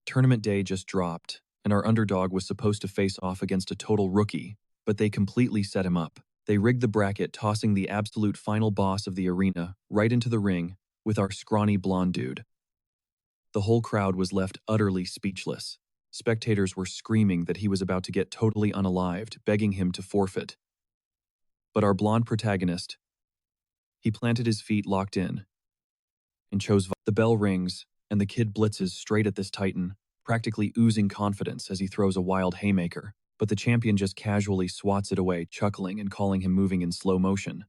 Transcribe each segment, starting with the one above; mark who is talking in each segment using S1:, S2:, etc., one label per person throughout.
S1: Tournament day just dropped, and our underdog was supposed to face off against a total rookie, but they completely set him up. They rigged the bracket, tossing the absolute final boss of the arena right into the ring with our scrawny blonde dude. The whole crowd was left utterly speechless. Spectators were screaming that he was about to get totally unalived, begging him to forfeit. But our blonde protagonist, he planted his feet locked in and chose. The bell rings, and the kid blitzes straight at this titan, practically oozing confidence as he throws a wild haymaker. But the champion just casually swats it away, chuckling and calling him moving in slow motion.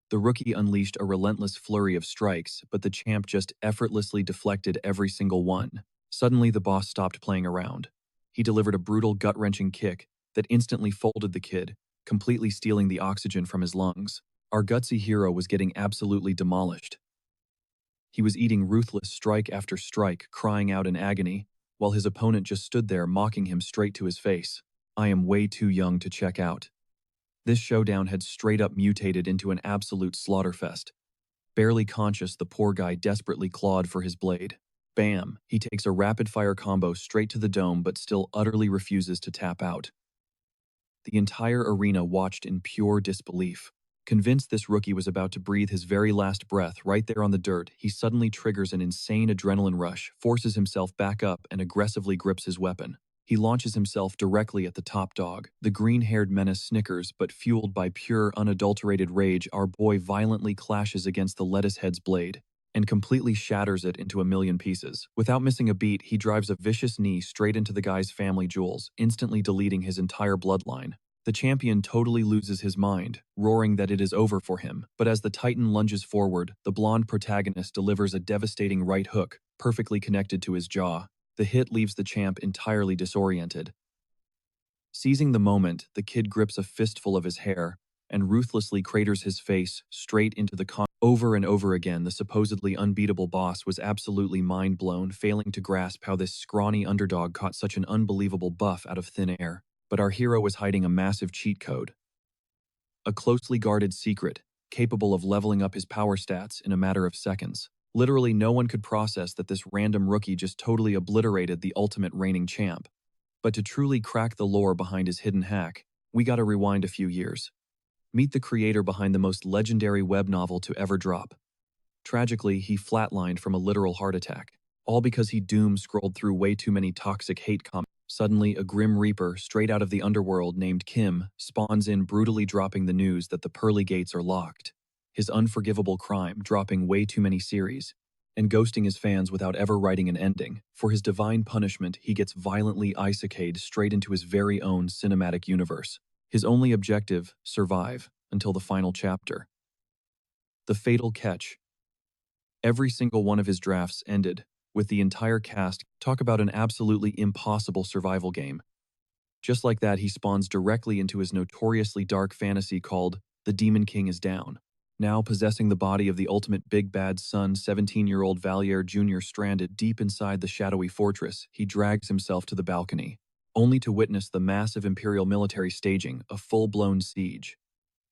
S1: The rookie unleashed a relentless flurry of strikes, but the champ just effortlessly deflected every single one. Suddenly, the boss stopped playing around. He delivered a brutal, gut-wrenching kick that instantly folded the kid, completely stealing the oxygen from his lungs. Our gutsy hero was getting absolutely demolished. He was eating ruthless strike after strike, crying out in agony, while his opponent just stood there mocking him straight to his face. I am way too young to check out. This showdown had straight up mutated into an absolute slaughterfest. Barely conscious, the poor guy desperately clawed for his blade. Bam! He takes a rapid-fire combo straight to the dome but still utterly refuses to tap out. The entire arena watched in pure disbelief. Convinced this rookie was about to breathe his very last breath right there on the dirt, he suddenly triggers an insane adrenaline rush, forces himself back up, and aggressively grips his weapon. He launches himself directly at the top dog. The green-haired menace snickers, but fueled by pure, unadulterated rage, our boy violently clashes against the lettuce head's blade and completely shatters it into a million pieces. Without missing a beat, he drives a vicious knee straight into the guy's family jewels, instantly deleting his entire bloodline. The champion totally loses his mind, roaring that it is over for him. But as the titan lunges forward, the blonde protagonist delivers a devastating right hook, perfectly connected to his jaw. The hit leaves the champ entirely disoriented. Seizing the moment, the kid grips a fistful of his hair and ruthlessly craters his face straight into the Over and over again, the supposedly unbeatable boss was absolutely mind-blown, failing to grasp how this scrawny underdog caught such an unbelievable buff out of thin air. But our hero was hiding a massive cheat code. A closely guarded secret, capable of leveling up his power stats in a matter of seconds. Literally no one could process that this random rookie just totally obliterated the ultimate reigning champ. But to truly crack the lore behind his hidden hack, we gotta rewind a few years. Meet the creator behind the most legendary web novel to ever drop. Tragically, he flatlined from a literal heart attack, all because he doom-scrolled through way too many toxic hate comments. Suddenly, a grim reaper straight out of the underworld named Kim spawns in, brutally dropping the news that the pearly gates are locked. His unforgivable crime, dropping way too many series, and ghosting his fans without ever writing an ending. For his divine punishment, he gets violently isekai'd straight into his very own cinematic universe. His only objective, survive, until the final chapter. The fatal catch. Every single one of his drafts ended with the entire cast. Talk about an absolutely impossible survival game. Just like that, he spawns directly into his notoriously dark fantasy called The Demon King is Down. Now possessing the body of the ultimate big bad son, 17-year-old Valier Jr. stranded deep inside the shadowy fortress, he drags himself to the balcony, only to witness the massive Imperial military staging a full-blown siege.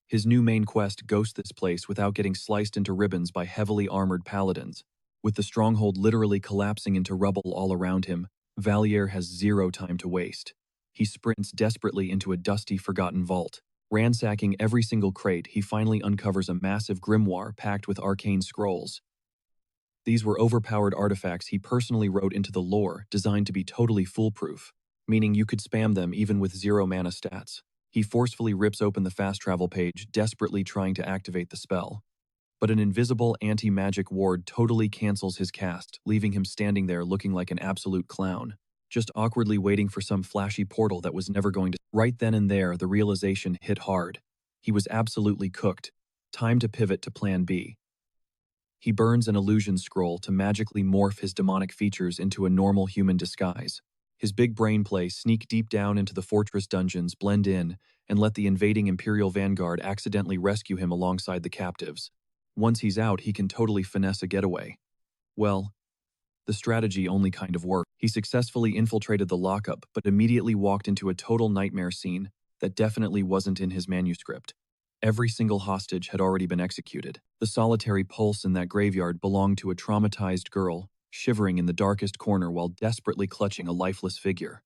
S1: His new main quest ghosts this place without getting sliced into ribbons by heavily armored paladins. With the stronghold literally collapsing into rubble all around him, Valier has zero time to waste. He sprints desperately into a dusty, forgotten vault. Ransacking every single crate, he finally uncovers a massive grimoire packed with arcane scrolls. These were overpowered artifacts he personally wrote into the lore, designed to be totally foolproof, meaning you could spam them even with 0 mana stats. He forcefully rips open the fast travel page, desperately trying to activate the spell. But an invisible anti-magic ward totally cancels his cast, leaving him standing there looking like an absolute clown, just awkwardly waiting for some flashy portal that was never going to. Right then and there, the realization hit hard. He was absolutely cooked. Time to pivot to plan B. He burns an illusion scroll to magically morph his demonic features into a normal human disguise. His big brain play: sneak deep down into the fortress dungeons, blend in, and let the invading Imperial Vanguard accidentally rescue him alongside the captives. Once he's out, he can totally finesse a getaway. Well, the strategy only kind of worked. He successfully infiltrated the lockup, but immediately walked into a total nightmare scene that definitely wasn't in his manuscript. Every single hostage had already been executed. The solitary pulse in that graveyard belonged to a traumatized girl, shivering in the darkest corner while desperately clutching a lifeless figure.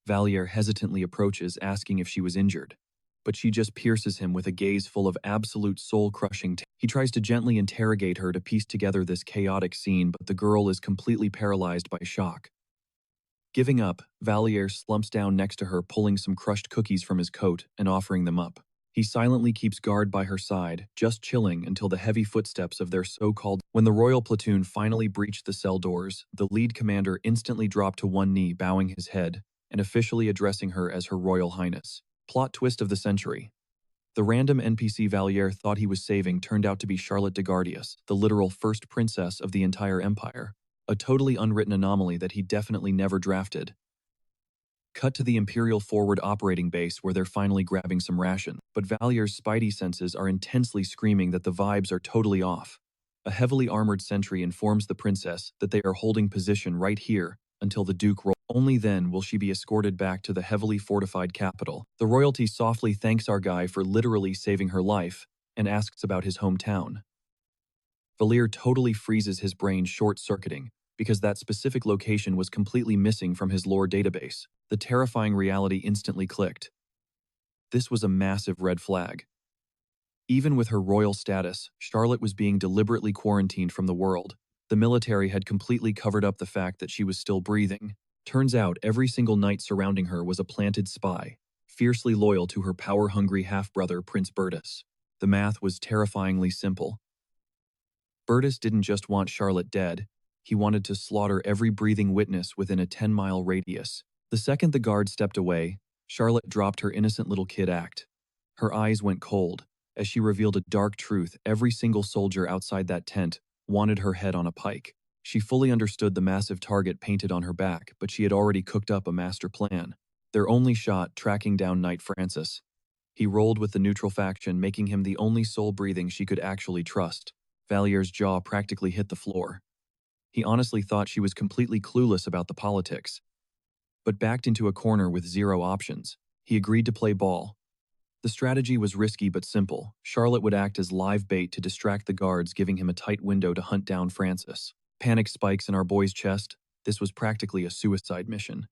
S1: Valliere hesitantly approaches, asking if she was injured, but she just pierces him with a gaze full of absolute soul-crushing He tries to gently interrogate her to piece together this chaotic scene, but the girl is completely paralyzed by shock. Giving up, Valliere slumps down next to her, pulling some crushed cookies from his coat and offering them up. He silently keeps guard by her side, just chilling until the heavy footsteps of their so-called... When the royal platoon finally breached the cell doors, the lead commander instantly dropped to one knee, bowing his head, and officially addressing her as Her Royal Highness. Plot twist of the century. The random NPC Valliere thought he was saving turned out to be Charlotte de Gardius, the literal first princess of the entire empire. A totally unwritten anomaly that he definitely never drafted. Cut to the Imperial Forward Operating Base where they're finally grabbing some ration, but Valliere's spidey senses are intensely screaming that the vibes are totally off. A heavily armored sentry informs the princess that they are holding position right here until the Duke rolls. Only then will she be escorted back to the heavily fortified capital. The royalty softly thanks our guy for literally saving her life and asks about his hometown. Valliere totally freezes, his brain short-circuiting, because that specific location was completely missing from his lore database. The terrifying reality instantly clicked. This was a massive red flag. Even with her royal status, Charlotte was being deliberately quarantined from the world. The military had completely covered up the fact that she was still breathing. Turns out every single knight surrounding her was a planted spy, fiercely loyal to her power-hungry half-brother Prince Bertus. The math was terrifyingly simple. Bertus didn't just want Charlotte dead, he wanted to slaughter every breathing witness within a 10-mile radius. The second the guard stepped away, Charlotte dropped her innocent little kid act. Her eyes went cold as she revealed a dark truth: every single soldier outside that tent wanted her head on a pike. She fully understood the massive target painted on her back, but she had already cooked up a master plan. Their only shot: tracking down Knight Francis. He rolled with the neutral faction, making him the only soul breathing she could actually trust. Valliere's jaw practically hit the floor. He honestly thought she was completely clueless about the politics. But backed into a corner with zero options, he agreed to play ball. The strategy was risky but simple. Charlotte would act as live bait to distract the guards, giving him a tight window to hunt down Francis. Panic spikes in our boy's chest. This was practically a suicide mission.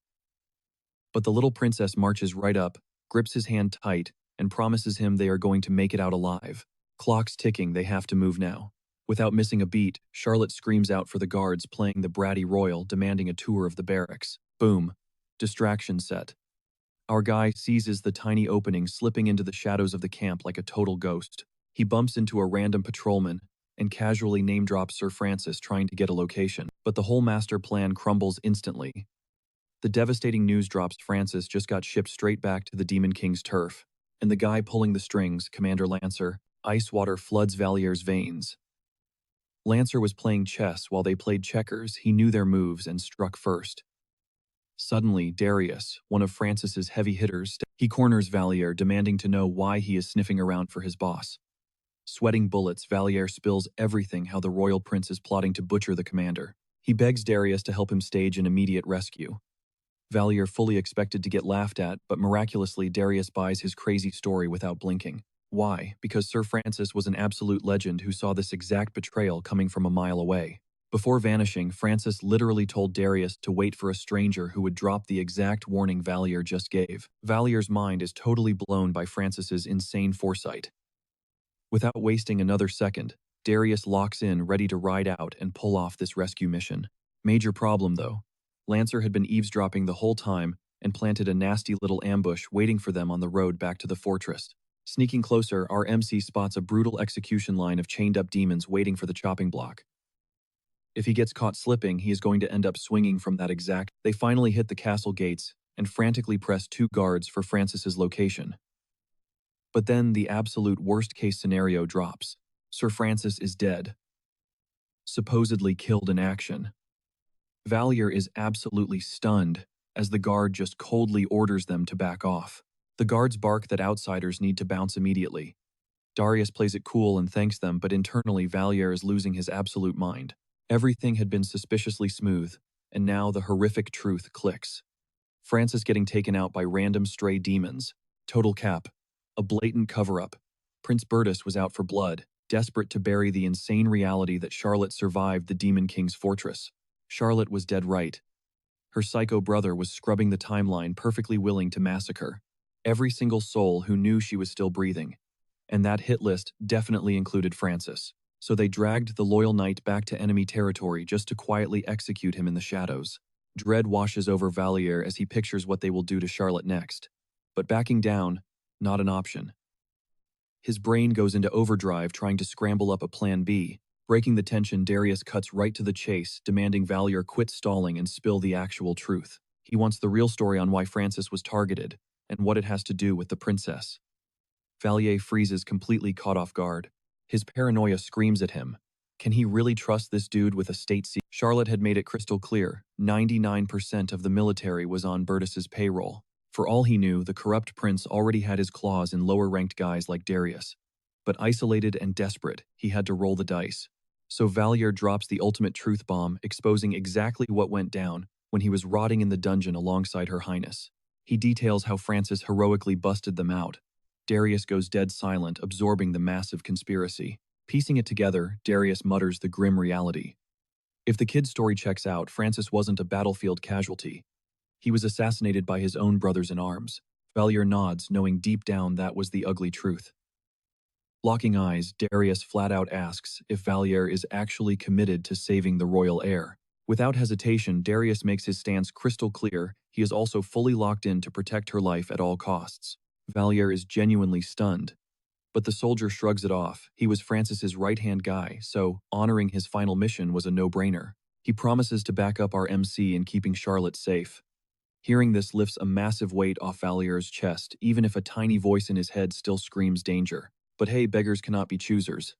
S1: But the little princess marches right up, grips his hand tight, and promises him they are going to make it out alive. Clock's ticking, they have to move now. Without missing a beat, Charlotte screams out for the guards, playing the bratty royal, demanding a tour of the barracks. Boom. Distraction set. Our guy seizes the tiny opening, slipping into the shadows of the camp like a total ghost. He bumps into a random patrolman and casually name-drops Sir Francis, trying to get a location. But the whole master plan crumbles instantly. The devastating news drops: Francis just got shipped straight back to the Demon King's turf. And the guy pulling the strings, Commander Lancer, ice water floods Valliere's veins. Lancer was playing chess while they played checkers. He knew their moves and struck first. Suddenly, Darius, one of Francis's heavy hitters, he corners Valliere, demanding to know why he is sniffing around for his boss. Sweating bullets, Valliere spills everything: how the royal prince is plotting to butcher the commander. He begs Darius to help him stage an immediate rescue. Valliere fully expected to get laughed at, but miraculously Darius buys his crazy story without blinking. Why? Because Sir Francis was an absolute legend who saw this exact betrayal coming from a mile away. Before vanishing, Francis literally told Darius to wait for a stranger who would drop the exact warning Valliere just gave. Valliere's mind is totally blown by Francis's insane foresight. Without wasting another second, Darius locks in, ready to ride out and pull off this rescue mission. Major problem though. Lancer had been eavesdropping the whole time and planted a nasty little ambush waiting for them on the road back to the fortress. Sneaking closer, our MC spots a brutal execution line of chained-up demons waiting for the chopping block. If he gets caught slipping, he is going to end up swinging from that exact... They finally hit the castle gates and frantically press 2 guards for Francis's location. But then the absolute worst-case scenario drops. Sir Francis is dead. Supposedly killed in action. Valliere is absolutely stunned as the guard just coldly orders them to back off. The guards bark that outsiders need to bounce immediately. Darius plays it cool and thanks them, but internally Valliere is losing his absolute mind. Everything had been suspiciously smooth, and now the horrific truth clicks. Francis getting taken out by random stray demons. Total cap. A blatant cover-up. Prince Bertus was out for blood, desperate to bury the insane reality that Charlotte survived the Demon King's fortress. Charlotte was dead right. Her psycho brother was scrubbing the timeline, perfectly willing to massacre every single soul who knew she was still breathing. And that hit list definitely included Francis. So they dragged the loyal knight back to enemy territory just to quietly execute him in the shadows. Dread washes over Valier as he pictures what they will do to Charlotte next. But backing down, not an option. His brain goes into overdrive trying to scramble up a plan B. Breaking the tension, Darius cuts right to the chase, demanding Valier quit stalling and spill the actual truth. He wants the real story on why Francis was targeted and what it has to do with the princess. Valier freezes, completely caught off guard. His paranoia screams at him. Can he really trust this dude with a state secret? Charlotte had made it crystal clear, 99% of the military was on Bertus's payroll. For all he knew, the corrupt prince already had his claws in lower-ranked guys like Darius. But isolated and desperate, he had to roll the dice. So Valier drops the ultimate truth bomb, exposing exactly what went down when he was rotting in the dungeon alongside Her Highness. He details how Francis heroically busted them out. Darius goes dead silent, absorbing the massive conspiracy. Piecing it together, Darius mutters the grim reality. If the kid's story checks out, Francis wasn't a battlefield casualty. He was assassinated by his own brothers in arms. Valier nods, knowing deep down that was the ugly truth. Locking eyes, Darius flat out asks if Valier is actually committed to saving the royal heir. Without hesitation, Darius makes his stance crystal clear. He is also fully locked in to protect her life at all costs. Valier is genuinely stunned. But the soldier shrugs it off. He was Francis's right-hand guy, so honoring his final mission was a no-brainer. He promises to back up our MC in keeping Charlotte safe. Hearing this lifts a massive weight off Valier's chest, even if a tiny voice in his head still screams danger. But hey, beggars cannot be choosers.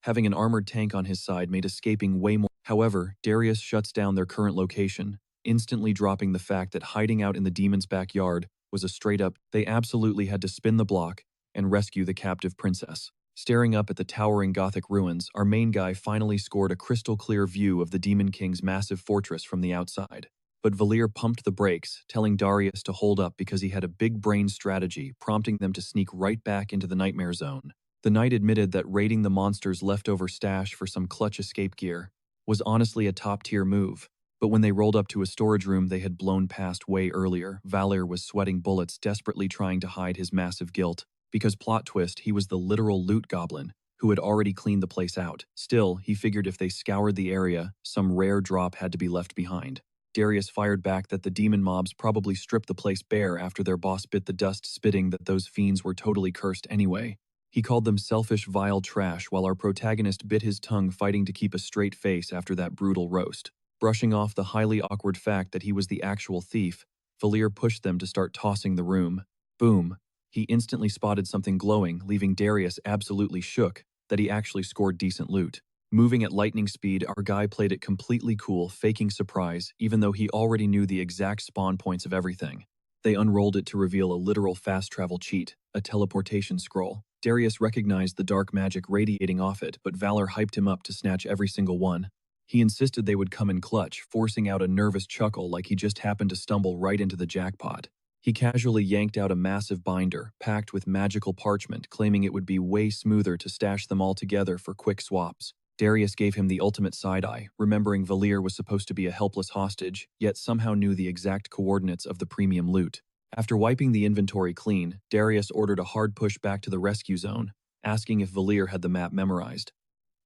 S1: Having an armored tank on his side made escaping way more. However, Darius shuts down their current location, instantly dropping the fact that hiding out in the demon's backyard was a straight-up, they absolutely had to spin the block and rescue the captive princess. Staring up at the towering Gothic ruins, our main guy finally scored a crystal-clear view of the Demon King's massive fortress from the outside. But Valier pumped the brakes, telling Darius to hold up because he had a big-brain strategy, prompting them to sneak right back into the nightmare zone. The knight admitted that raiding the monster's leftover stash for some clutch escape gear was honestly a top-tier move. But when they rolled up to a storage room they had blown past way earlier, Valier was sweating bullets, desperately trying to hide his massive guilt. Because plot twist, he was the literal loot goblin who had already cleaned the place out. Still, he figured if they scoured the area, some rare drop had to be left behind. Darius fired back that the demon mobs probably stripped the place bare after their boss bit the dust, spitting that those fiends were totally cursed anyway. He called them selfish, vile trash, while our protagonist bit his tongue fighting to keep a straight face after that brutal roast. Brushing off the highly awkward fact that he was the actual thief, Valier pushed them to start tossing the room. Boom. He instantly spotted something glowing, leaving Darius absolutely shook that he actually scored decent loot. Moving at lightning speed, our guy played it completely cool, faking surprise, even though he already knew the exact spawn points of everything. They unrolled it to reveal a literal fast travel cheat, a teleportation scroll. Darius recognized the dark magic radiating off it, but Valor hyped him up to snatch every single one. He insisted they would come in clutch, forcing out a nervous chuckle like he just happened to stumble right into the jackpot. He casually yanked out a massive binder, packed with magical parchment, claiming it would be way smoother to stash them all together for quick swaps. Darius gave him the ultimate side-eye, remembering Valier was supposed to be a helpless hostage, yet somehow knew the exact coordinates of the premium loot. After wiping the inventory clean, Darius ordered a hard push back to the rescue zone, asking if Valier had the map memorized.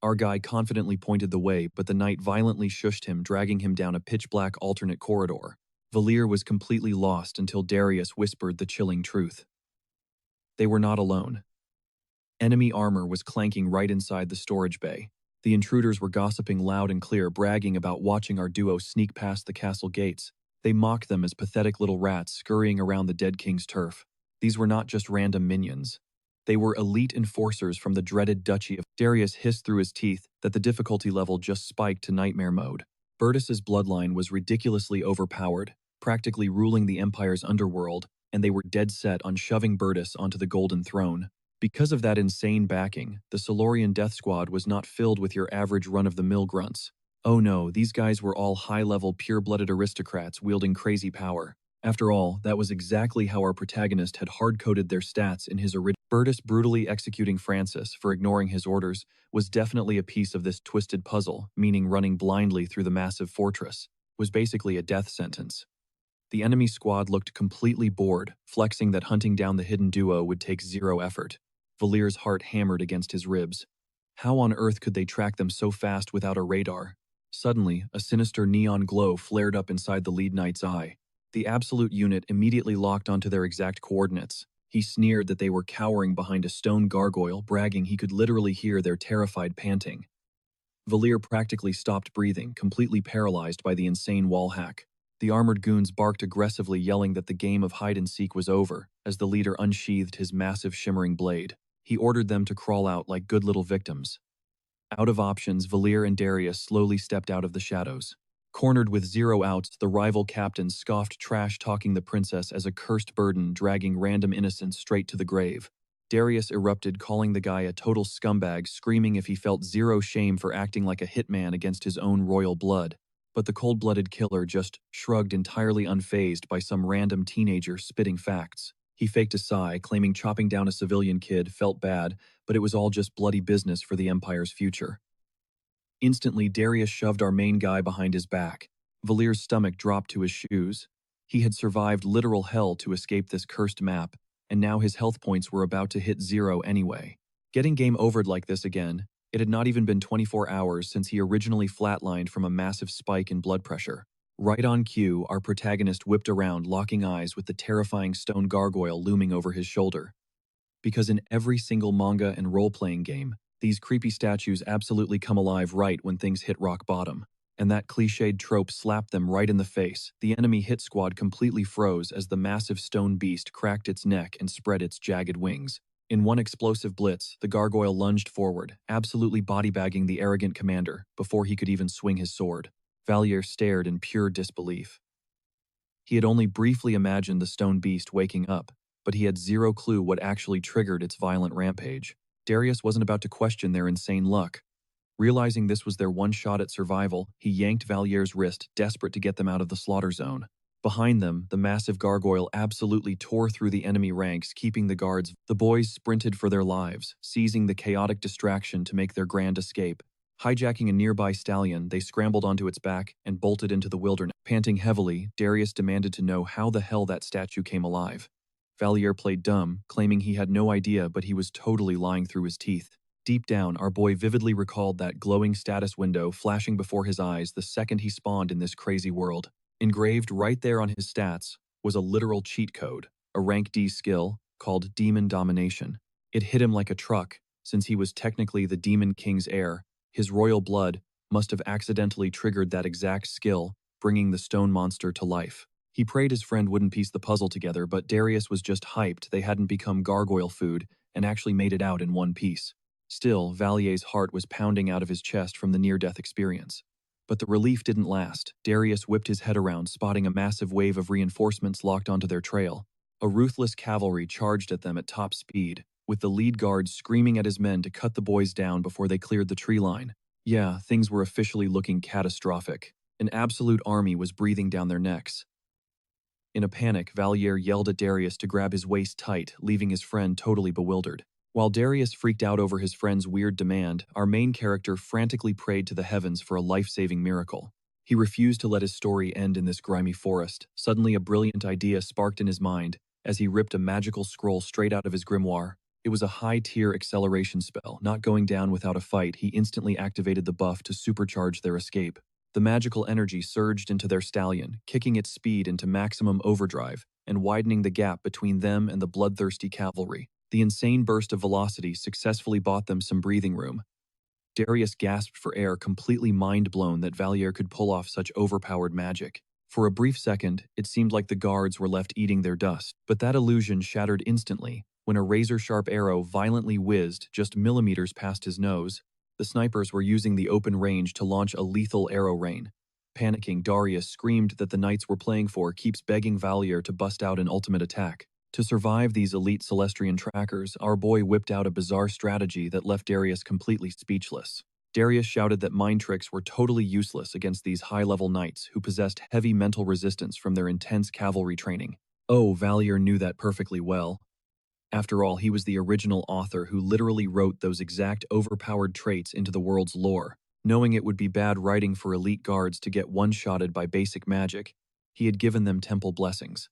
S1: Our guy confidently pointed the way, but the knight violently shushed him, dragging him down a pitch-black alternate corridor. Valier was completely lost until Darius whispered the chilling truth. They were not alone. Enemy armor was clanking right inside the storage bay. The intruders were gossiping loud and clear, bragging about watching our duo sneak past the castle gates. They mocked them as pathetic little rats scurrying around the dead king's turf. These were not just random minions. They were elite enforcers from the dreaded Duchy of... Darius hissed through his teeth that the difficulty level just spiked to nightmare mode. Bertus's bloodline was ridiculously overpowered, practically ruling the Empire's underworld, and they were dead set on shoving Bertus onto the Golden Throne. Because of that insane backing, the Solorian Death Squad was not filled with your average run-of-the-mill grunts. Oh no, these guys were all high-level, pure-blooded aristocrats wielding crazy power. After all, that was exactly how our protagonist had hard-coded their stats in his original. Burtis brutally executing Francis for ignoring his orders was definitely a piece of this twisted puzzle, meaning running blindly through the massive fortress was basically a death sentence. The enemy squad looked completely bored, flexing that hunting down the hidden duo would take zero effort. Valier's heart hammered against his ribs. How on earth could they track them so fast without a radar? Suddenly, a sinister neon glow flared up inside the lead knight's eye. The absolute unit immediately locked onto their exact coordinates. He sneered that they were cowering behind a stone gargoyle, bragging he could literally hear their terrified panting. Valier practically stopped breathing, completely paralyzed by the insane wall hack. The armored goons barked aggressively, yelling that the game of hide-and-seek was over, as the leader unsheathed his massive shimmering blade. He ordered them to crawl out like good little victims. Out of options, Valier and Darius slowly stepped out of the shadows. Cornered with 0 outs, the rival captains scoffed, trash-talking the princess as a cursed burden, dragging random innocents straight to the grave. Darius erupted, calling the guy a total scumbag, screaming if he felt zero shame for acting like a hitman against his own royal blood. But the cold-blooded killer just shrugged, entirely unfazed by some random teenager spitting facts. He faked a sigh, claiming chopping down a civilian kid felt bad, but it was all just bloody business for the Empire's future. Instantly, Darius shoved our main guy behind his back. Valier's stomach dropped to his shoes. He had survived literal hell to escape this cursed map, and now his health points were about to hit 0 anyway. Getting game overed like this again, it had not even been 24 hours since he originally flatlined from a massive spike in blood pressure. Right on cue, our protagonist whipped around, locking eyes with the terrifying stone gargoyle looming over his shoulder. Because in every single manga and role-playing game, these creepy statues absolutely come alive right when things hit rock bottom. And that cliched trope slapped them right in the face. The enemy hit squad completely froze as the massive stone beast cracked its neck and spread its jagged wings. In one explosive blitz, the gargoyle lunged forward, absolutely bodybagging the arrogant commander before he could even swing his sword. Valier stared in pure disbelief. He had only briefly imagined the stone beast waking up, but he had zero clue what actually triggered its violent rampage. Darius wasn't about to question their insane luck. Realizing this was their one shot at survival, he yanked Valier's wrist, desperate to get them out of the slaughter zone. Behind them, the massive gargoyle absolutely tore through the enemy ranks, keeping the guards. The boys sprinted for their lives, seizing the chaotic distraction to make their grand escape. Hijacking a nearby stallion, they scrambled onto its back and bolted into the wilderness. Panting heavily, Darius demanded to know how the hell that statue came alive. Valier played dumb, claiming he had no idea, but he was totally lying through his teeth. Deep down, our boy vividly recalled that glowing status window flashing before his eyes the second he spawned in this crazy world. Engraved right there on his stats was a literal cheat code, a rank D skill called Demon Domination. It hit him like a truck, since he was technically the Demon King's heir. His royal blood must have accidentally triggered that exact skill, bringing the stone monster to life. He prayed his friend wouldn't piece the puzzle together, but Darius was just hyped they hadn't become gargoyle food and actually made it out in one piece. Still, Valier's heart was pounding out of his chest from the near-death experience. But the relief didn't last. Darius whipped his head around, spotting a massive wave of reinforcements locked onto their trail. A ruthless cavalry charged at them at top speed, with the lead guard screaming at his men to cut the boys down before they cleared the tree line. Yeah, things were officially looking catastrophic. An absolute army was breathing down their necks. In a panic, Valier yelled at Darius to grab his waist tight, leaving his friend totally bewildered. While Darius freaked out over his friend's weird demand, our main character frantically prayed to the heavens for a life-saving miracle. He refused to let his story end in this grimy forest. Suddenly, a brilliant idea sparked in his mind as he ripped a magical scroll straight out of his grimoire. It was a high-tier acceleration spell. Not going down without a fight, he instantly activated the buff to supercharge their escape. The magical energy surged into their stallion, kicking its speed into maximum overdrive and widening the gap between them and the bloodthirsty cavalry. The insane burst of velocity successfully bought them some breathing room. Darius gasped for air, completely mind-blown that Valier could pull off such overpowered magic. For a brief second, it seemed like the guards were left eating their dust, but that illusion shattered instantly when a razor-sharp arrow violently whizzed just millimeters past his nose. The snipers were using the open range to launch a lethal arrow rain. Panicking, Darius screamed that the knights were playing for keeps begging Valier to bust out an ultimate attack. To survive these elite Celestrian trackers, our boy whipped out a bizarre strategy that left Darius completely speechless. Darius shouted that mind tricks were totally useless against these high-level knights who possessed heavy mental resistance from their intense cavalry training. Oh, Valier knew that perfectly well. After all, he was the original author who literally wrote those exact overpowered traits into the world's lore. Knowing it would be bad writing for elite guards to get one-shotted by basic magic, he had given them temple blessings.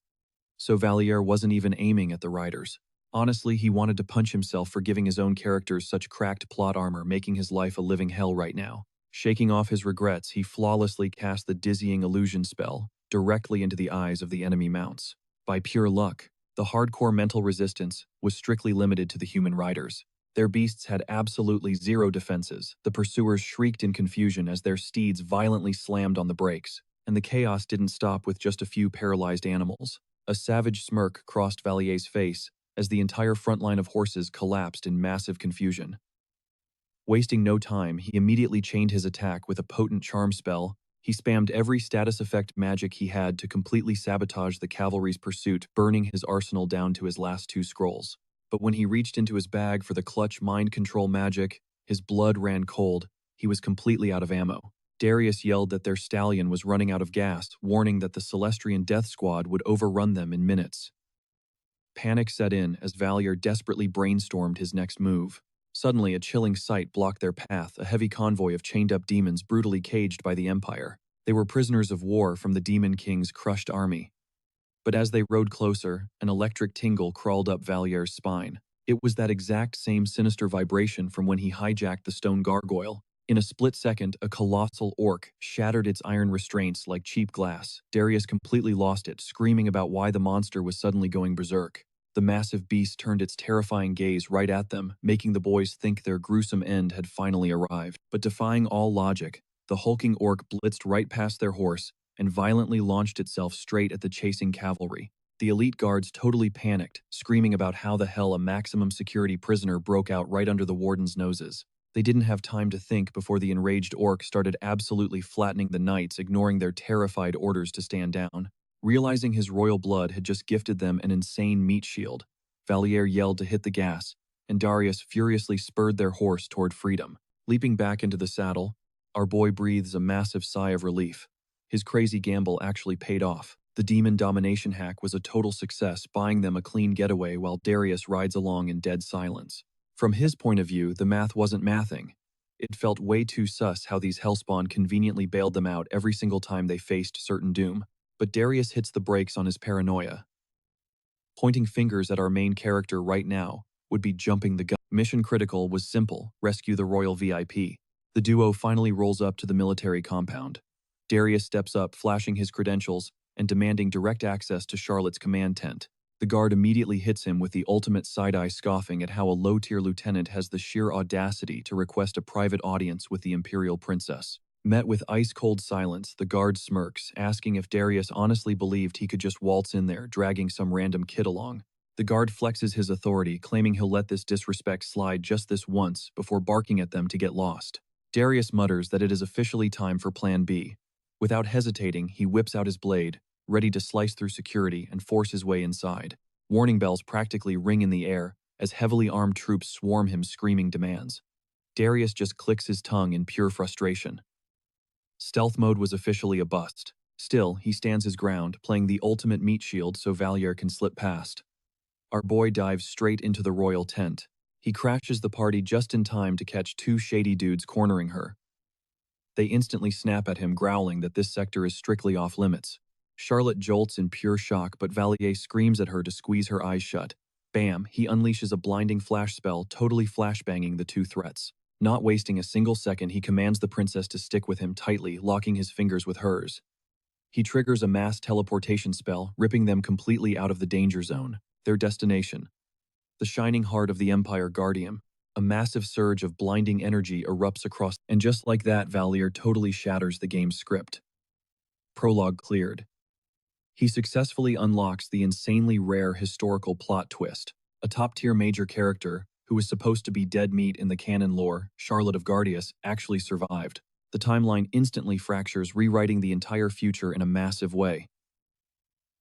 S1: So Valier wasn't even aiming at the riders. Honestly, he wanted to punch himself for giving his own characters such cracked plot armor, making his life a living hell right now. Shaking off his regrets, he flawlessly cast the dizzying illusion spell directly into the eyes of the enemy mounts. By pure luck, the hardcore mental resistance was strictly limited to the human riders. Their beasts had absolutely zero defenses. The pursuers shrieked in confusion as their steeds violently slammed on the brakes, and the chaos didn't stop with just a few paralyzed animals. A savage smirk crossed Valier's face as the entire front line of horses collapsed in massive confusion. Wasting no time, he immediately chained his attack with a potent charm spell. He spammed every status effect magic he had to completely sabotage the cavalry's pursuit, burning his arsenal down to his last 2 scrolls. But when he reached into his bag for the clutch mind control magic, his blood ran cold. He was completely out of ammo. Darius yelled that their stallion was running out of gas, warning that the Celestrian Death Squad would overrun them in minutes. Panic set in as Valier desperately brainstormed his next move. Suddenly, a chilling sight blocked their path, a heavy convoy of chained-up demons brutally caged by the Empire. They were prisoners of war from the Demon King's crushed army. But as they rode closer, an electric tingle crawled up Valier's spine. It was that exact same sinister vibration from when he hijacked the stone gargoyle. In a split second, a colossal orc shattered its iron restraints like cheap glass. Darius completely lost it, screaming about why the monster was suddenly going berserk. The massive beast turned its terrifying gaze right at them, making the boys think their gruesome end had finally arrived. But defying all logic, the hulking orc blitzed right past their horse and violently launched itself straight at the chasing cavalry. The elite guards totally panicked, screaming about how the hell a maximum security prisoner broke out right under the warden's noses. They didn't have time to think before the enraged orc started absolutely flattening the knights, ignoring their terrified orders to stand down. Realizing his royal blood had just gifted them an insane meat shield, Valier yelled to hit the gas, and Darius furiously spurred their horse toward freedom. Leaping back into the saddle, our boy breathes a massive sigh of relief. His crazy gamble actually paid off. The demon domination hack was a total success, buying them a clean getaway while Darius rides along in dead silence. From his point of view, the math wasn't mathing. It felt way too sus how these hellspawn conveniently bailed them out every single time they faced certain doom. But Darius hits the brakes on his paranoia. Pointing fingers at our main character right now would be jumping the gun. Mission critical was simple: rescue the royal VIP. The duo finally rolls up to the military compound. Darius steps up, flashing his credentials and demanding direct access to Charlotte's command tent. The guard immediately hits him with the ultimate side-eye, scoffing at how a low-tier lieutenant has the sheer audacity to request a private audience with the imperial princess. Met with ice-cold silence, the guard smirks, asking if Darius honestly believed he could just waltz in there, dragging some random kid along. The guard flexes his authority, claiming he'll let this disrespect slide just this once before barking at them to get lost. Darius mutters that it is officially time for Plan B. Without hesitating, he whips out his blade, ready to slice through security and force his way inside. Warning bells practically ring in the air as heavily armed troops swarm him, screaming demands. Darius just clicks his tongue in pure frustration. Stealth mode was officially a bust. Still, he stands his ground, playing the ultimate meat shield so Valier can slip past. Our boy dives straight into the royal tent. He crashes the party just in time to catch 2 shady dudes cornering her. They instantly snap at him, growling that this sector is strictly off limits. Charlotte jolts in pure shock, but Valier screams at her to squeeze her eyes shut. Bam, he unleashes a blinding flash spell, totally flashbanging the 2 threats. Not wasting a single second, he commands the princess to stick with him tightly, locking his fingers with hers. He triggers a mass teleportation spell, ripping them completely out of the danger zone. Their destination: the shining heart of the Empire Guardian. A massive surge of blinding energy erupts across, and just like that, Valier totally shatters the game's script. Prologue cleared. He successfully unlocks the insanely rare historical plot twist. A top-tier major character, who was supposed to be dead meat in the canon lore, Charlotte of Guardius, actually survived. The timeline instantly fractures, rewriting the entire future in a massive way.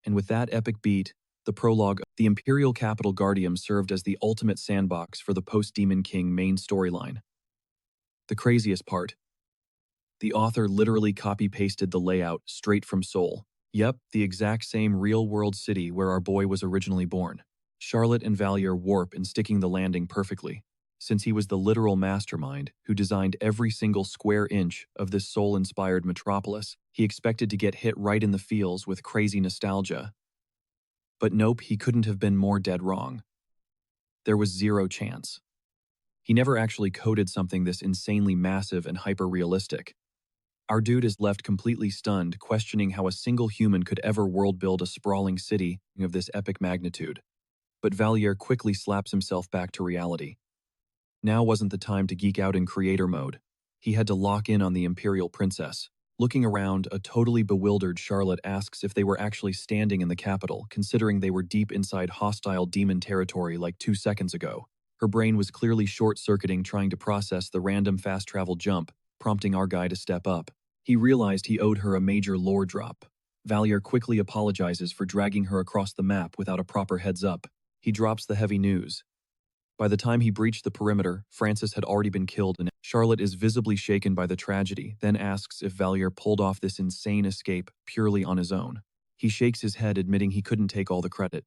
S1: And with that epic beat, the prologue, the Imperial Capital Guardian served as the ultimate sandbox for the post-Demon King main storyline. The craziest part, the author literally copy-pasted the layout straight from Seoul. Yep, the exact same real-world city where our boy was originally born. Charlotte and Valier warp in sticking the landing perfectly, since he was the literal mastermind who designed every single square inch of this Seoul-inspired metropolis. He expected to get hit right in the feels with crazy nostalgia. But nope, he couldn't have been more dead wrong. There was zero chance. He never actually coded something this insanely massive and hyper-realistic. Our dude is left completely stunned, questioning how a single human could ever world-build a sprawling city of this epic magnitude. But Valier quickly slaps himself back to reality. Now wasn't the time to geek out in creator mode. He had to lock in on the Imperial Princess. Looking around, a totally bewildered Charlotte asks if they were actually standing in the capital, considering they were deep inside hostile demon territory like 2 seconds ago. Her brain was clearly short-circuiting trying to process the random fast-travel jump, prompting our guy to step up. He realized he owed her a major lore drop. Valier quickly apologizes for dragging her across the map without a proper heads-up. He drops the heavy news. By the time he breached the perimeter, Francis had already been killed and Charlotte is visibly shaken by the tragedy, then asks if Valier pulled off this insane escape purely on his own. He shakes his head, admitting he couldn't take all the credit.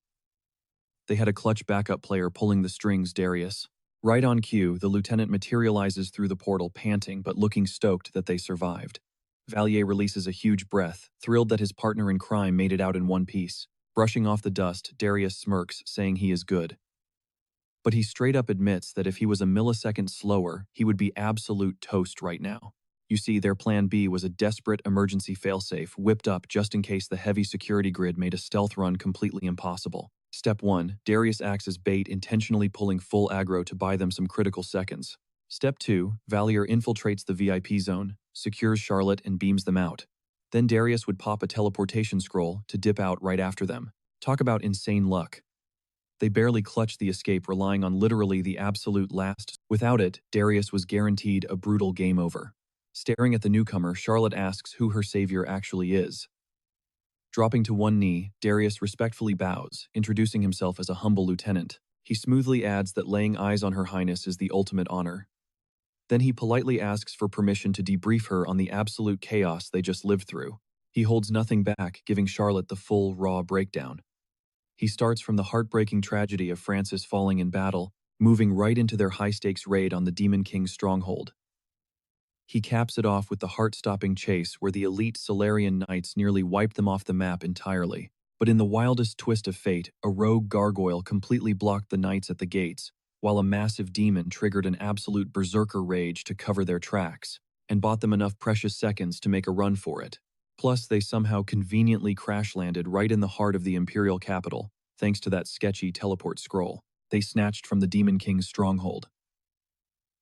S1: They had a clutch backup player pulling the strings, Darius. Right on cue, the lieutenant materializes through the portal, panting but looking stoked that they survived. Valier releases a huge breath, thrilled that his partner in crime made it out in one piece. Brushing off the dust, Darius smirks, saying he is good. But he straight up admits that if he was a millisecond slower, he would be absolute toast right now. You see, their plan B was a desperate emergency failsafe whipped up just in case the heavy security grid made a stealth run completely impossible. Step 1, Darius acts as bait, intentionally pulling full aggro to buy them some critical seconds. Step 2, Valier infiltrates the VIP zone, secures Charlotte and beams them out. Then Darius would pop a teleportation scroll to dip out right after them. Talk about insane luck. They barely clutched the escape, relying on literally the absolute last. Without it, Darius was guaranteed a brutal game over. Staring at the newcomer, Charlotte asks who her savior actually is. Dropping to one knee, Darius respectfully bows, introducing himself as a humble lieutenant. He smoothly adds that laying eyes on Her Highness is the ultimate honor. Then he politely asks for permission to debrief her on the absolute chaos they just lived through. He holds nothing back, giving Charlotte the full, raw breakdown. He starts from the heartbreaking tragedy of Francis falling in battle, moving right into their high-stakes raid on the Demon King's stronghold. He caps it off with the heart-stopping chase where the elite Solarian Knights nearly wiped them off the map entirely. But in the wildest twist of fate, a rogue gargoyle completely blocked the Knights at the gates, while a massive demon triggered an absolute berserker rage to cover their tracks, and bought them enough precious seconds to make a run for it. Plus, they somehow conveniently crash-landed right in the heart of the Imperial capital, thanks to that sketchy teleport scroll they snatched from the Demon King's stronghold.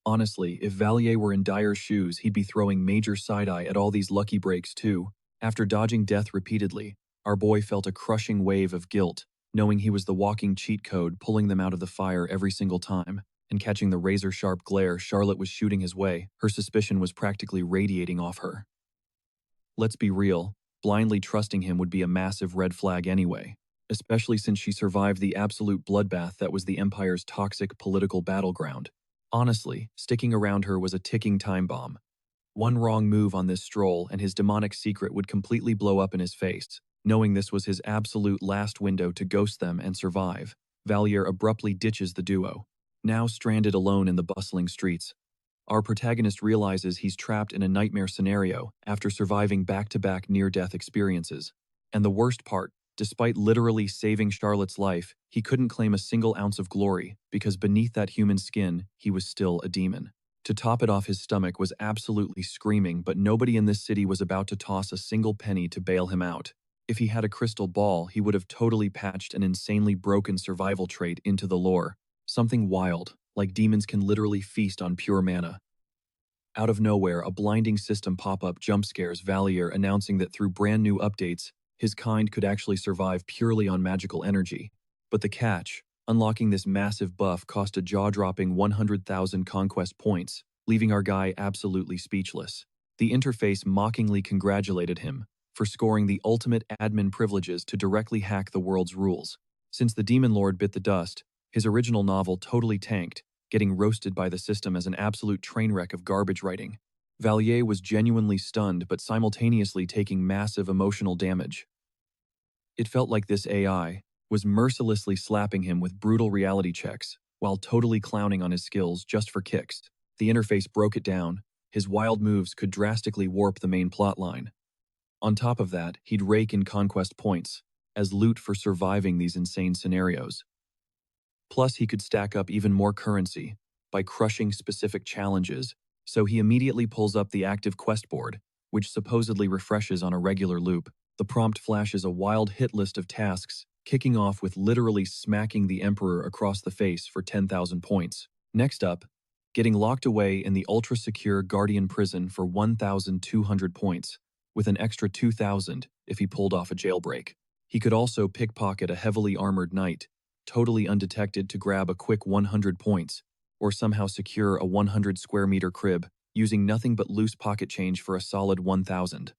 S1: Honestly, if Valier were in dire shoes, he'd be throwing major side-eye at all these lucky breaks too. After dodging death repeatedly, our boy felt a crushing wave of guilt, knowing he was the walking cheat code pulling them out of the fire every single time, and catching the razor-sharp glare Charlotte was shooting his way. Her suspicion was practically radiating off her. Let's be real, blindly trusting him would be a massive red flag anyway, especially since she survived the absolute bloodbath that was the Empire's toxic political battleground. Honestly, sticking around her was a ticking time bomb. One wrong move on this stroll and his demonic secret would completely blow up in his face. Knowing this was his absolute last window to ghost them and survive, Valier abruptly ditches the duo. Now stranded alone in the bustling streets, our protagonist realizes he's trapped in a nightmare scenario after surviving back-to-back near-death experiences. And the worst part, despite literally saving Charlotte's life, he couldn't claim a single ounce of glory because beneath that human skin, he was still a demon. To top it off, his stomach was absolutely screaming, but nobody in this city was about to toss a single penny to bail him out. If he had a crystal ball, he would have totally patched an insanely broken survival trait into the lore. Something wild, like demons can literally feast on pure mana. Out of nowhere, a blinding system pop-up jump scares Valier, announcing that through brand new updates, his kind could actually survive purely on magical energy. But the catch, unlocking this massive buff cost a jaw-dropping 100,000 conquest points, leaving our guy absolutely speechless. The interface mockingly congratulated him for scoring the ultimate admin privileges to directly hack the world's rules. Since the Demon Lord bit the dust, his original novel totally tanked, getting roasted by the system as an absolute train wreck of garbage writing. Valier was genuinely stunned but simultaneously taking massive emotional damage. It felt like this AI was mercilessly slapping him with brutal reality checks while totally clowning on his skills just for kicks. The interface broke it down. His wild moves could drastically warp the main plotline. On top of that, he'd rake in conquest points as loot for surviving these insane scenarios. Plus, he could stack up even more currency by crushing specific challenges, so he immediately pulls up the active quest board, which supposedly refreshes on a regular loop. The prompt flashes a wild hit list of tasks, kicking off with literally smacking the Emperor across the face for 10,000 points. Next up, getting locked away in the ultra-secure Guardian prison for 1,200 points, with an extra 2,000 if he pulled off a jailbreak. He could also pickpocket a heavily armored knight, totally undetected, to grab a quick 100 points, or somehow secure a 100 square meter crib using nothing but loose pocket change for a solid 1,000.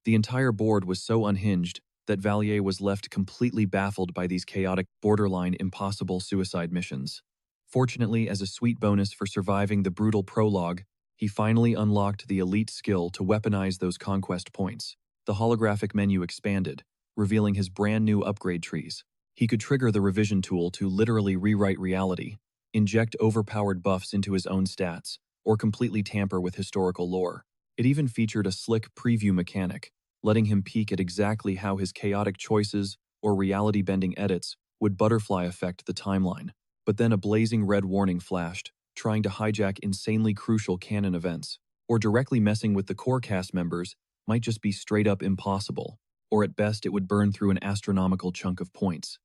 S1: The entire board was so unhinged that Valier was left completely baffled by these chaotic, borderline impossible suicide missions. Fortunately, as a sweet bonus for surviving the brutal prologue, he finally unlocked the elite skill to weaponize those conquest points. The holographic menu expanded, revealing his brand new upgrade trees. He could trigger the revision tool to literally rewrite reality, inject overpowered buffs into his own stats, or completely tamper with historical lore. It even featured a slick preview mechanic, letting him peek at exactly how his chaotic choices or reality-bending edits would butterfly affect the timeline. But then a blazing red warning flashed, trying to hijack insanely crucial canon events, or directly messing with the core cast members might just be straight-up impossible, or at best it would burn through an astronomical chunk of points.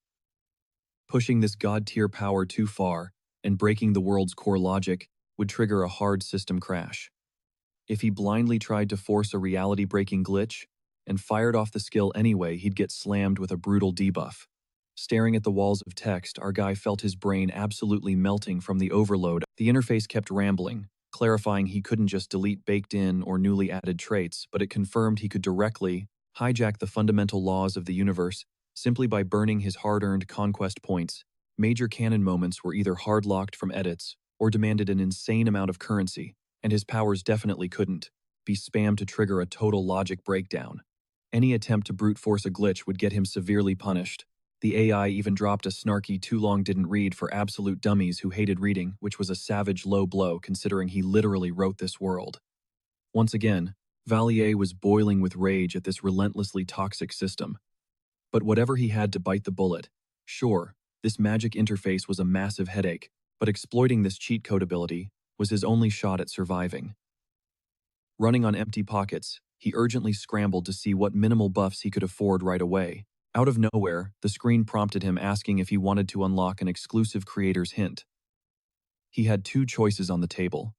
S1: Pushing this god-tier power too far and breaking the world's core logic would trigger a hard system crash. If he blindly tried to force a reality-breaking glitch and fired off the skill anyway, he'd get slammed with a brutal debuff. Staring at the walls of text, our guy felt his brain absolutely melting from the overload. The interface kept rambling, clarifying he couldn't just delete baked-in or newly added traits, but it confirmed he could directly hijack the fundamental laws of the universe simply by burning his hard-earned conquest points. Major canon moments were either hard-locked from edits or demanded an insane amount of currency, and his powers definitely couldn't be spammed to trigger a total logic breakdown. Any attempt to brute force a glitch would get him severely punished. The AI even dropped a snarky "too long didn't read" for absolute dummies who hated reading, which was a savage low blow considering he literally wrote this world. Once again, Valier was boiling with rage at this relentlessly toxic system. But whatever he had to bite the bullet. Sure, this magic interface was a massive headache, but exploiting this cheat code ability was his only shot at surviving. Running on empty pockets, he urgently scrambled to see what minimal buffs he could afford right away. Out of nowhere, the screen prompted him asking if he wanted to unlock an exclusive creator's hint. He had two choices on the table: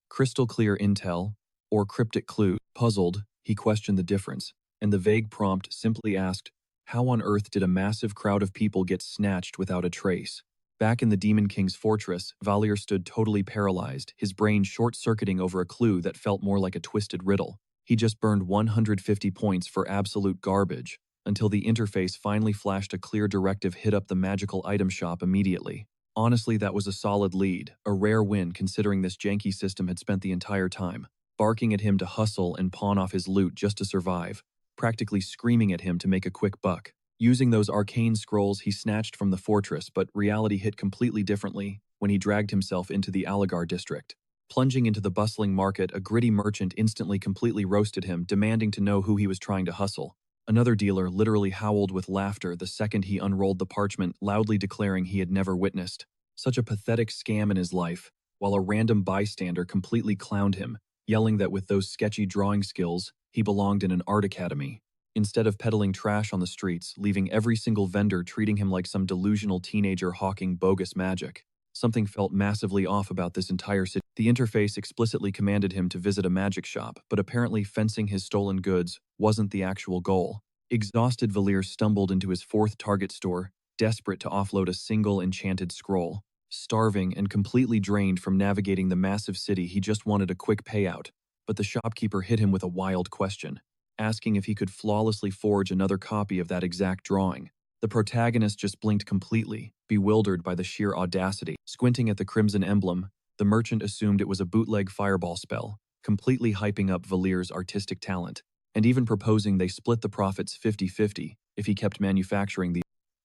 S1: crystal clear intel or cryptic clue. Puzzled, he questioned the difference, and the vague prompt simply asked, how on earth did a massive crowd of people get snatched without a trace? Back in the Demon King's fortress, Valier stood totally paralyzed, his brain short-circuiting over a clue that felt more like a twisted riddle. He just burned 150 points for absolute garbage, until the interface finally flashed a clear directive: hit up the magical item shop immediately. Honestly, that was a solid lead, a rare win considering this janky system had spent the entire time barking at him to hustle and pawn off his loot just to survive, practically screaming at him to make a quick buck. Using those arcane scrolls he snatched from the fortress, but reality hit completely differently when he dragged himself into the Aligar district. Plunging into the bustling market, a gritty merchant instantly completely roasted him, demanding to know who he was trying to hustle. Another dealer literally howled with laughter the second he unrolled the parchment, loudly declaring he had never witnessed such a pathetic scam in his life, while a random bystander completely clowned him, yelling that with those sketchy drawing skills, he belonged in an art academy. Instead of peddling trash on the streets, leaving every single vendor treating him like some delusional teenager hawking bogus magic. Something felt massively off about this entire situation. The interface explicitly commanded him to visit a magic shop, but apparently fencing his stolen goods wasn't the actual goal. Exhausted, Valier stumbled into his fourth Target store, desperate to offload a single enchanted scroll. Starving and completely drained from navigating the massive city, he just wanted a quick payout, but the shopkeeper hit him with a wild question, asking if he could flawlessly forge another copy of that exact drawing. The protagonist just blinked completely, bewildered by the sheer audacity. Squinting at the crimson emblem, the merchant assumed it was a bootleg fireball spell, completely hyping up Valier's artistic talent, and even proposing they split the profits 50-50 if he kept manufacturing the.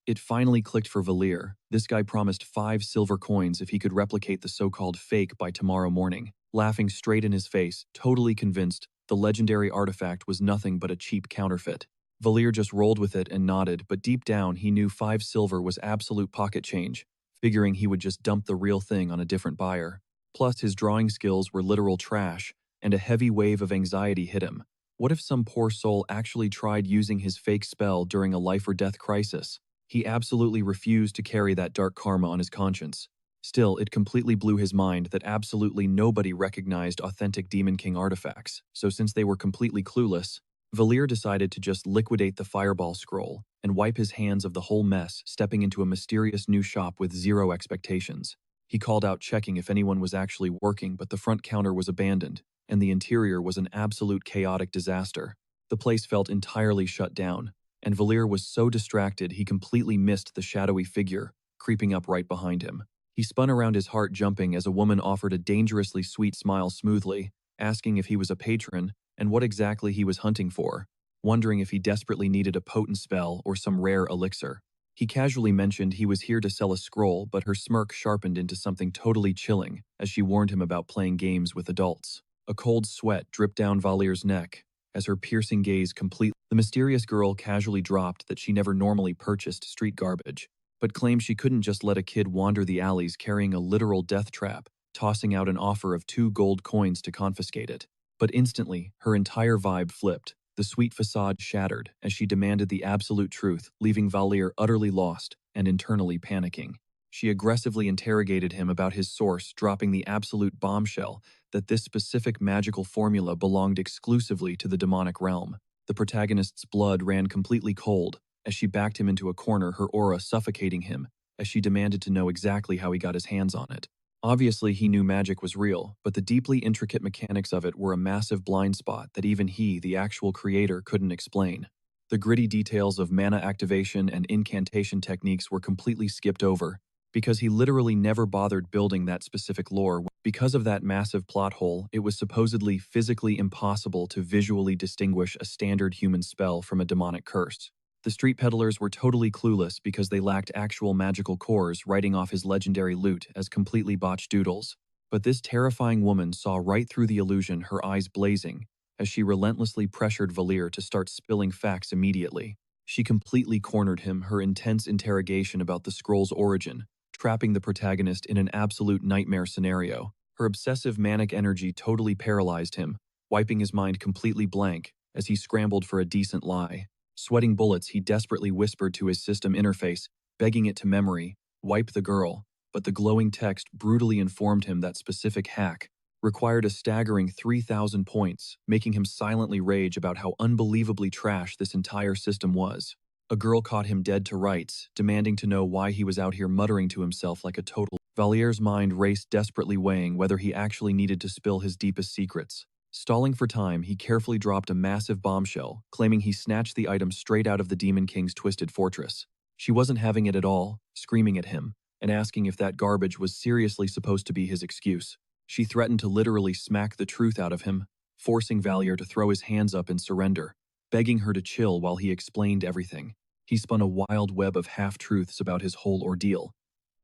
S1: It finally clicked for Valier. This guy promised 5 silver coins if he could replicate the so-called fake by tomorrow morning. Laughing straight in his face, totally convinced the legendary artifact was nothing but a cheap counterfeit. Valier just rolled with it and nodded, but deep down he knew 5 silver was absolute pocket change, figuring he would just dump the real thing on a different buyer. Plus, his drawing skills were literal trash, and a heavy wave of anxiety hit him. What if some poor soul actually tried using his fake spell during a life-or-death crisis? He absolutely refused to carry that dark karma on his conscience. Still, it completely blew his mind that absolutely nobody recognized authentic Demon King artifacts, so since they were completely clueless, Valier decided to just liquidate the fireball scroll and wipe his hands of the whole mess, stepping into a mysterious new shop with zero expectations. He called out checking if anyone was actually working, but the front counter was abandoned, and the interior was an absolute chaotic disaster. The place felt entirely shut down, and Valier was so distracted he completely missed the shadowy figure creeping up right behind him. He spun around, his heart jumping as a woman offered a dangerously sweet smile smoothly, asking if he was a patron and what exactly he was hunting for, wondering if he desperately needed a potent spell or some rare elixir. He casually mentioned he was here to sell a scroll, but her smirk sharpened into something totally chilling as she warned him about playing games with adults. A cold sweat dripped down Valier's neck as her piercing gaze completely. The mysterious girl casually dropped that she never normally purchased street garbage, but claimed she couldn't just let a kid wander the alleys carrying a literal death trap, tossing out an offer of 2 gold coins to confiscate it. But instantly, her entire vibe flipped. The sweet facade shattered as she demanded the absolute truth, leaving Valier utterly lost and internally panicking. She aggressively interrogated him about his source, dropping the absolute bombshell that this specific magical formula belonged exclusively to the demonic realm. The protagonist's blood ran completely cold as she backed him into a corner, her aura suffocating him as she demanded to know exactly how he got his hands on it. Obviously, he knew magic was real, but the deeply intricate mechanics of it were a massive blind spot that even he, the actual creator, couldn't explain. The gritty details of mana activation and incantation techniques were completely skipped over, because he literally never bothered building that specific lore. Because of that massive plot hole, it was supposedly physically impossible to visually distinguish a standard human spell from a demonic curse. The street peddlers were totally clueless because they lacked actual magical cores, writing off his legendary loot as completely botched doodles. But this terrifying woman saw right through the illusion, her eyes blazing, as she relentlessly pressured Valier to start spilling facts immediately. She completely cornered him, her intense interrogation about the scroll's origin, trapping the protagonist in an absolute nightmare scenario. Her obsessive manic energy totally paralyzed him, wiping his mind completely blank as he scrambled for a decent lie. Sweating bullets, he desperately whispered to his system interface, begging it to memory, wipe the girl, but the glowing text brutally informed him that specific hack required a staggering 3,000 points, making him silently rage about how unbelievably trash this entire system was. A girl caught him dead to rights, demanding to know why he was out here muttering to himself like a total. Valier's mind raced, desperately weighing whether he actually needed to spill his deepest secrets. Stalling for time, he carefully dropped a massive bombshell, claiming he snatched the item straight out of the Demon King's twisted fortress. She wasn't having it at all, screaming at him, and asking if that garbage was seriously supposed to be his excuse. She threatened to literally smack the truth out of him, forcing Valier to throw his hands up in surrender, begging her to chill while he explained everything. He spun a wild web of half-truths about his whole ordeal,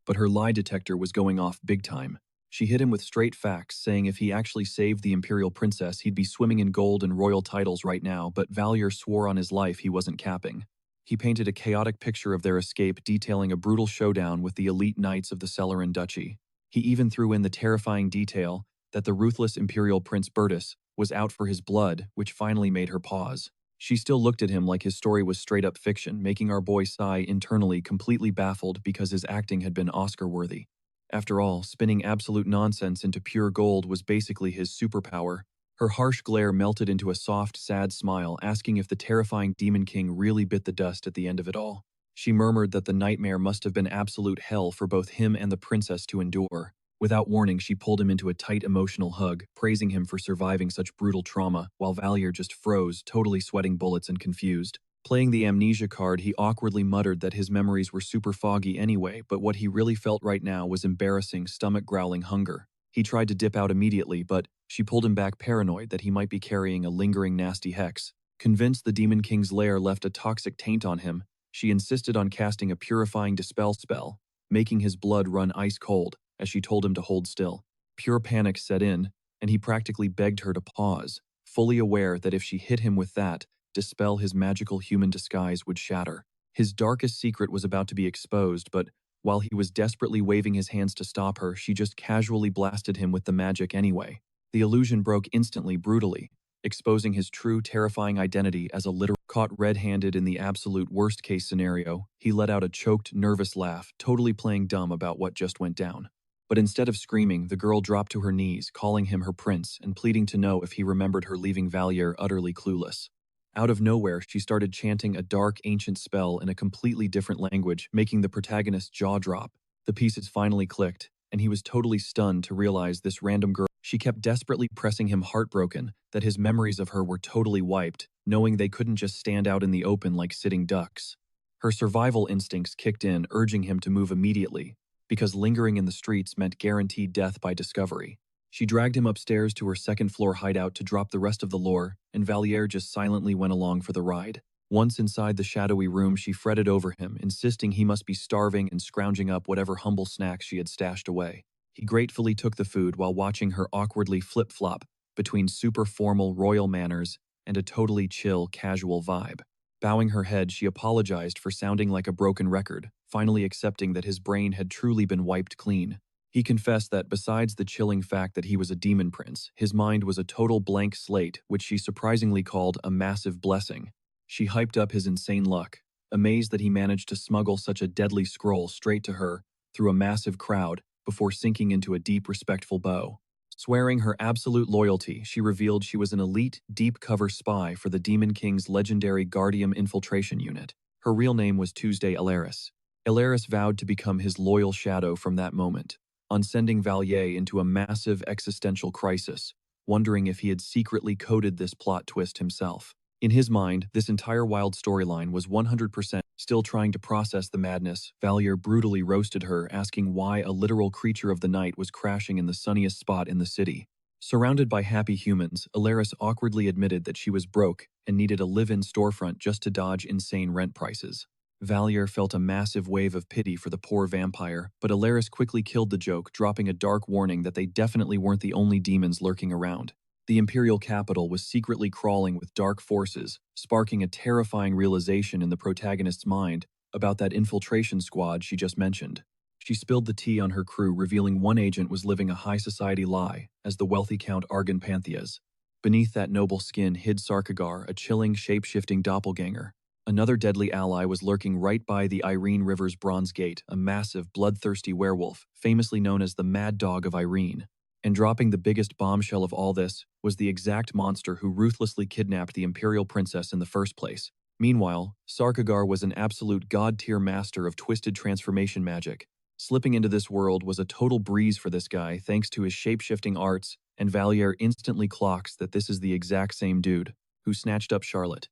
S1: but her lie detector was going off big time. She hit him with straight facts, saying if he actually saved the Imperial Princess, he'd be swimming in gold and royal titles right now, but Valier swore on his life he wasn't capping. He painted a chaotic picture of their escape, detailing a brutal showdown with the elite knights of the Celerin Duchy. He even threw in the terrifying detail that the ruthless Imperial Prince Bertus was out for his blood, which finally made her pause. She still looked at him like his story was straight-up fiction, making our boy sigh internally, completely baffled because his acting had been Oscar-worthy. After all, spinning absolute nonsense into pure gold was basically his superpower. Her harsh glare melted into a soft, sad smile, asking if the terrifying Demon King really bit the dust at the end of it all. She murmured that the nightmare must have been absolute hell for both him and the princess to endure. Without warning, she pulled him into a tight emotional hug, praising him for surviving such brutal trauma, while Valier just froze, totally sweating bullets and confused. Playing the amnesia card, he awkwardly muttered that his memories were super foggy anyway, but what he really felt right now was embarrassing, stomach-growling hunger. He tried to dip out immediately, but she pulled him back, paranoid that he might be carrying a lingering nasty hex. Convinced the Demon King's lair left a toxic taint on him, she insisted on casting a purifying dispel spell, making his blood run ice cold as she told him to hold still. Pure panic set in, and he practically begged her to pause, fully aware that if she hit him with that, dispel, his magical human disguise would shatter. His darkest secret was about to be exposed, but while he was desperately waving his hands to stop her, she just casually blasted him with the magic anyway. The illusion broke instantly, brutally, exposing his true, terrifying identity as a literal. Caught red-handed in the absolute worst-case scenario, he let out a choked, nervous laugh, totally playing dumb about what just went down. But instead of screaming, the girl dropped to her knees, calling him her prince and pleading to know if he remembered her, leaving Valier utterly clueless. Out of nowhere, she started chanting a dark, ancient spell in a completely different language, making the protagonist's jaw drop. The pieces finally clicked, and he was totally stunned to realize this random girl. She kept desperately pressing him, heartbroken that his memories of her were totally wiped, knowing they couldn't just stand out in the open like sitting ducks. Her survival instincts kicked in, urging him to move immediately, because lingering in the streets meant guaranteed death by discovery. She dragged him upstairs to her second-floor hideout to drop the rest of the lore, and Valier just silently went along for the ride. Once inside the shadowy room, she fretted over him, insisting he must be starving and scrounging up whatever humble snacks she had stashed away. He gratefully took the food while watching her awkwardly flip-flop between super formal royal manners and a totally chill, casual vibe. Bowing her head, she apologized for sounding like a broken record, finally accepting that his brain had truly been wiped clean. He confessed that besides the chilling fact that he was a demon prince, his mind was a total blank slate, which she surprisingly called a massive blessing. She hyped up his insane luck, amazed that he managed to smuggle such a deadly scroll straight to her through a massive crowd before sinking into a deep, respectful bow. Swearing her absolute loyalty, she revealed she was an elite, deep-cover spy for the Demon King's legendary Guardium infiltration unit. Her real name was Tuesday Alaris. Alaris vowed to become his loyal shadow from that moment, on sending Valier into a massive existential crisis, wondering if he had secretly coded this plot twist himself. In his mind, this entire wild storyline was 100%. Still trying to process the madness, Valier brutally roasted her, asking why a literal creature of the night was crashing in the sunniest spot in the city. Surrounded by happy humans, Alaris awkwardly admitted that she was broke and needed a live-in storefront just to dodge insane rent prices. Valier felt a massive wave of pity for the poor vampire, but Alaris quickly killed the joke, dropping a dark warning that they definitely weren't the only demons lurking around. The imperial capital was secretly crawling with dark forces, sparking a terrifying realization in the protagonist's mind about that infiltration squad she just mentioned. She spilled the tea on her crew, revealing one agent was living a high society lie as the wealthy Count Argan Pantheas. Beneath that noble skin hid Sarkagar, a chilling, shape-shifting doppelganger. Another deadly ally was lurking right by the Irene River's Bronze Gate, a massive, bloodthirsty werewolf, famously known as the Mad Dog of Irene. And dropping the biggest bombshell of all this was the exact monster who ruthlessly kidnapped the imperial princess in the first place. Meanwhile, Sarkagar was an absolute god-tier master of twisted transformation magic. Slipping into this world was a total breeze for this guy thanks to his shape-shifting arts, and Valier instantly clocks that this is the exact same dude who snatched up Charlotte.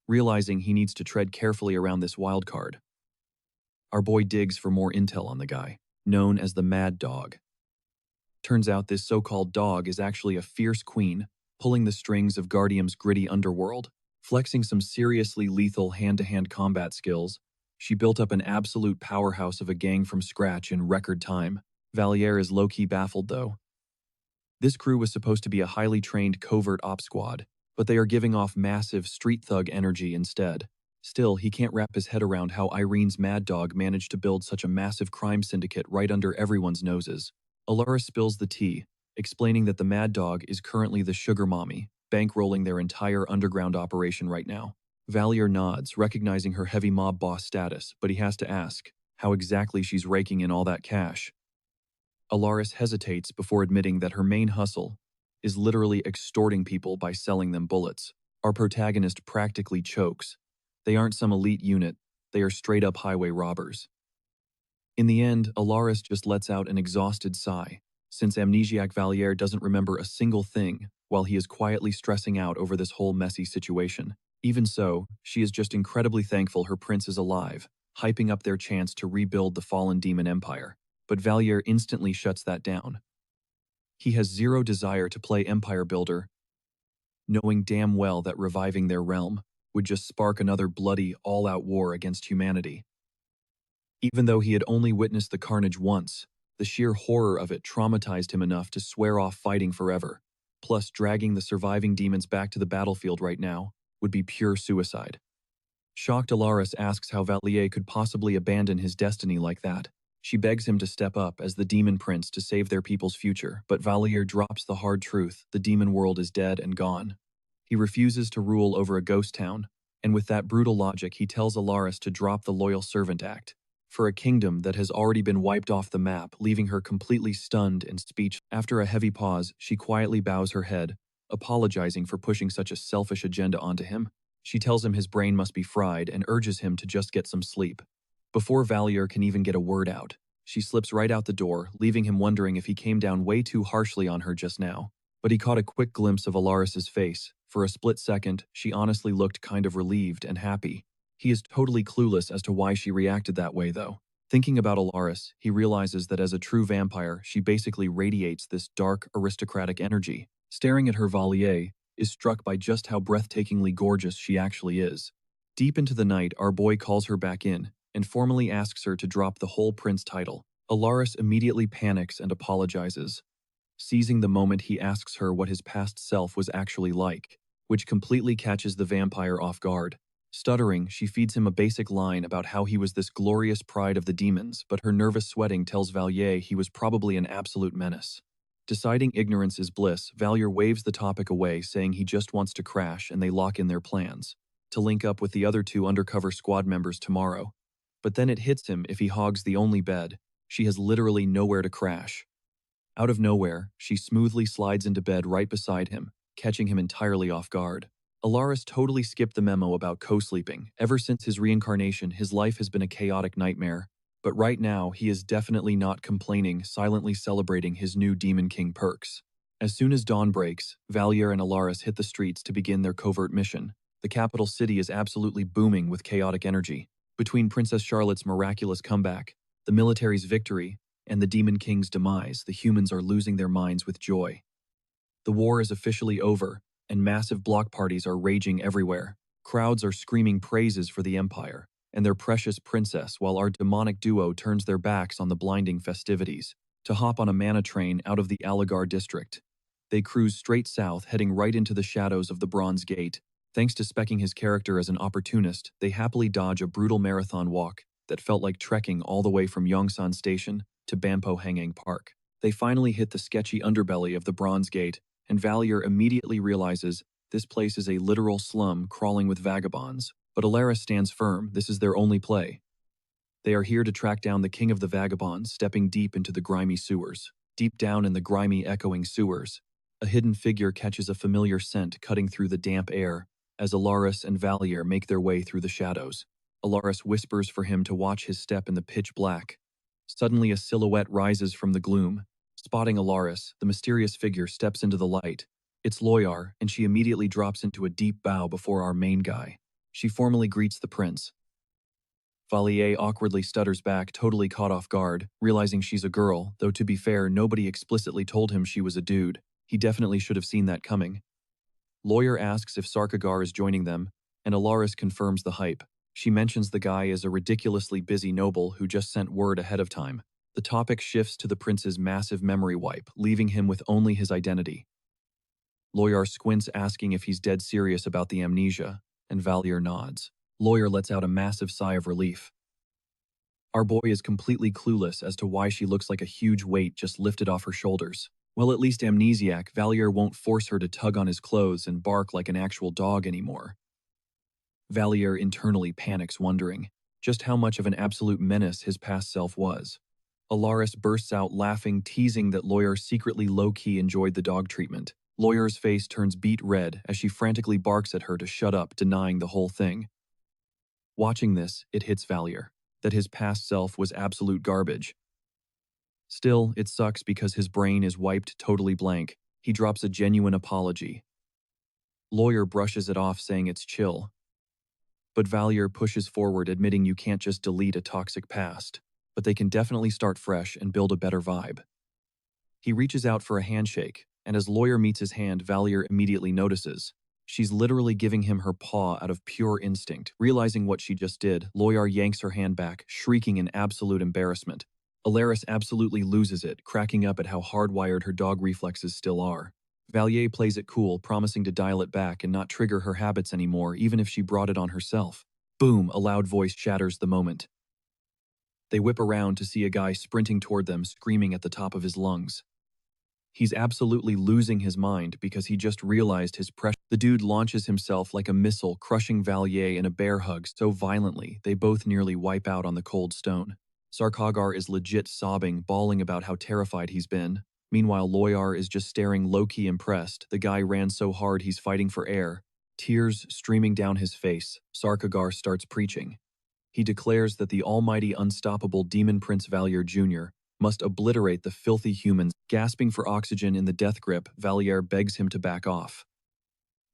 S1: Realizing he needs to tread carefully around this wild card, our boy digs for more intel on the guy, known as the Mad Dog. Turns out this so-called dog is actually a fierce queen, pulling the strings of Guardium's gritty underworld. Flexing some seriously lethal hand-to-hand combat skills, she built up an absolute powerhouse of a gang from scratch in record time. Valier is low-key baffled, though. This crew was supposed to be a highly trained covert ops squad, but they are giving off massive street thug energy instead. Still, he can't wrap his head around how Irene's Mad Dog managed to build such a massive crime syndicate right under everyone's noses. Alara spills the tea, explaining that the Mad Dog is currently the sugar mommy, bankrolling their entire underground operation right now. Valier nods, recognizing her heavy mob boss status, but he has to ask how exactly she's raking in all that cash. Alaris hesitates before admitting that her main hustle is literally extorting people by selling them bullets. Our protagonist practically chokes. They aren't some elite unit, they are straight-up highway robbers. In the end, Alaris just lets out an exhausted sigh, since amnesiac Valier doesn't remember a single thing while he is quietly stressing out over this whole messy situation. Even so, she is just incredibly thankful her prince is alive, hyping up their chance to rebuild the fallen demon empire. But Valier instantly shuts that down. He has zero desire to play empire builder, knowing damn well that reviving their realm would just spark another bloody, all-out war against humanity. Even though he had only witnessed the carnage once, the sheer horror of it traumatized him enough to swear off fighting forever. Plus, dragging the surviving demons back to the battlefield right now would be pure suicide. Shocked, Alaris asks how Valier could possibly abandon his destiny like that. She begs him to step up as the demon prince to save their people's future, but Valier drops the hard truth: the demon world is dead and gone. He refuses to rule over a ghost town, and with that brutal logic he tells Alaris to drop the Loyal Servant Act for a kingdom that has already been wiped off the map, leaving her completely stunned and speechless. After a heavy pause, she quietly bows her head, apologizing for pushing such a selfish agenda onto him. She tells him his brain must be fried and urges him to just get some sleep. Before Valier can even get a word out, she slips right out the door, leaving him wondering if he came down way too harshly on her just now. But he caught a quick glimpse of Alaris's face. For a split second, she honestly looked kind of relieved and happy. He is totally clueless as to why she reacted that way, though. Thinking about Alaris, he realizes that as a true vampire, she basically radiates this dark, aristocratic energy. Staring at her, Valier is struck by just how breathtakingly gorgeous she actually is. Deep into the night, our boy calls her back in and formally asks her to drop the whole prince title. Alaris immediately panics and apologizes. Seizing the moment, he asks her what his past self was actually like, which completely catches the vampire off guard. Stuttering, she feeds him a basic line about how he was this glorious pride of the demons, but her nervous sweating tells Valier he was probably an absolute menace. Deciding ignorance is bliss, Valier waves the topic away, saying he just wants to crash, and they lock in their plans to link up with the other two undercover squad members tomorrow. But then it hits him: if he hogs the only bed, she has literally nowhere to crash. Out of nowhere, she smoothly slides into bed right beside him, catching him entirely off guard. Alaris totally skipped the memo about co-sleeping. Ever since his reincarnation, his life has been a chaotic nightmare. But right now, he is definitely not complaining, silently celebrating his new Demon King perks. As soon as dawn breaks, Valier and Alaris hit the streets to begin their covert mission. The capital city is absolutely booming with chaotic energy. Between Princess Charlotte's miraculous comeback, the military's victory, and the Demon King's demise, the humans are losing their minds with joy. The war is officially over, and massive block parties are raging everywhere. Crowds are screaming praises for the Empire and their precious princess, while our demonic duo turns their backs on the blinding festivities to hop on a mana train out of the Aligar district. They cruise straight south, heading right into the shadows of the Bronze Gate. Thanks to specking his character as an opportunist, they happily dodge a brutal marathon walk that felt like trekking all the way from Yongsan Station to Bampo Hanging Park. They finally hit the sketchy underbelly of the Bronze Gate, and Valier immediately realizes this place is a literal slum crawling with vagabonds. But Alaris stands firm: this is their only play. They are here to track down the king of the vagabonds, stepping deep into the grimy sewers. Deep down in the grimy, echoing sewers, a hidden figure catches a familiar scent cutting through the damp air as Alaris and Valier make their way through the shadows. Alaris whispers for him to watch his step in the pitch black. Suddenly, a silhouette rises from the gloom. Spotting Alaris, the mysterious figure steps into the light. It's Loyar, and she immediately drops into a deep bow before our main guy. She formally greets the prince. Valier awkwardly stutters back, totally caught off guard, realizing she's a girl, though to be fair, nobody explicitly told him she was a dude. He definitely should have seen that coming. Loyar asks if Sarkagar is joining them, and Alaris confirms the hype. She mentions the guy is a ridiculously busy noble who just sent word ahead of time. The topic shifts to the prince's massive memory wipe, leaving him with only his identity. Loyar squints, asking if he's dead serious about the amnesia, and Valier nods. Loyar lets out a massive sigh of relief. Our boy is completely clueless as to why she looks like a huge weight just lifted off her shoulders. Well, at least amnesiac, Valier won't force her to tug on his clothes and bark like an actual dog anymore. Valier internally panics, wondering just how much of an absolute menace his past self was. Alaris bursts out laughing, teasing that Loyar secretly low-key enjoyed the dog treatment. Loyar's face turns beet red as she frantically barks at her to shut up, denying the whole thing. Watching this, it hits Valier that his past self was absolute garbage. Still, it sucks because his brain is wiped totally blank. He drops a genuine apology. Loyar brushes it off, saying it's chill, But Valier pushes forward, admitting you can't just delete a toxic past, but they can definitely start fresh and build a better vibe. He reaches out for a handshake, and as Lawyer meets his hand, Valier immediately notices. She's literally giving him her paw out of pure instinct. Realizing what she just did, Lawyer yanks her hand back, shrieking in absolute embarrassment. Alaris absolutely loses it, cracking up at how hardwired her dog reflexes still are. Valier plays it cool, promising to dial it back and not trigger her habits anymore, even if she brought it on herself. Boom, a loud voice shatters the moment. They whip around to see a guy sprinting toward them, screaming at the top of his lungs. He's absolutely losing his mind because he just realized his pressure. The dude launches himself like a missile, crushing Valier in a bear hug so violently they both nearly wipe out on the cold stone. Sarkhagar is legit sobbing, bawling about how terrified he's been. Meanwhile, Loyar is just staring low-key impressed. The guy ran so hard he's fighting for air. Tears streaming down his face, Sarkhagar starts preaching. He declares that the almighty unstoppable Demon Prince Valier Jr. must obliterate the filthy humans. Gasping for oxygen in the death grip, Valier begs him to back off.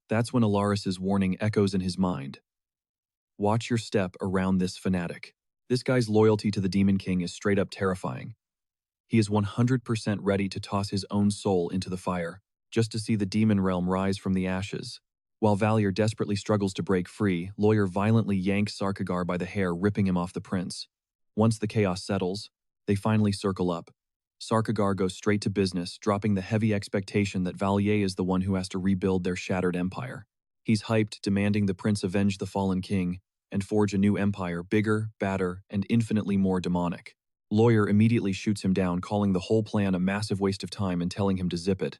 S1: That's when Alaris's warning echoes in his mind. Watch your step around this fanatic. This guy's loyalty to the Demon King is straight up terrifying. He is 100% ready to toss his own soul into the fire, just to see the demon realm rise from the ashes. While Valier desperately struggles to break free, Lawyer violently yanks Sarkhagar by the hair, ripping him off the prince. Once the chaos settles, they finally circle up. Sarkhagar goes straight to business, dropping the heavy expectation that Valier is the one who has to rebuild their shattered empire. He's hyped, demanding the prince avenge the fallen king and forge a new empire, bigger, badder, and infinitely more demonic. Lawyer immediately shoots him down, calling the whole plan a massive waste of time and telling him to zip it.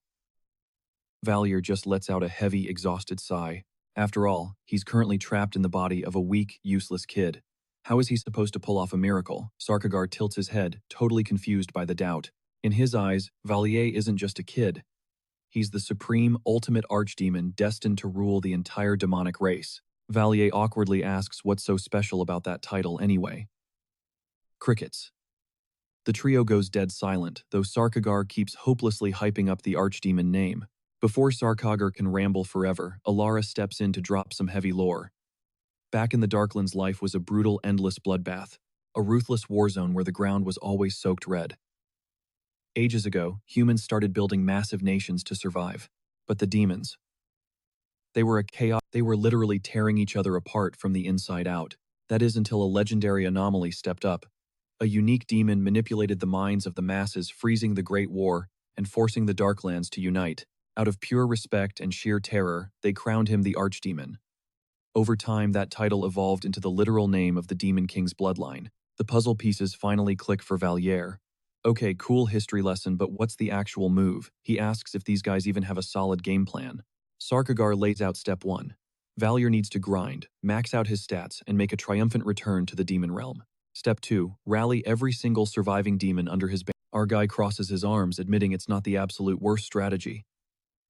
S1: Valier just lets out a heavy, exhausted sigh. After all, he's currently trapped in the body of a weak, useless kid. How is he supposed to pull off a miracle? Sarkhagar tilts his head, totally confused by the doubt. In his eyes, Valier isn't just a kid. He's the supreme, ultimate archdemon destined to rule the entire demonic race. Valier awkwardly asks what's so special about that title anyway. Crickets. The trio goes dead silent, though Sarkhagar keeps hopelessly hyping up the archdemon name. Before Sarkhagar can ramble forever, Alara steps in to drop some heavy lore. Back in the Darklands, life was a brutal, endless bloodbath, a ruthless war zone where the ground was always soaked red. Ages ago, humans started building massive nations to survive. But the demons, they were a chaos. They were literally tearing each other apart from the inside out. That is until a legendary anomaly stepped up. A unique demon manipulated the minds of the masses, freezing the Great War and forcing the Darklands to unite. Out of pure respect and sheer terror, they crowned him the Archdemon. Over time, that title evolved into the literal name of the Demon King's bloodline. The puzzle pieces finally click for Valier. Okay, cool history lesson, but what's the actual move? He asks if these guys even have a solid game plan. Sarkhagar lays out step 1. Valier needs to grind, max out his stats, and make a triumphant return to the demon realm. Step 2. Rally every single surviving demon under his banner. Our guy crosses his arms, admitting it's not the absolute worst strategy.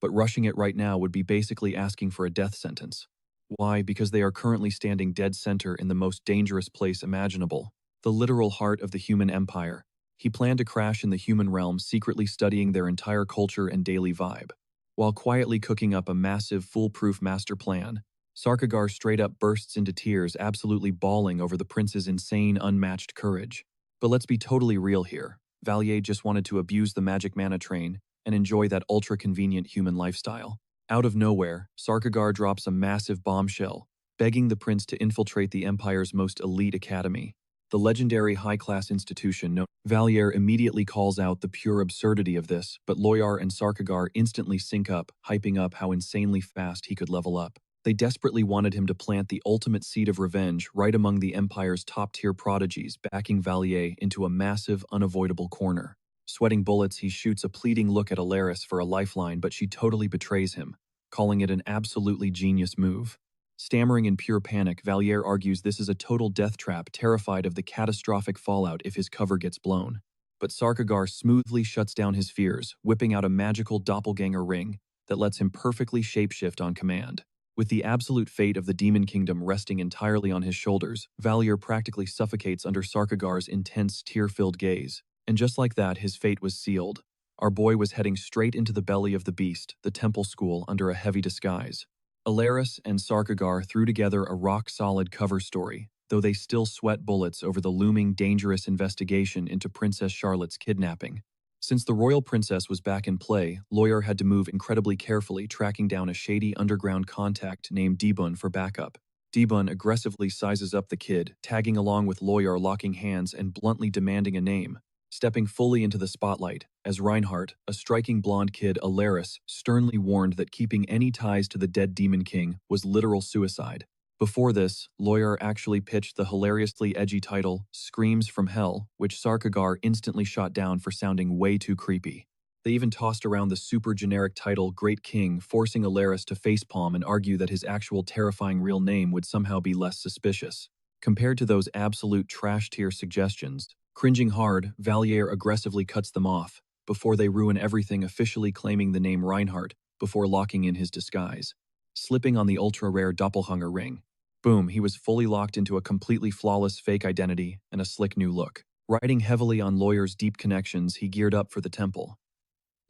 S1: But rushing it right now would be basically asking for a death sentence. Why? Because they are currently standing dead center in the most dangerous place imaginable, the literal heart of the human empire. He planned to crash in the human realm, secretly studying their entire culture and daily vibe. While quietly cooking up a massive, foolproof master plan, Sarkhagar straight up bursts into tears, absolutely bawling over the prince's insane, unmatched courage. But let's be totally real here. Valier just wanted to abuse the magic mana train and enjoy that ultra-convenient human lifestyle. Out of nowhere, Sarkhagar drops a massive bombshell, begging the prince to infiltrate the Empire's most elite academy, the legendary high-class institution known. Valier immediately calls out the pure absurdity of this, but Loyar and Sarkhagar instantly sync up, hyping up how insanely fast he could level up. They desperately wanted him to plant the ultimate seed of revenge right among the Empire's top-tier prodigies, backing Valier into a massive, unavoidable corner. Sweating bullets, he shoots a pleading look at Alaris for a lifeline, but she totally betrays him, calling it an absolutely genius move. Stammering in pure panic, Valier argues this is a total death trap, terrified of the catastrophic fallout if his cover gets blown. But Sarkhagar smoothly shuts down his fears, whipping out a magical doppelganger ring that lets him perfectly shapeshift on command. With the absolute fate of the Demon Kingdom resting entirely on his shoulders, Valier practically suffocates under Sarkhagar's intense, tear-filled gaze. And just like that, his fate was sealed. Our boy was heading straight into the belly of the beast, the temple school, under a heavy disguise. Alaris and Sarkagar threw together a rock-solid cover story, though they still sweat bullets over the looming dangerous investigation into Princess Charlotte's kidnapping. Since the royal princess was back in play, Lawyer had to move incredibly carefully, tracking down a shady underground contact named Debun for backup. Debun aggressively sizes up the kid, tagging along with Lawyer, locking hands and bluntly demanding a name. Stepping fully into the spotlight, as Reinhardt, a striking blonde kid Alaris, sternly warned that keeping any ties to the dead Demon King was literal suicide. Before this, Lawyer actually pitched the hilariously edgy title, Screams from Hell, which Sarkagar instantly shot down for sounding way too creepy. They even tossed around the super generic title Great King, forcing Alaris to facepalm and argue that his actual terrifying real name would somehow be less suspicious. Compared to those absolute trash-tier suggestions, cringing hard, Valier aggressively cuts them off, before they ruin everything, officially claiming the name Reinhardt before locking in his disguise. Slipping on the ultra-rare doppelganger ring. Boom, he was fully locked into a completely flawless fake identity and a slick new look. Riding heavily on Lawyer's deep connections, he geared up for the temple.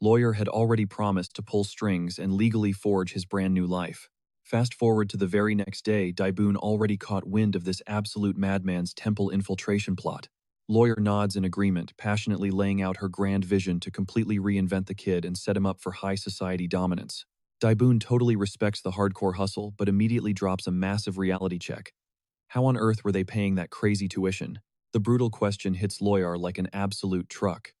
S1: Lawyer had already promised to pull strings and legally forge his brand new life. Fast forward to the very next day, Daibun already caught wind of this absolute madman's temple infiltration plot. Lawyer nods in agreement, passionately laying out her grand vision to completely reinvent the kid and set him up for high society dominance. Daibun totally respects the hardcore hustle, but immediately drops a massive reality check. How on earth were they paying that crazy tuition? The brutal question hits Lawyer like an absolute truck.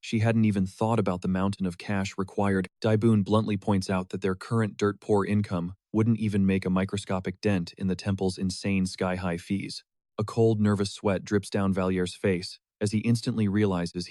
S1: She hadn't even thought about the mountain of cash required. Daibun bluntly points out that their current dirt-poor income wouldn't even make a microscopic dent in the temple's insane sky-high fees. A cold, nervous sweat drips down Valier's face as he instantly realizes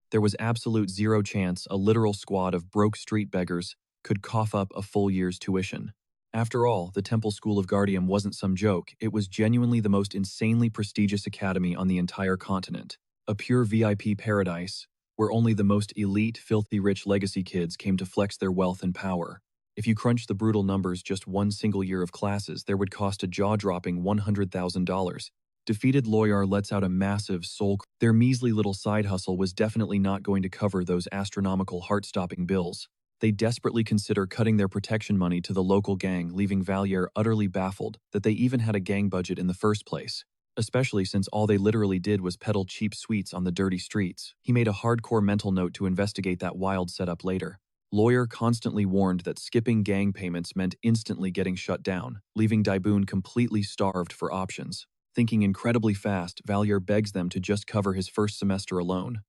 S1: there was absolute zero chance a literal squad of broke street beggars could cough up a full year's tuition. After all, the Temple School of Guardium wasn't some joke, it was genuinely the most insanely prestigious academy on the entire continent. A pure VIP paradise, where only the most elite, filthy rich legacy kids came to flex their wealth and power. If you crunch the brutal numbers, just one single year of classes there would cost a jaw-dropping $100,000. Defeated Lawyer lets out a massive soul. Their measly little side hustle was definitely not going to cover those astronomical heart-stopping bills. They desperately consider cutting their protection money to the local gang, leaving Valier utterly baffled that they even had a gang budget in the first place. Especially since all they literally did was peddle cheap sweets on the dirty streets. He made a hardcore mental note to investigate that wild setup later. Lawyer constantly warned that skipping gang payments meant instantly getting shut down, leaving Daibun completely starved for options. Thinking incredibly fast, Valier begs them to just cover his first semester alone.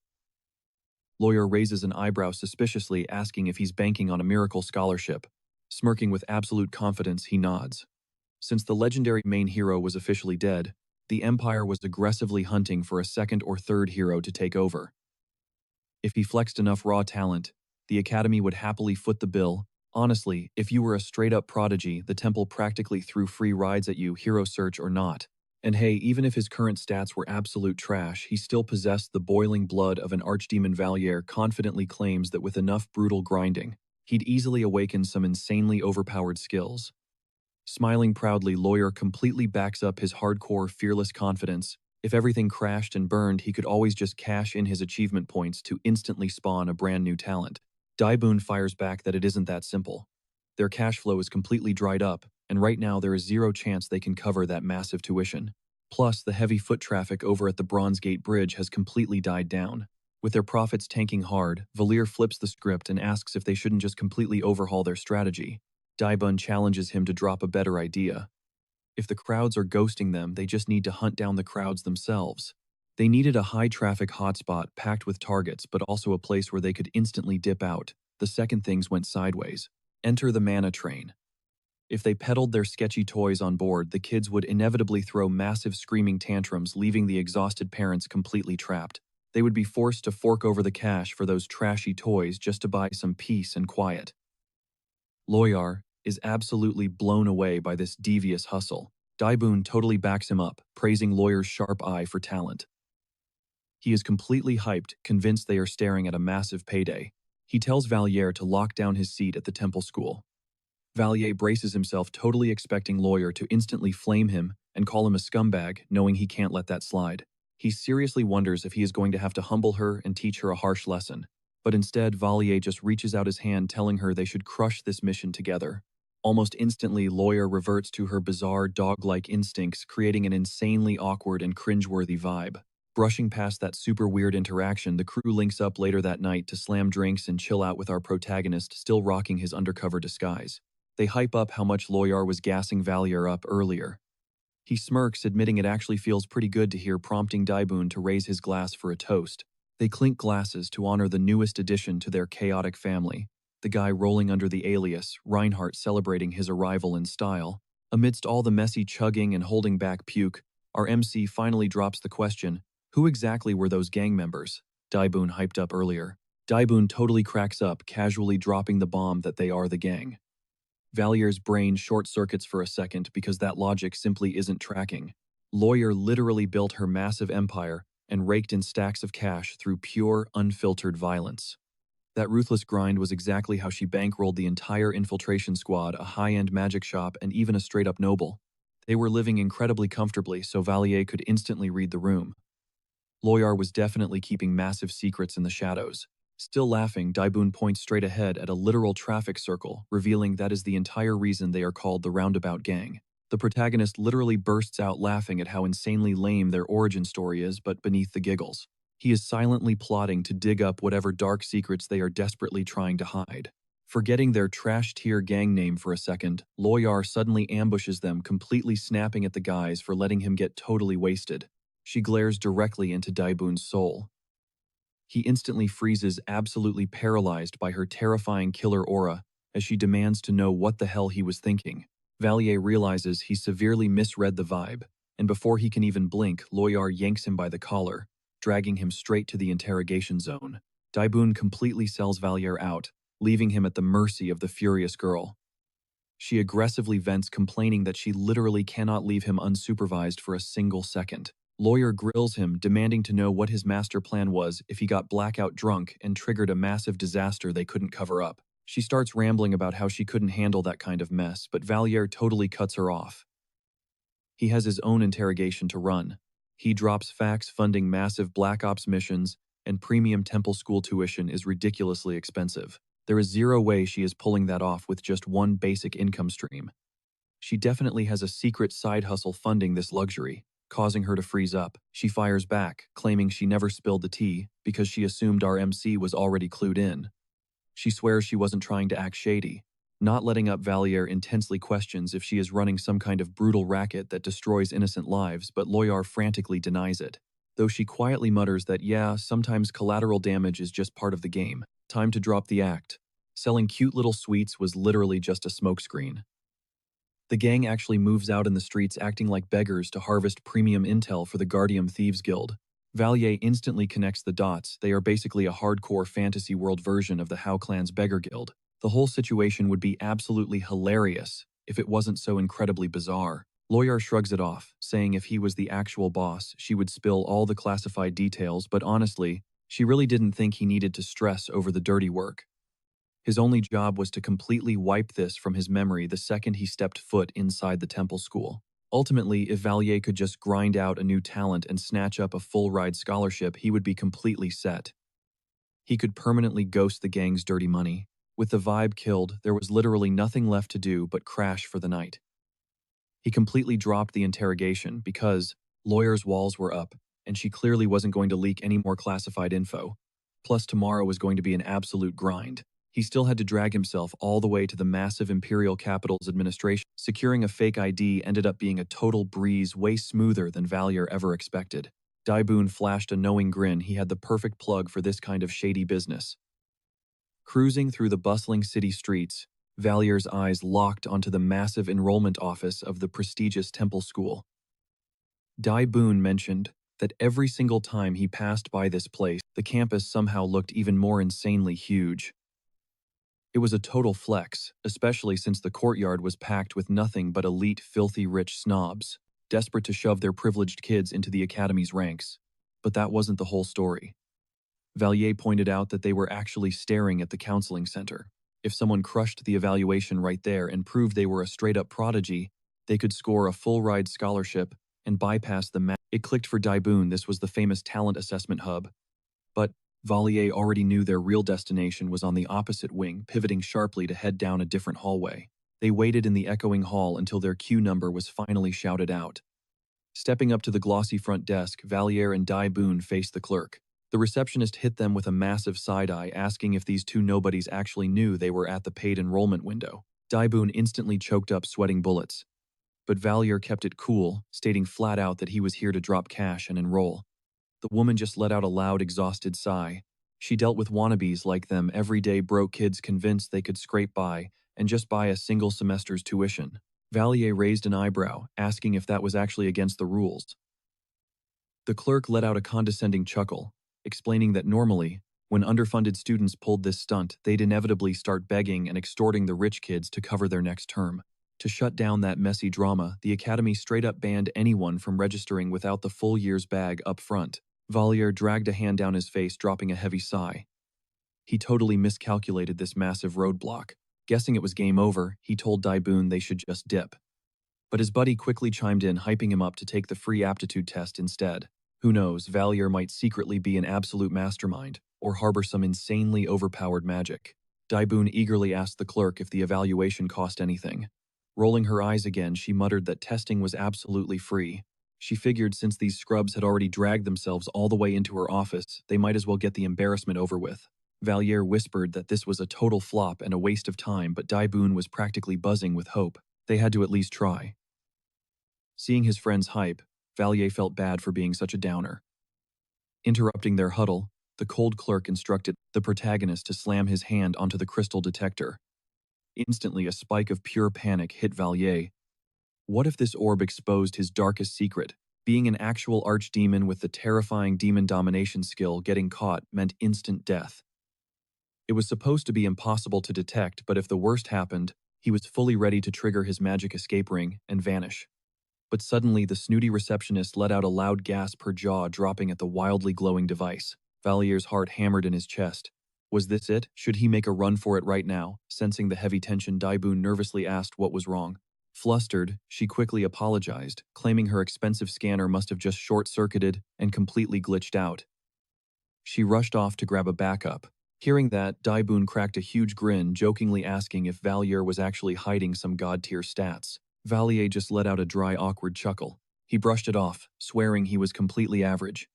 S1: Lawyer raises an eyebrow suspiciously, asking if he's banking on a miracle scholarship. Smirking with absolute confidence, he nods. Since the legendary main hero was officially dead, the Empire was aggressively hunting for a second or third hero to take over. If he flexed enough raw talent, the Academy would happily foot the bill. Honestly, if you were a straight-up prodigy, the Temple practically threw free rides at you, hero search or not. And hey, even if his current stats were absolute trash, he still possessed the boiling blood of an archdemon. Valier confidently claims that with enough brutal grinding, he'd easily awaken some insanely overpowered skills. Smiling proudly, Lawyer completely backs up his hardcore, fearless confidence. If everything crashed and burned, he could always just cash in his achievement points to instantly spawn a brand new talent. Daibun fires back that it isn't that simple. Their cash flow is completely dried up, and right now there is zero chance they can cover that massive tuition. Plus, the heavy foot traffic over at the Bronze Gate Bridge has completely died down. With their profits tanking hard, Valier flips the script and asks if they shouldn't just completely overhaul their strategy. Daibun challenges him to drop a better idea. If the crowds are ghosting them, they just need to hunt down the crowds themselves. They needed a high-traffic hotspot packed with targets, but also a place where they could instantly dip out the second things went sideways. Enter the mana train. If they peddled their sketchy toys on board, the kids would inevitably throw massive screaming tantrums, leaving the exhausted parents completely trapped. They would be forced to fork over the cash for those trashy toys just to buy some peace and quiet. Lawyer is absolutely blown away by this devious hustle. Daibun totally backs him up, praising Lawyer's sharp eye for talent. He is completely hyped, convinced they are staring at a massive payday. He tells Valier to lock down his seat at the temple school. Valier braces himself, totally expecting Lawyer to instantly flame him and call him a scumbag, knowing he can't let that slide. He seriously wonders if he is going to have to humble her and teach her a harsh lesson. But instead, Valier just reaches out his hand, telling her they should crush this mission together. Almost instantly, Lawyer reverts to her bizarre dog-like instincts, creating an insanely awkward and cringeworthy vibe. Brushing past that super weird interaction, the crew links up later that night to slam drinks and chill out with our protagonist still rocking his undercover disguise. They hype up how much Loyar was gassing Valier up earlier. He smirks, admitting it actually feels pretty good to hear, prompting Daibun to raise his glass for a toast. They clink glasses to honor the newest addition to their chaotic family, the guy rolling under the alias, Reinhardt, celebrating his arrival in style. Amidst all the messy chugging and holding back puke, our MC finally drops the question, who exactly were those gang members? Daibun hyped up earlier. Daibun totally cracks up, casually dropping the bomb that they are the gang. Valier's brain short-circuits for a second because that logic simply isn't tracking. Lawyer literally built her massive empire and raked in stacks of cash through pure, unfiltered violence. That ruthless grind was exactly how she bankrolled the entire infiltration squad, a high-end magic shop, and even a straight-up noble. They were living incredibly comfortably, so Valier could instantly read the room. Loyar was definitely keeping massive secrets in the shadows. Still laughing, Daibun points straight ahead at a literal traffic circle, revealing that is the entire reason they are called the Roundabout Gang. The protagonist literally bursts out laughing at how insanely lame their origin story is, but beneath the giggles, he is silently plotting to dig up whatever dark secrets they are desperately trying to hide. Forgetting their trash-tier gang name for a second, Loyar suddenly ambushes them, completely snapping at the guys for letting him get totally wasted. She glares directly into Daibun's soul. He instantly freezes, absolutely paralyzed by her terrifying killer aura, as she demands to know what the hell he was thinking. Valier realizes he severely misread the vibe, and before he can even blink, Loyar yanks him by the collar, dragging him straight to the interrogation zone. Daibun completely sells Valier out, leaving him at the mercy of the furious girl. She aggressively vents, complaining that she literally cannot leave him unsupervised for a single second. Lawyer grills him, demanding to know what his master plan was if he got blackout drunk and triggered a massive disaster they couldn't cover up. She starts rambling about how she couldn't handle that kind of mess, but Valier totally cuts her off. He has his own interrogation to run. He drops facts funding massive Black Ops missions, and premium temple school tuition is ridiculously expensive. There is zero way she is pulling that off with just one basic income stream. She definitely has a secret side hustle funding this luxury, causing her to freeze up. She fires back, claiming she never spilled the tea because she assumed our MC was already clued in. She swears she wasn't trying to act shady. Not letting up, Valier intensely questions if she is running some kind of brutal racket that destroys innocent lives, but Loyar frantically denies it. Though she quietly mutters that yeah, sometimes collateral damage is just part of the game. Time to drop the act. Selling cute little sweets was literally just a smokescreen. The gang actually moves out in the streets acting like beggars to harvest premium intel for the Guardian Thieves Guild. Valier instantly connects the dots. They are basically a hardcore fantasy world version of the Hao Clan's Beggar Guild. The whole situation would be absolutely hilarious if it wasn't so incredibly bizarre. Loyar shrugs it off, saying if he was the actual boss, she would spill all the classified details, but honestly, she really didn't think he needed to stress over the dirty work. His only job was to completely wipe this from his memory the second he stepped foot inside the temple school. Ultimately, if Valier could just grind out a new talent and snatch up a full-ride scholarship, he would be completely set. He could permanently ghost the gang's dirty money. With the vibe killed, there was literally nothing left to do but crash for the night. He completely dropped the interrogation because Lawyer's walls were up, and she clearly wasn't going to leak any more classified info. Plus, tomorrow was going to be an absolute grind. He still had to drag himself all the way to the massive Imperial Capital's administration. Securing a fake ID ended up being a total breeze, way smoother than Valier ever expected. Daibun flashed a knowing grin. He had the perfect plug for this kind of shady business. Cruising through the bustling city streets, Valier's eyes locked onto the massive enrollment office of the prestigious temple school. Daibun mentioned that every single time he passed by this place, the campus somehow looked even more insanely huge. It was a total flex, especially since the courtyard was packed with nothing but elite, filthy rich snobs, desperate to shove their privileged kids into the academy's ranks. But that wasn't the whole story. Valier pointed out that they were actually staring at the counseling center. If someone crushed the evaluation right there and proved they were a straight-up prodigy, they could score a full-ride scholarship and bypass the It clicked for Daibun. This was the famous talent assessment hub. But Valier already knew their real destination was on the opposite wing, pivoting sharply to head down a different hallway. They waited in the echoing hall until their queue number was finally shouted out. Stepping up to the glossy front desk, Valier and Dai Boon faced the clerk. The receptionist hit them with a massive side-eye, asking if these two nobodies actually knew they were at the paid enrollment window. Dai Boon instantly choked up, sweating bullets. But Valier kept it cool, stating flat out that he was here to drop cash and enroll. The woman just let out a loud, exhausted sigh. She dealt with wannabes like them, everyday broke kids convinced they could scrape by and just buy a single semester's tuition. Valier raised an eyebrow, asking if that was actually against the rules. The clerk let out a condescending chuckle, explaining that normally, when underfunded students pulled this stunt, they'd inevitably start begging and extorting the rich kids to cover their next term. To shut down that messy drama, the academy straight up banned anyone from registering without the full year's bag up front. Valier dragged a hand down his face, dropping a heavy sigh. He totally miscalculated this massive roadblock. Guessing it was game over, he told Dai Boon they should just dip. But his buddy quickly chimed in, hyping him up to take the free aptitude test instead. Who knows, Valier might secretly be an absolute mastermind, or harbor some insanely overpowered magic. Dai Boon eagerly asked the clerk if the evaluation cost anything. Rolling her eyes again, she muttered that testing was absolutely free. She figured since these scrubs had already dragged themselves all the way into her office, they might as well get the embarrassment over with. Valier whispered that this was a total flop and a waste of time, but Dai Boon was practically buzzing with hope. They had to at least try. Seeing his friend's hype, Valier felt bad for being such a downer. Interrupting their huddle, the cold clerk instructed the protagonist to slam his hand onto the crystal detector. Instantly, a spike of pure panic hit Valier. What if this orb exposed his darkest secret? Being an actual archdemon with the terrifying demon domination skill, getting caught meant instant death. It was supposed to be impossible to detect, but if the worst happened, he was fully ready to trigger his magic escape ring and vanish. But suddenly, the snooty receptionist let out a loud gasp, her jaw dropping at the wildly glowing device. Valier's heart hammered in his chest. Was this it? Should he make a run for it right now? Sensing the heavy tension, Dai Boon nervously asked what was wrong. Flustered, she quickly apologized, claiming her expensive scanner must have just short-circuited and completely glitched out. She rushed off to grab a backup. Hearing that, Dai Boon cracked a huge grin, jokingly asking if Valier was actually hiding some god-tier stats. Valier just let out a dry, awkward chuckle. He brushed it off, swearing he was completely average.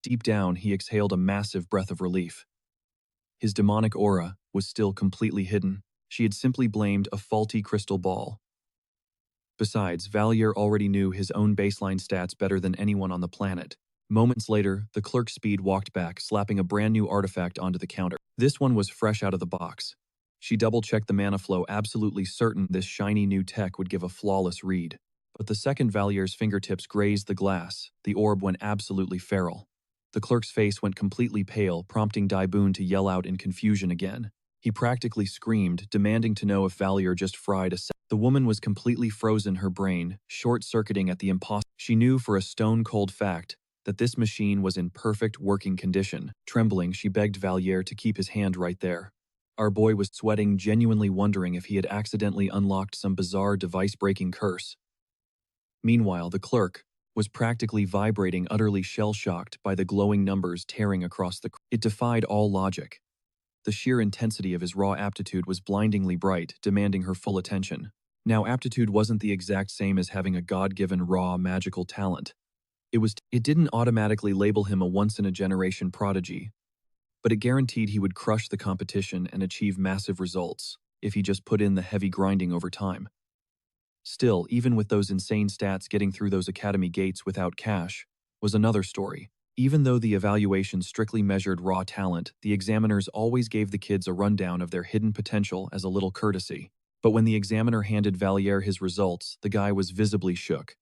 S1: Deep down, he exhaled a massive breath of relief. His demonic aura was still completely hidden. She had simply blamed a faulty crystal ball. Besides, Valier already knew his own baseline stats better than anyone on the planet. Moments later, the clerk Speed walked back, slapping a brand new artifact onto the counter. This one was fresh out of the box. She double-checked the mana flow, absolutely certain this shiny new tech would give a flawless read. But the second Valier's fingertips grazed the glass, the orb went absolutely feral. The clerk's face went completely pale, prompting Dai Boon to yell out in confusion again. He practically screamed, demanding to know if Valier just fried a The woman was completely frozen, her brain short-circuiting at the impossible. She knew for a stone-cold fact that this machine was in perfect working condition. Trembling, she begged Valier to keep his hand right there. Our boy was sweating, genuinely wondering if he had accidentally unlocked some bizarre device-breaking curse. Meanwhile, the clerk was practically vibrating, utterly shell-shocked by the glowing numbers tearing across the... It defied all logic. The sheer intensity of his raw aptitude was blindingly bright, demanding her full attention. Now, aptitude wasn't the exact same as having a God-given raw magical talent. It didn't automatically label him a once-in-a-generation prodigy, but it guaranteed he would crush the competition and achieve massive results if he just put in the heavy grinding over time. Still, even with those insane stats, getting through those academy gates without cash was another story. Even though the evaluation strictly measured raw talent, the examiners always gave the kids a rundown of their hidden potential as a little courtesy. But when the examiner handed Valier his results, the guy was visibly shook.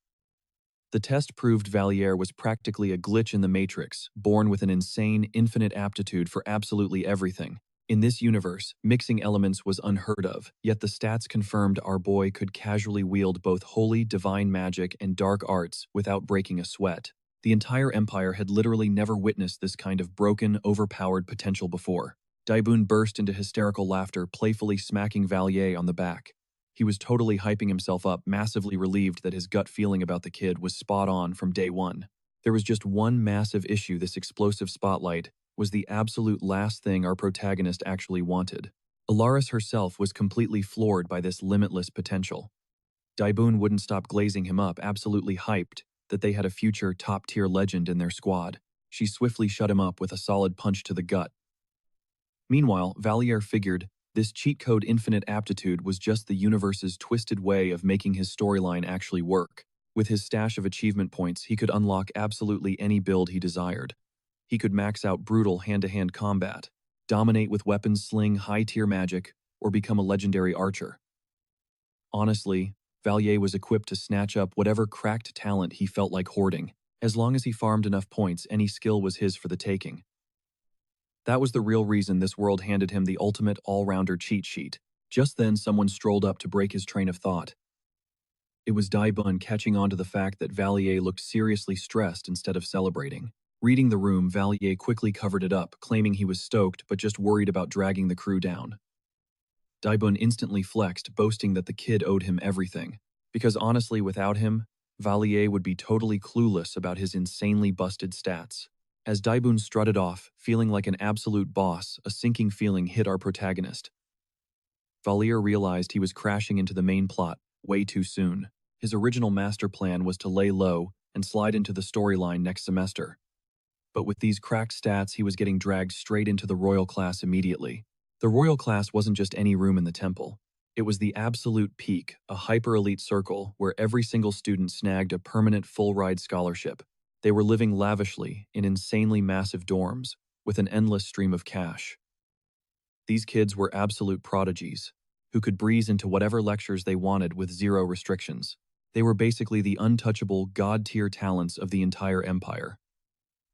S1: The test proved Valier was practically a glitch in the matrix, born with an insane, infinite aptitude for absolutely everything. In this universe, mixing elements was unheard of, yet the stats confirmed our boy could casually wield both holy, divine magic and dark arts without breaking a sweat. The entire empire had literally never witnessed this kind of broken, overpowered potential before. Dai Boon burst into hysterical laughter, playfully smacking Valier on the back. He was totally hyping himself up, massively relieved that his gut feeling about the kid was spot on from day one. There was just one massive issue: this explosive spotlight was the absolute last thing our protagonist actually wanted. Alaris herself was completely floored by this limitless potential. Daibun wouldn't stop glazing him up, absolutely hyped that they had a future top-tier legend in their squad. She swiftly shut him up with a solid punch to the gut. Meanwhile, Valier figured this cheat code infinite aptitude was just the universe's twisted way of making his storyline actually work. With his stash of achievement points, he could unlock absolutely any build he desired. He could max out brutal hand-to-hand combat, dominate with weapons sling high-tier magic, or become a legendary archer. Honestly, Valier was equipped to snatch up whatever cracked talent he felt like hoarding. As long as he farmed enough points, any skill was his for the taking. That was the real reason this world handed him the ultimate all-rounder cheat sheet. Just then, someone strolled up to break his train of thought. It was Daibun, catching on to the fact that Valier looked seriously stressed instead of celebrating. Reading the room, Valier quickly covered it up, claiming he was stoked but just worried about dragging the crew down. Daibun instantly flexed, boasting that the kid owed him everything. Because honestly, without him, Valier would be totally clueless about his insanely busted stats. As Daibun strutted off, feeling like an absolute boss, a sinking feeling hit our protagonist. Valier realized he was crashing into the main plot way too soon. His original master plan was to lay low and slide into the storyline next semester. But with these cracked stats, he was getting dragged straight into the royal class immediately. The royal class wasn't just any room in the temple. It was the absolute peak, a hyper-elite circle where every single student snagged a permanent full-ride scholarship. They were living lavishly in insanely massive dorms with an endless stream of cash. These kids were absolute prodigies who could breeze into whatever lectures they wanted with zero restrictions. They were basically the untouchable, god-tier talents of the entire empire.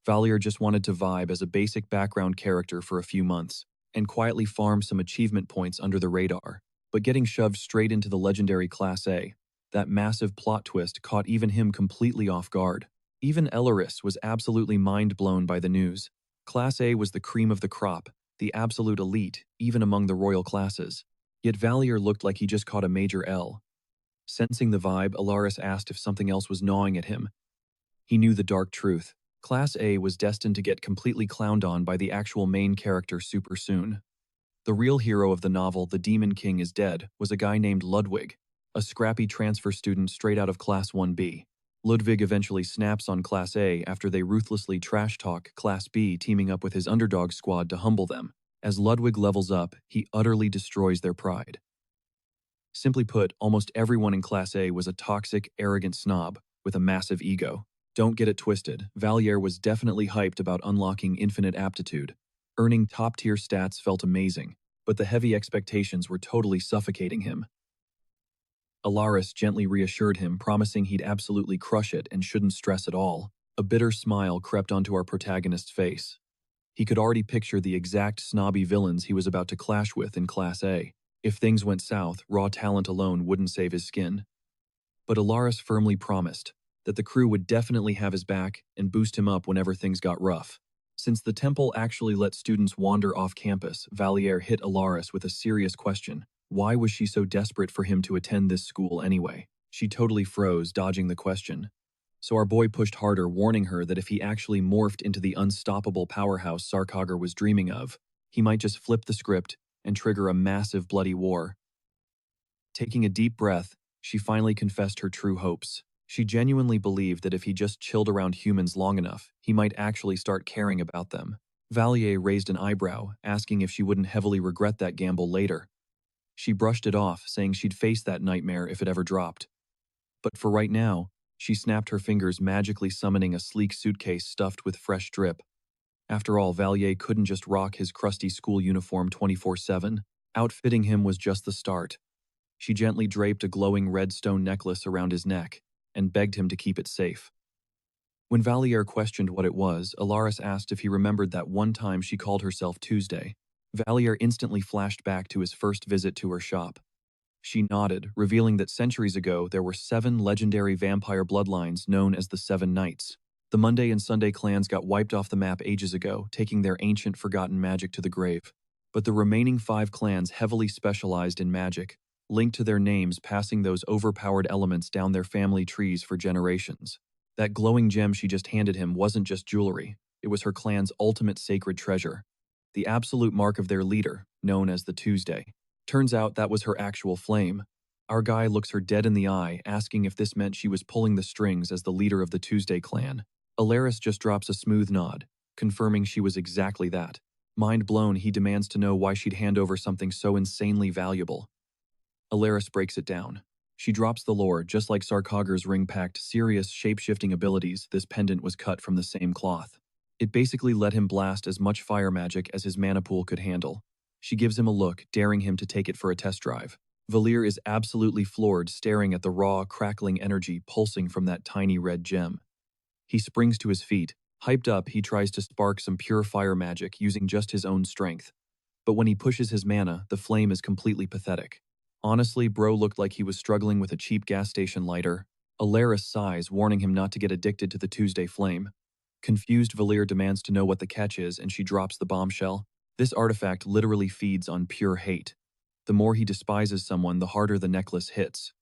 S1: Valier just wanted to vibe as a basic background character for a few months and quietly farm some achievement points under the radar. But getting shoved straight into the legendary Class A, that massive plot twist caught even him completely off guard. Even Elaris was absolutely mind-blown by the news. Class A was the cream of the crop, the absolute elite, even among the royal classes. Yet Valier looked like he just caught a major L. Sensing the vibe, Elaris asked if something else was gnawing at him. He knew the dark truth. Class A was destined to get completely clowned on by the actual main character super soon. The real hero of the novel, The Demon King is Dead, was a guy named Ludwig, a scrappy transfer student straight out of Class 1B. Ludwig eventually snaps on Class A after they ruthlessly trash-talk Class B, teaming up with his underdog squad to humble them. As Ludwig levels up, he utterly destroys their pride. Simply put, almost everyone in Class A was a toxic, arrogant snob with a massive ego. Don't get it twisted, Valier was definitely hyped about unlocking infinite aptitude. Earning top-tier stats felt amazing, but the heavy expectations were totally suffocating him. Alaris gently reassured him, promising he'd absolutely crush it and shouldn't stress at all. A bitter smile crept onto our protagonist's face. He could already picture the exact snobby villains he was about to clash with in Class A. If things went south, raw talent alone wouldn't save his skin. But Alaris firmly promised that the crew would definitely have his back and boost him up whenever things got rough. Since the temple actually let students wander off campus, Valier hit Alaris with a serious question. Why was she so desperate for him to attend this school anyway? She totally froze, dodging the question. So our boy pushed harder, warning her that if he actually morphed into the unstoppable powerhouse Sarkhagar was dreaming of, he might just flip the script and trigger a massive bloody war. Taking a deep breath, she finally confessed her true hopes. She genuinely believed that if he just chilled around humans long enough, he might actually start caring about them. Valier raised an eyebrow, asking if she wouldn't heavily regret that gamble later. She brushed it off, saying she'd face that nightmare if it ever dropped. But for right now, she snapped her fingers, magically summoning a sleek suitcase stuffed with fresh drip. After all, Valier couldn't just rock his crusty school uniform 24/7. Outfitting him was just the start. She gently draped a glowing red stone necklace around his neck and begged him to keep it safe. When Valier questioned what it was, Alaris asked if he remembered that one time she called herself Tuesday. Valier instantly flashed back to his first visit to her shop. She nodded, revealing that centuries ago there were 7 legendary vampire bloodlines known as the Seven Knights. The Monday and Sunday clans got wiped off the map ages ago, taking their ancient forgotten magic to the grave. But the remaining 5 clans heavily specialized in magic, linked to their names, passing those overpowered elements down their family trees for generations. That glowing gem she just handed him wasn't just jewelry, it was her clan's ultimate sacred treasure. The absolute mark of their leader, known as the Tuesday. Turns out that was her actual flame. Our guy looks her dead in the eye, asking if this meant she was pulling the strings as the leader of the Tuesday clan. Alaris just drops a smooth nod, confirming she was exactly that. Mind blown, he demands to know why she'd hand over something so insanely valuable. Alaris breaks it down. She drops the lore. Just like Sarkogger's ring-packed, serious, shape-shifting abilities, this pendant was cut from the same cloth. It basically let him blast as much fire magic as his mana pool could handle. She gives him a look, daring him to take it for a test drive. Valir is absolutely floored, staring at the raw, crackling energy pulsing from that tiny red gem. He springs to his feet. Hyped up, he tries to spark some pure fire magic using just his own strength. But when he pushes his mana, the flame is completely pathetic. Honestly, bro looked like he was struggling with a cheap gas station lighter. Alaris sighs, warning him not to get addicted to the Tuesday flame. Confused, Valir demands to know what the catch is, and she drops the bombshell. This artifact literally feeds on pure hate. The more he despises someone, the harder the necklace hits.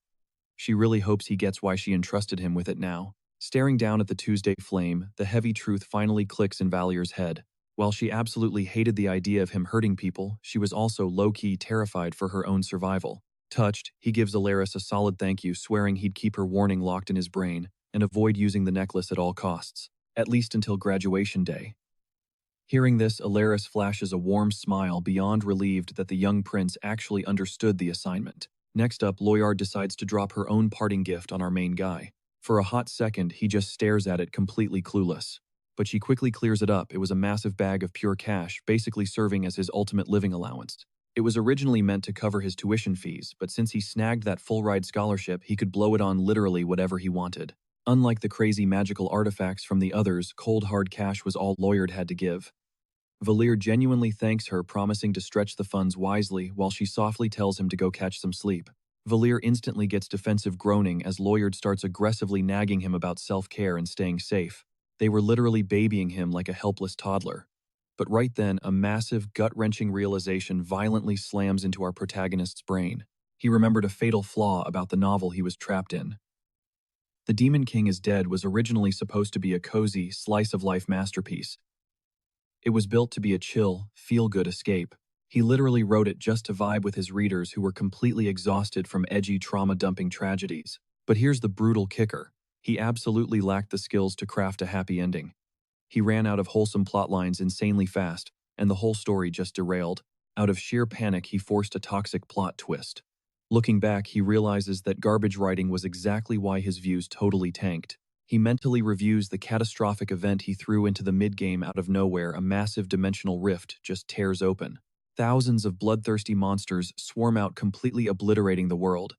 S1: She really hopes he gets why she entrusted him with it now. Staring down at the Tuesday flame, the heavy truth finally clicks in Valir's head. While she absolutely hated the idea of him hurting people, she was also low-key terrified for her own survival. Touched, he gives Alaris a solid thank you, swearing he'd keep her warning locked in his brain and avoid using the necklace at all costs, at least until graduation day. Hearing this, Alaris flashes a warm smile, beyond relieved that the young prince actually understood the assignment. Next up, Loyard decides to drop her own parting gift on our main guy. For a hot second, he just stares at it, completely clueless. But she quickly clears it up. It was a massive bag of pure cash, basically serving as his ultimate living allowance. It was originally meant to cover his tuition fees, but since he snagged that full-ride scholarship, he could blow it on literally whatever he wanted. Unlike the crazy magical artifacts from the others, cold hard cash was all Loyard had to give. Valir genuinely thanks her, promising to stretch the funds wisely, while she softly tells him to go catch some sleep. Valir instantly gets defensive, groaning as Loyard starts aggressively nagging him about self-care and staying safe. They were literally babying him like a helpless toddler. But right then, a massive, gut-wrenching realization violently slams into our protagonist's brain. He remembered a fatal flaw about the novel he was trapped in. The Demon King is Dead was originally supposed to be a cozy, slice-of-life masterpiece. It was built to be a chill, feel-good escape. He literally wrote it just to vibe with his readers who were completely exhausted from edgy, trauma-dumping tragedies. But here's the brutal kicker. He absolutely lacked the skills to craft a happy ending. He ran out of wholesome plotlines insanely fast, and the whole story just derailed. Out of sheer panic, he forced a toxic plot twist. Looking back, he realizes that garbage writing was exactly why his views totally tanked. He mentally reviews the catastrophic event he threw into the mid-game. Out of nowhere, a massive dimensional rift just tears open. Thousands of bloodthirsty monsters swarm out, completely obliterating the world.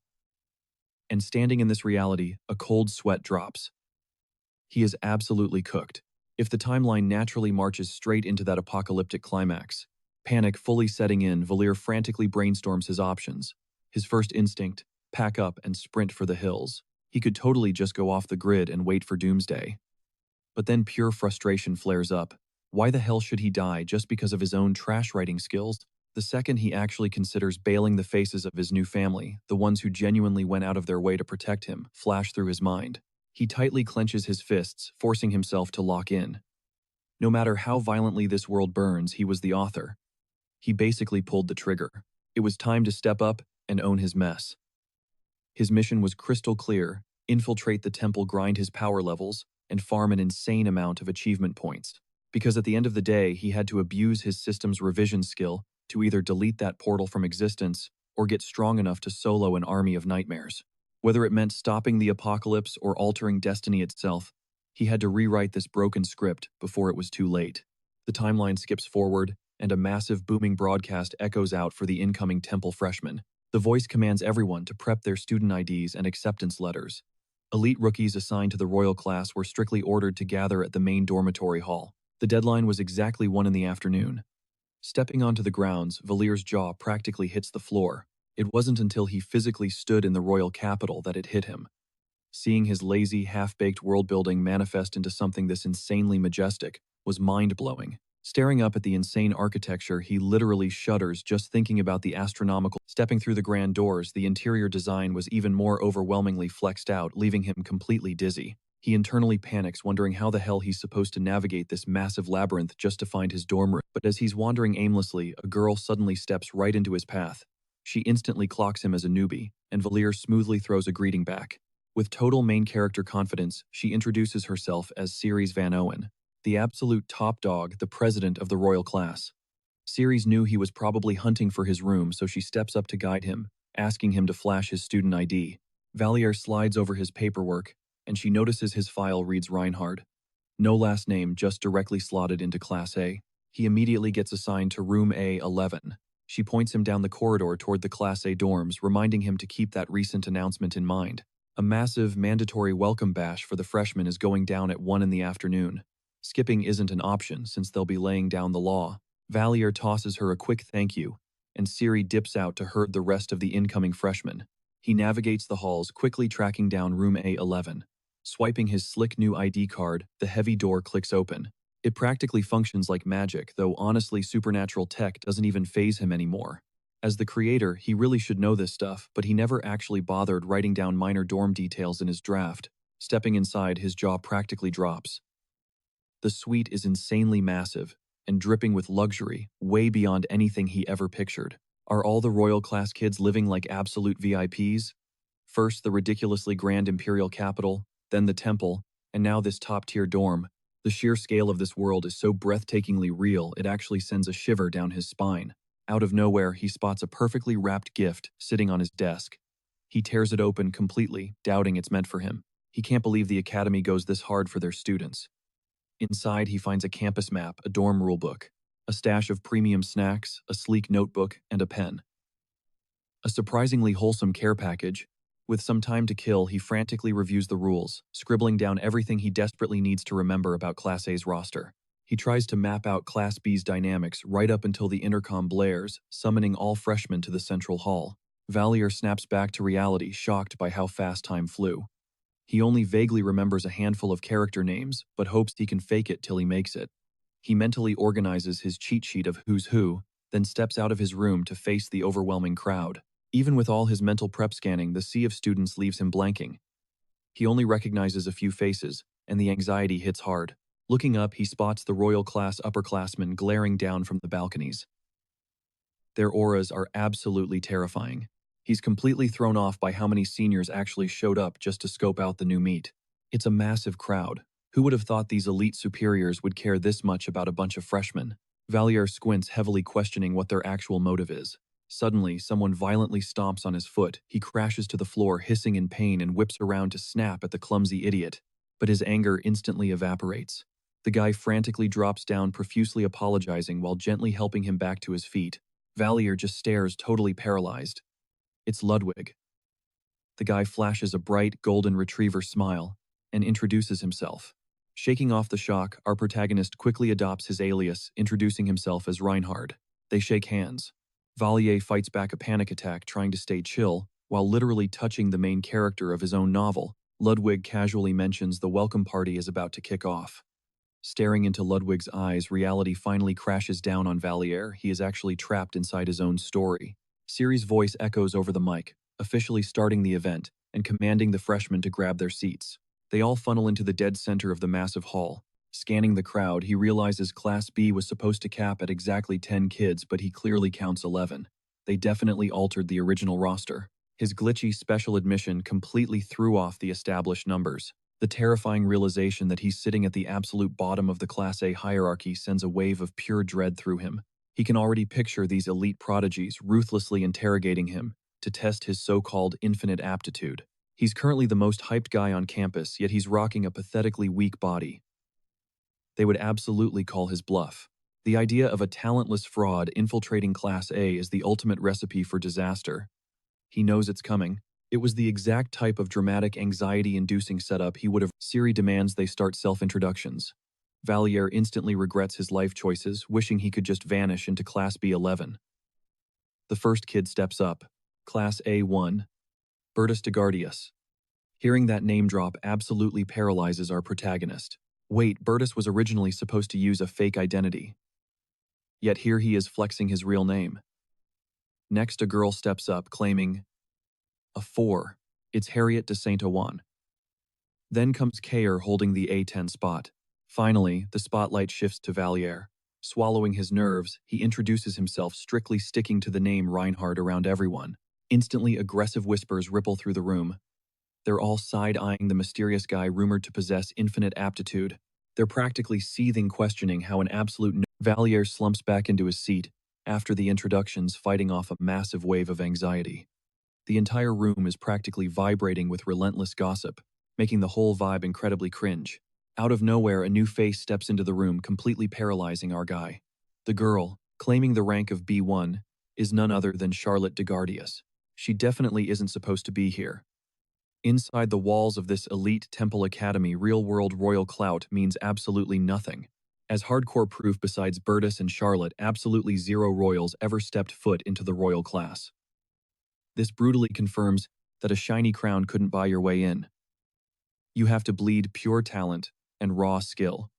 S1: And standing in this reality, a cold sweat drops. He is absolutely cooked. If the timeline naturally marches straight into that apocalyptic climax, panic fully setting in, Valir frantically brainstorms his options. His first instinct, pack up and sprint for the hills. He could totally just go off the grid and wait for doomsday. But then pure frustration flares up. Why the hell should he die just because of his own trash writing skills? The second he actually considers bailing, the faces of his new family, the ones who genuinely went out of their way to protect him, flash through his mind. He tightly clenches his fists, forcing himself to lock in. No matter how violently this world burns, he was the author. He basically pulled the trigger. It was time to step up and own his mess. His mission was crystal clear: infiltrate the temple, grind his power levels, and farm an insane amount of achievement points. Because at the end of the day, he had to abuse his system's revision skill to either delete that portal from existence or get strong enough to solo an army of nightmares. Whether it meant stopping the apocalypse or altering destiny itself, he had to rewrite this broken script before it was too late. The timeline skips forward, and a massive booming broadcast echoes out for the incoming temple freshmen. The voice commands everyone to prep their student IDs and acceptance letters. Elite rookies assigned to the royal class were strictly ordered to gather at the main dormitory hall. The deadline was exactly 1 p.m. Stepping onto the grounds, Valir's jaw practically hits the floor. It wasn't until he physically stood in the royal capital that it hit him. Seeing his lazy, half-baked world-building manifest into something this insanely majestic was mind-blowing. Staring up at the insane architecture, he literally shudders just thinking about the astronomical. Stepping through the grand doors, the interior design was even more overwhelmingly flexed out, leaving him completely dizzy. He internally panics, wondering how the hell he's supposed to navigate this massive labyrinth just to find his dorm room. But as he's wandering aimlessly, a girl suddenly steps right into his path. She instantly clocks him as a newbie, and Valier smoothly throws a greeting back. With total main character confidence, she introduces herself as Ceres Van Owen, the absolute top dog, the president of the royal class. Ceres knew he was probably hunting for his room, so she steps up to guide him, asking him to flash his student ID. Valier slides over his paperwork, and she notices his file reads Reinhard. No last name, just directly slotted into Class A. He immediately gets assigned to room A11. She points him down the corridor toward the Class A dorms, reminding him to keep that recent announcement in mind. A massive, mandatory welcome bash for the freshmen is going down at 1 in the afternoon. Skipping isn't an option since they'll be laying down the law. Valier tosses her a quick thank you, and Siri dips out to herd the rest of the incoming freshmen. He navigates the halls, quickly tracking down room A11. Swiping his slick new ID card, the heavy door clicks open. It practically functions like magic, though honestly supernatural tech doesn't even faze him anymore. As the creator, he really should know this stuff, but he never actually bothered writing down minor dorm details in his draft. Stepping inside, his jaw practically drops. The suite is insanely massive and dripping with luxury, way beyond anything he ever pictured. Are all the royal class kids living like absolute VIPs? First the ridiculously grand imperial capital, then the temple, and now this top-tier dorm. The sheer scale of this world is so breathtakingly real, it actually sends a shiver down his spine. Out of nowhere, he spots a perfectly wrapped gift sitting on his desk. He tears it open completely, doubting it's meant for him. He can't believe the academy goes this hard for their students. Inside, he finds a campus map, a dorm rulebook, a stash of premium snacks, a sleek notebook, and a pen. A surprisingly wholesome care package. With some time to kill, he frantically reviews the rules, scribbling down everything he desperately needs to remember about Class A's roster. He tries to map out Class B's dynamics right up until the intercom blares, summoning all freshmen to the central hall. Valier snaps back to reality, shocked by how fast time flew. He only vaguely remembers a handful of character names, but hopes he can fake it till he makes it. He mentally organizes his cheat sheet of who's who, then steps out of his room to face the overwhelming crowd. Even with all his mental prep scanning, the sea of students leaves him blanking. He only recognizes a few faces, and the anxiety hits hard. Looking up, he spots the royal class upperclassmen glaring down from the balconies. Their auras are absolutely terrifying. He's completely thrown off by how many seniors actually showed up just to scope out the new meet. It's a massive crowd. Who would have thought these elite superiors would care this much about a bunch of freshmen? Valier squints, heavily questioning what their actual motive is. Suddenly, someone violently stomps on his foot. He crashes to the floor, hissing in pain, and whips around to snap at the clumsy idiot. But his anger instantly evaporates. The guy frantically drops down, profusely apologizing while gently helping him back to his feet. Valier just stares, totally paralyzed. It's Ludwig. The guy flashes a bright, golden retriever smile and introduces himself. Shaking off the shock, our protagonist quickly adopts his alias, introducing himself as Reinhard. They shake hands. Valier fights back a panic attack, trying to stay chill, while literally touching the main character of his own novel. Ludwig casually mentions the welcome party is about to kick off. Staring into Ludwig's eyes, reality finally crashes down on Valier. He is actually trapped inside his own story. Siri's voice echoes over the mic, officially starting the event and commanding the freshmen to grab their seats. They all funnel into the dead center of the massive hall. Scanning the crowd, he realizes Class B was supposed to cap at exactly 10 kids, but he clearly counts 11. They definitely altered the original roster. His glitchy special admission completely threw off the established numbers. The terrifying realization that he's sitting at the absolute bottom of the Class A hierarchy sends a wave of pure dread through him. He can already picture these elite prodigies ruthlessly interrogating him to test his so-called infinite aptitude. He's currently the most hyped guy on campus, yet he's rocking a pathetically weak body. They would absolutely call his bluff. The idea of a talentless fraud infiltrating Class A is the ultimate recipe for disaster. He knows it's coming. It was the exact type of dramatic, anxiety-inducing setup he would have. Siri demands they start self-introductions. Valier instantly regrets his life choices, wishing he could just vanish into Class B11. The first kid steps up. Class A1. Bertus DeGardius. Hearing that name drop absolutely paralyzes our protagonist. Wait, Bertus was originally supposed to use a fake identity. Yet here he is flexing his real name. Next, a girl steps up, claiming a 4. It's Harriet de Saint-Ouen. Then comes Kayer holding the A10 spot. Finally, the spotlight shifts to Valier. Swallowing his nerves, he introduces himself, strictly sticking to the name Reinhard around everyone. Instantly, aggressive whispers ripple through the room. They're all side-eyeing the mysterious guy rumored to possess infinite aptitude. They're practically seething, questioning how an absolute Valier slumps back into his seat after the introductions, fighting off a massive wave of anxiety. The entire room is practically vibrating with relentless gossip, making the whole vibe incredibly cringe. Out of nowhere, a new face steps into the room, completely paralyzing our guy. The girl, claiming the rank of B1, is none other than Charlotte DeGardius. She definitely isn't supposed to be here. Inside the walls of this elite temple academy, real-world royal clout means absolutely nothing. As hardcore proof, besides Bertus and Charlotte, absolutely zero royals ever stepped foot into the royal class. This brutally confirms that a shiny crown couldn't buy your way in. You have to bleed pure talent and raw skill.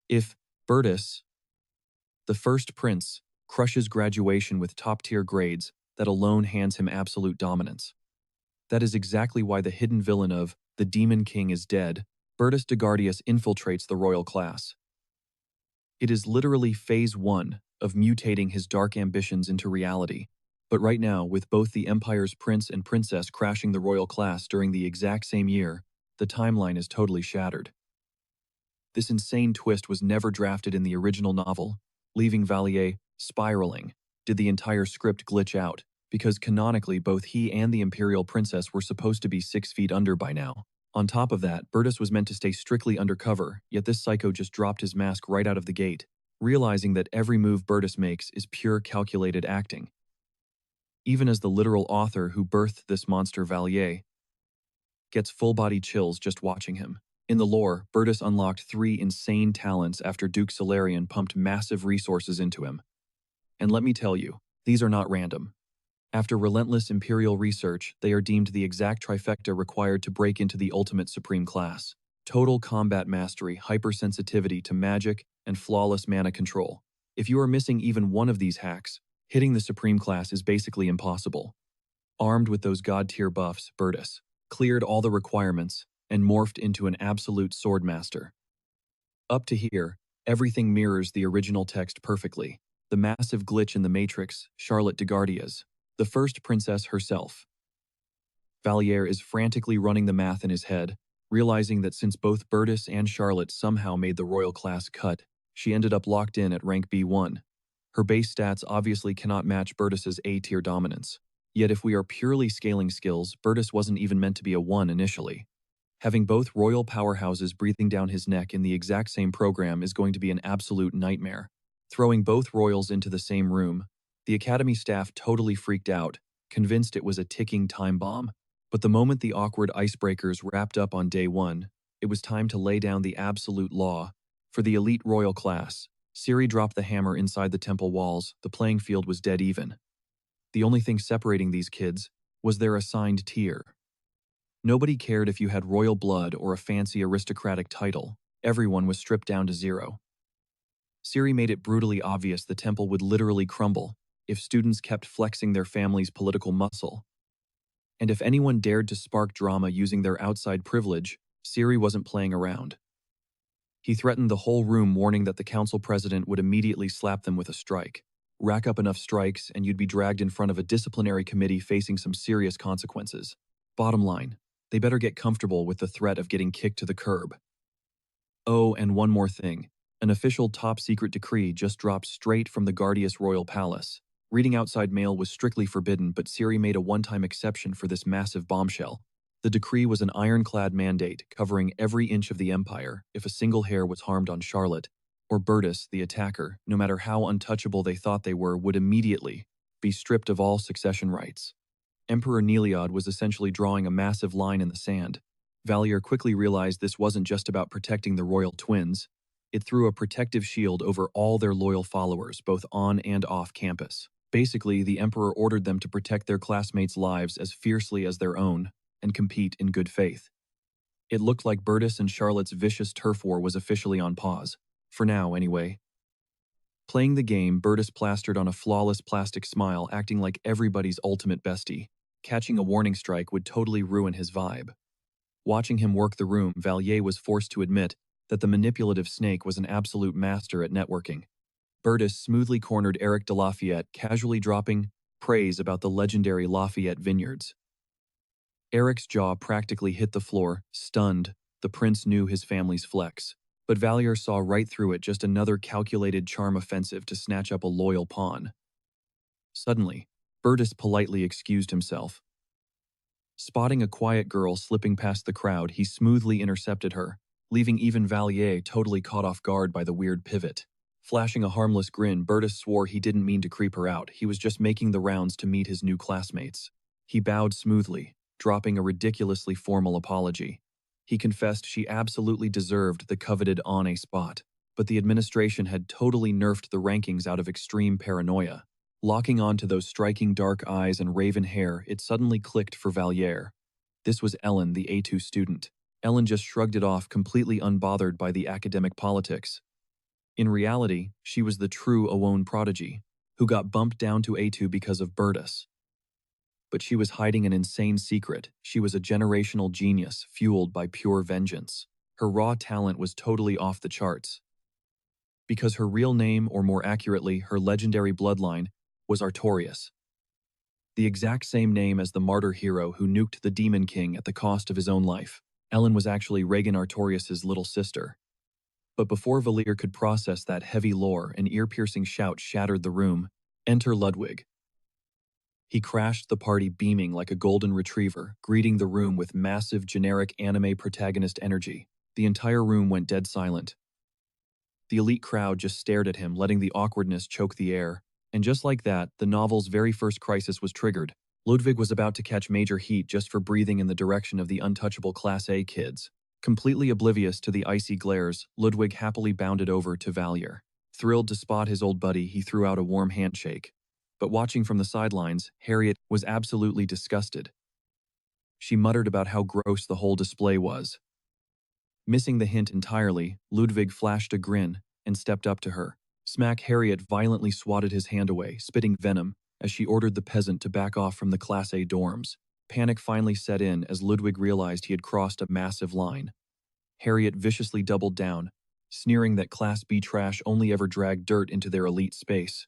S1: If Bertus, the first prince, crushes graduation with top-tier grades, that alone hands him absolute dominance. That is exactly why the hidden villain of The Demon King is dead, Bertus DeGardius, infiltrates the royal class. It is literally phase 1 of mutating his dark ambitions into reality. But right now, with both the Empire's prince and princess crashing the royal class during the exact same year, the timeline is totally shattered. This insane twist was never drafted in the original novel, leaving Valier spiraling. Did the entire script glitch out? Because canonically, both he and the Imperial Princess were supposed to be 6 feet under by now. On top of that, Bertus was meant to stay strictly undercover, yet this psycho just dropped his mask right out of the gate, realizing that every move Bertus makes is pure calculated acting. Even as the literal author who birthed this monster, Valier gets full-body chills just watching him. In the lore, Bertus unlocked 3 insane talents after Duke Solarian pumped massive resources into him. And let me tell you, these are not random. After relentless Imperial research, they are deemed the exact trifecta required to break into the ultimate supreme class. Total combat mastery, hypersensitivity to magic, and flawless mana control. If you are missing even one of these hacks, hitting the supreme class is basically impossible. Armed with those god-tier buffs, Bertus cleared all the requirements and morphed into an absolute sword master. Up to here, everything mirrors the original text perfectly. The massive glitch in the Matrix, Charlotte DeGardius, the first princess herself. Valier is frantically running the math in his head, realizing that since both Bertus and Charlotte somehow made the royal class cut, she ended up locked in at rank B1. Her base stats obviously cannot match Bertus's A-tier dominance. Yet if we are purely scaling skills, Bertus wasn't even meant to be a 1 initially. Having both royal powerhouses breathing down his neck in the exact same program is going to be an absolute nightmare. Throwing both royals into the same room, the academy staff totally freaked out, convinced it was a ticking time bomb. But the moment the awkward icebreakers wrapped up on day 1, it was time to lay down the absolute law. For the elite royal class, Ciri dropped the hammer inside the temple walls. The playing field was dead even. The only thing separating these kids was their assigned tier. Nobody cared if you had royal blood or a fancy aristocratic title. Everyone was stripped down to 0. Ciri made it brutally obvious the temple would literally crumble if students kept flexing their family's political muscle. And if anyone dared to spark drama using their outside privilege, Ciri wasn't playing around. He threatened the whole room, warning that the council president would immediately slap them with a strike. Rack up enough strikes and you'd be dragged in front of a disciplinary committee facing some serious consequences. Bottom line, they better get comfortable with the threat of getting kicked to the curb. Oh, and one more thing. An official top-secret decree just dropped straight from the Gardius Royal Palace. Reading outside mail was strictly forbidden, but Ciri made a one-time exception for this massive bombshell. The decree was an ironclad mandate covering every inch of the empire if a single hair was harmed on Charlotte, or Bertus, the attacker, no matter how untouchable they thought they were, would immediately be stripped of all succession rights. Emperor Neliod was essentially drawing a massive line in the sand. Valier quickly realized this wasn't just about protecting the royal twins. It threw a protective shield over all their loyal followers, both on and off campus. Basically, the Emperor ordered them to protect their classmates' lives as fiercely as their own and compete in good faith. It looked like Bertus and Charlotte's vicious turf war was officially on pause. For now, anyway. Playing the game, Bertus plastered on a flawless plastic smile, acting like everybody's ultimate bestie. Catching a warning strike would totally ruin his vibe. Watching him work the room, Valier was forced to admit that the manipulative snake was an absolute master at networking. Burtis smoothly cornered Eric de Lafayette, casually dropping praise about the legendary Lafayette vineyards. Eric's jaw practically hit the floor, stunned. The prince knew his family's flex. But Valier saw right through it, just another calculated charm offensive to snatch up a loyal pawn. Suddenly, Burtis politely excused himself. Spotting a quiet girl slipping past the crowd, he smoothly intercepted her, leaving even Valier totally caught off guard by the weird pivot. Flashing a harmless grin, Burtis swore he didn't mean to creep her out. He was just making the rounds to meet his new classmates. He bowed smoothly, dropping a ridiculously formal apology. He confessed she absolutely deserved the coveted on a spot, but the administration had totally nerfed the rankings out of extreme paranoia. Locking on to those striking dark eyes and raven hair, it suddenly clicked for Valier. This was Ellen, the A2 student. Ellen just shrugged it off, completely unbothered by the academic politics. In reality, she was the true Awon prodigy, who got bumped down to A2 because of Burtis. But she was hiding an insane secret. She was a generational genius, fueled by pure vengeance. Her raw talent was totally off the charts. Because her real name, or more accurately, her legendary bloodline, was Artorias. The exact same name as the martyr hero who nuked the Demon King at the cost of his own life. Ellen was actually Regan Artorias' little sister. But before Valier could process that heavy lore, an ear-piercing shout shattered the room. Enter Ludwig. He crashed the party beaming like a golden retriever, greeting the room with massive generic anime protagonist energy. The entire room went dead silent. The elite crowd just stared at him, letting the awkwardness choke the air. And just like that, the novel's very first crisis was triggered. Ludwig was about to catch major heat just for breathing in the direction of the untouchable Class A kids. Completely oblivious to the icy glares, Ludwig happily bounded over to Valier. Thrilled to spot his old buddy, he threw out a warm handshake. But watching from the sidelines, Harriet was absolutely disgusted. She muttered about how gross the whole display was. Missing the hint entirely, Ludwig flashed a grin and stepped up to her. Smack! Harriet violently swatted his hand away, spitting venom, as she ordered the peasant to back off from the Class A dorms. Panic finally set in as Ludwig realized he had crossed a massive line. Harriet viciously doubled down, sneering that Class B trash only ever dragged dirt into their elite space.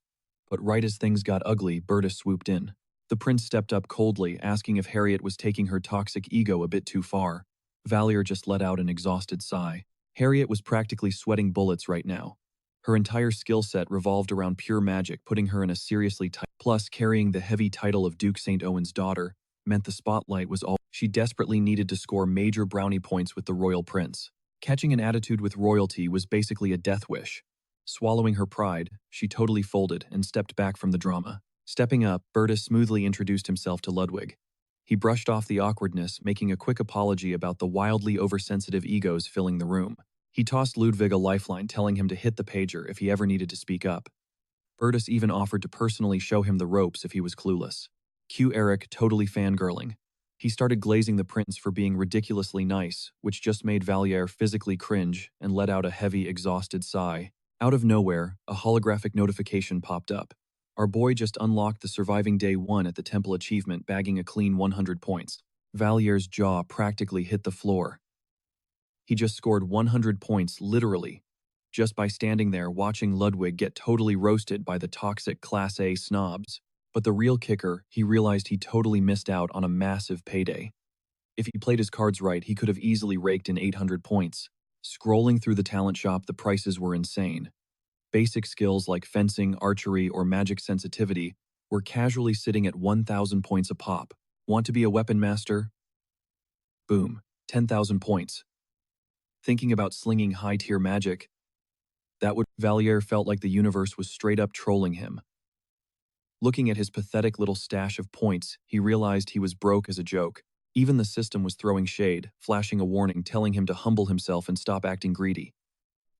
S1: But right as things got ugly, Burtis swooped in. The prince stepped up coldly, asking if Harriet was taking her toxic ego a bit too far. Valier just let out an exhausted sigh. Harriet was practically sweating bullets right now. Her entire skill set revolved around pure magic, putting her in a seriously tight. Plus, carrying the heavy title of Duke St. Owen's daughter meant the spotlight was all she desperately needed to score major brownie points with the royal prince. Catching an attitude with royalty was basically a death wish. Swallowing her pride, she totally folded and stepped back from the drama. Stepping up, Burtis smoothly introduced himself to Ludwig. He brushed off the awkwardness, making a quick apology about the wildly oversensitive egos filling the room. He tossed Ludwig a lifeline, telling him to hit the pager if he ever needed to speak up. Burtis even offered to personally show him the ropes if he was clueless. Cue Eric totally fangirling. He started glazing the prince for being ridiculously nice, which just made Valier physically cringe and let out a heavy, exhausted sigh. Out of nowhere, a holographic notification popped up. Our boy just unlocked the surviving day 1 at the temple achievement, bagging a clean 100 points. Valier's jaw practically hit the floor. He just scored 100 points, literally, just by standing there watching Ludwig get totally roasted by the toxic Class A snobs. But the real kicker, he realized he totally missed out on a massive payday. If he played his cards right, he could have easily raked in 800 points. Scrolling through the talent shop, the prices were insane. Basic skills like fencing, archery, or magic sensitivity were casually sitting at 1,000 points a pop. Want to be a weapon master? Boom, 10,000 points. Thinking about slinging high-tier magic? Valier felt like the universe was straight up trolling him. Looking at his pathetic little stash of points, he realized he was broke as a joke. Even the system was throwing shade, flashing a warning telling him to humble himself and stop acting greedy.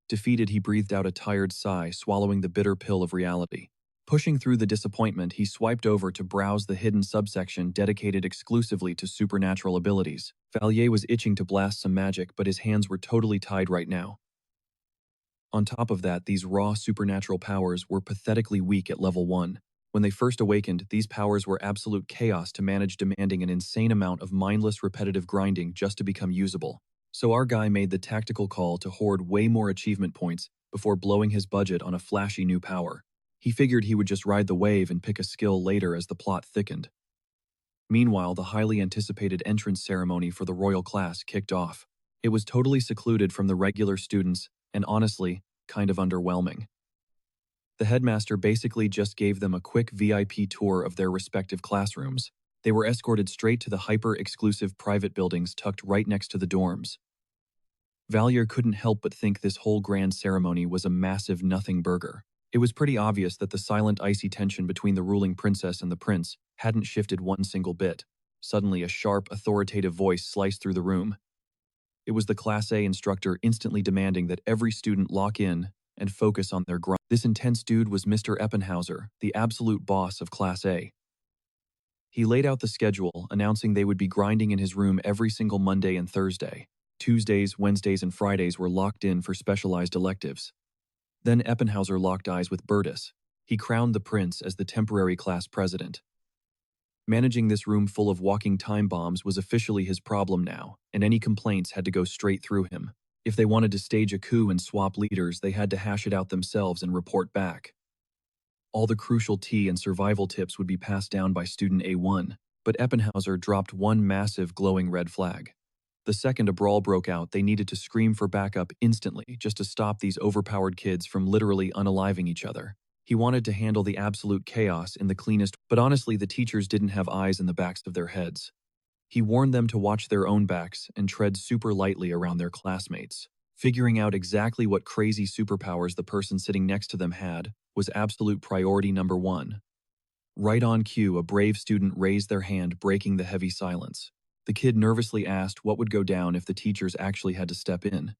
S1: Defeated, he breathed out a tired sigh, swallowing the bitter pill of reality. Pushing through the disappointment, he swiped over to browse the hidden subsection dedicated exclusively to supernatural abilities. Valier was itching to blast some magic, but his hands were totally tied right now. On top of that, these raw supernatural powers were pathetically weak at level 1. When they first awakened, these powers were absolute chaos to manage, demanding an insane amount of mindless repetitive grinding just to become usable. So our guy made the tactical call to hoard way more achievement points before blowing his budget on a flashy new power. He figured he would just ride the wave and pick a skill later as the plot thickened. Meanwhile, the highly anticipated entrance ceremony for the royal class kicked off. It was totally secluded from the regular students and honestly, kind of underwhelming. The headmaster basically just gave them a quick VIP tour of their respective classrooms. They were escorted straight to the hyper-exclusive private buildings tucked right next to the dorms. Valier couldn't help but think this whole grand ceremony was a massive nothing burger. It was pretty obvious that the silent, icy tension between the ruling princess and the prince hadn't shifted one single bit. Suddenly, a sharp, authoritative voice sliced through the room. It was the Class A instructor instantly demanding that every student lock in and focus on their grind. This intense dude was Mr. Eppenhauser, the absolute boss of Class A. He laid out the schedule, announcing they would be grinding in his room every single Monday and Thursday. Tuesdays, Wednesdays, and Fridays were locked in for specialized electives. Then Eppenhauser locked eyes with Bertus. He crowned the prince as the temporary class president. Managing this room full of walking time bombs was officially his problem now, and any complaints had to go straight through him. If they wanted to stage a coup and swap leaders, they had to hash it out themselves and report back. All the crucial tea and survival tips would be passed down by student A1, but Eppenhauser dropped one massive glowing red flag. The second a brawl broke out, they needed to scream for backup instantly just to stop these overpowered kids from literally unaliving each other. He wanted to handle the absolute chaos in the cleanest, but honestly the teachers didn't have eyes in the backs of their heads. He warned them to watch their own backs and tread super lightly around their classmates. Figuring out exactly what crazy superpowers the person sitting next to them had was absolute priority number one. Right on cue, a brave student raised their hand, breaking the heavy silence. The kid nervously asked what would go down if the teachers actually had to step in.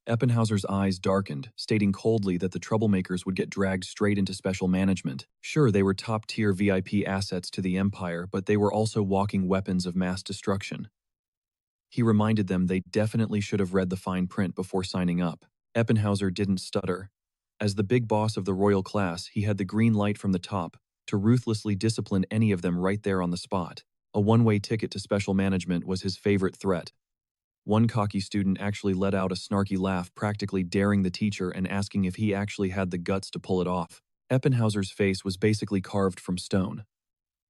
S1: Eppenhauser's eyes darkened, stating coldly that the troublemakers would get dragged straight into special management. Sure, they were top-tier VIP assets to the Empire, but they were also walking weapons of mass destruction. He reminded them they definitely should have read the fine print before signing up. Eppenhauser didn't stutter. As the big boss of the royal class, he had the green light from the top to ruthlessly discipline any of them right there on the spot. A one-way ticket to special management was his favorite threat. One cocky student actually let out a snarky laugh, practically daring the teacher and asking if he actually had the guts to pull it off. Eppenhauser's face was basically carved from stone.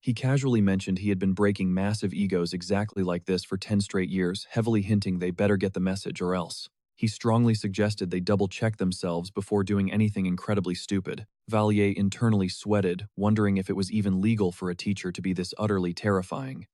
S1: He casually mentioned he had been breaking massive egos exactly like this for 10 straight years, heavily hinting they better get the message or else. He strongly suggested they double-check themselves before doing anything incredibly stupid. Valier internally sweated, wondering if it was even legal for a teacher to be this utterly terrifying.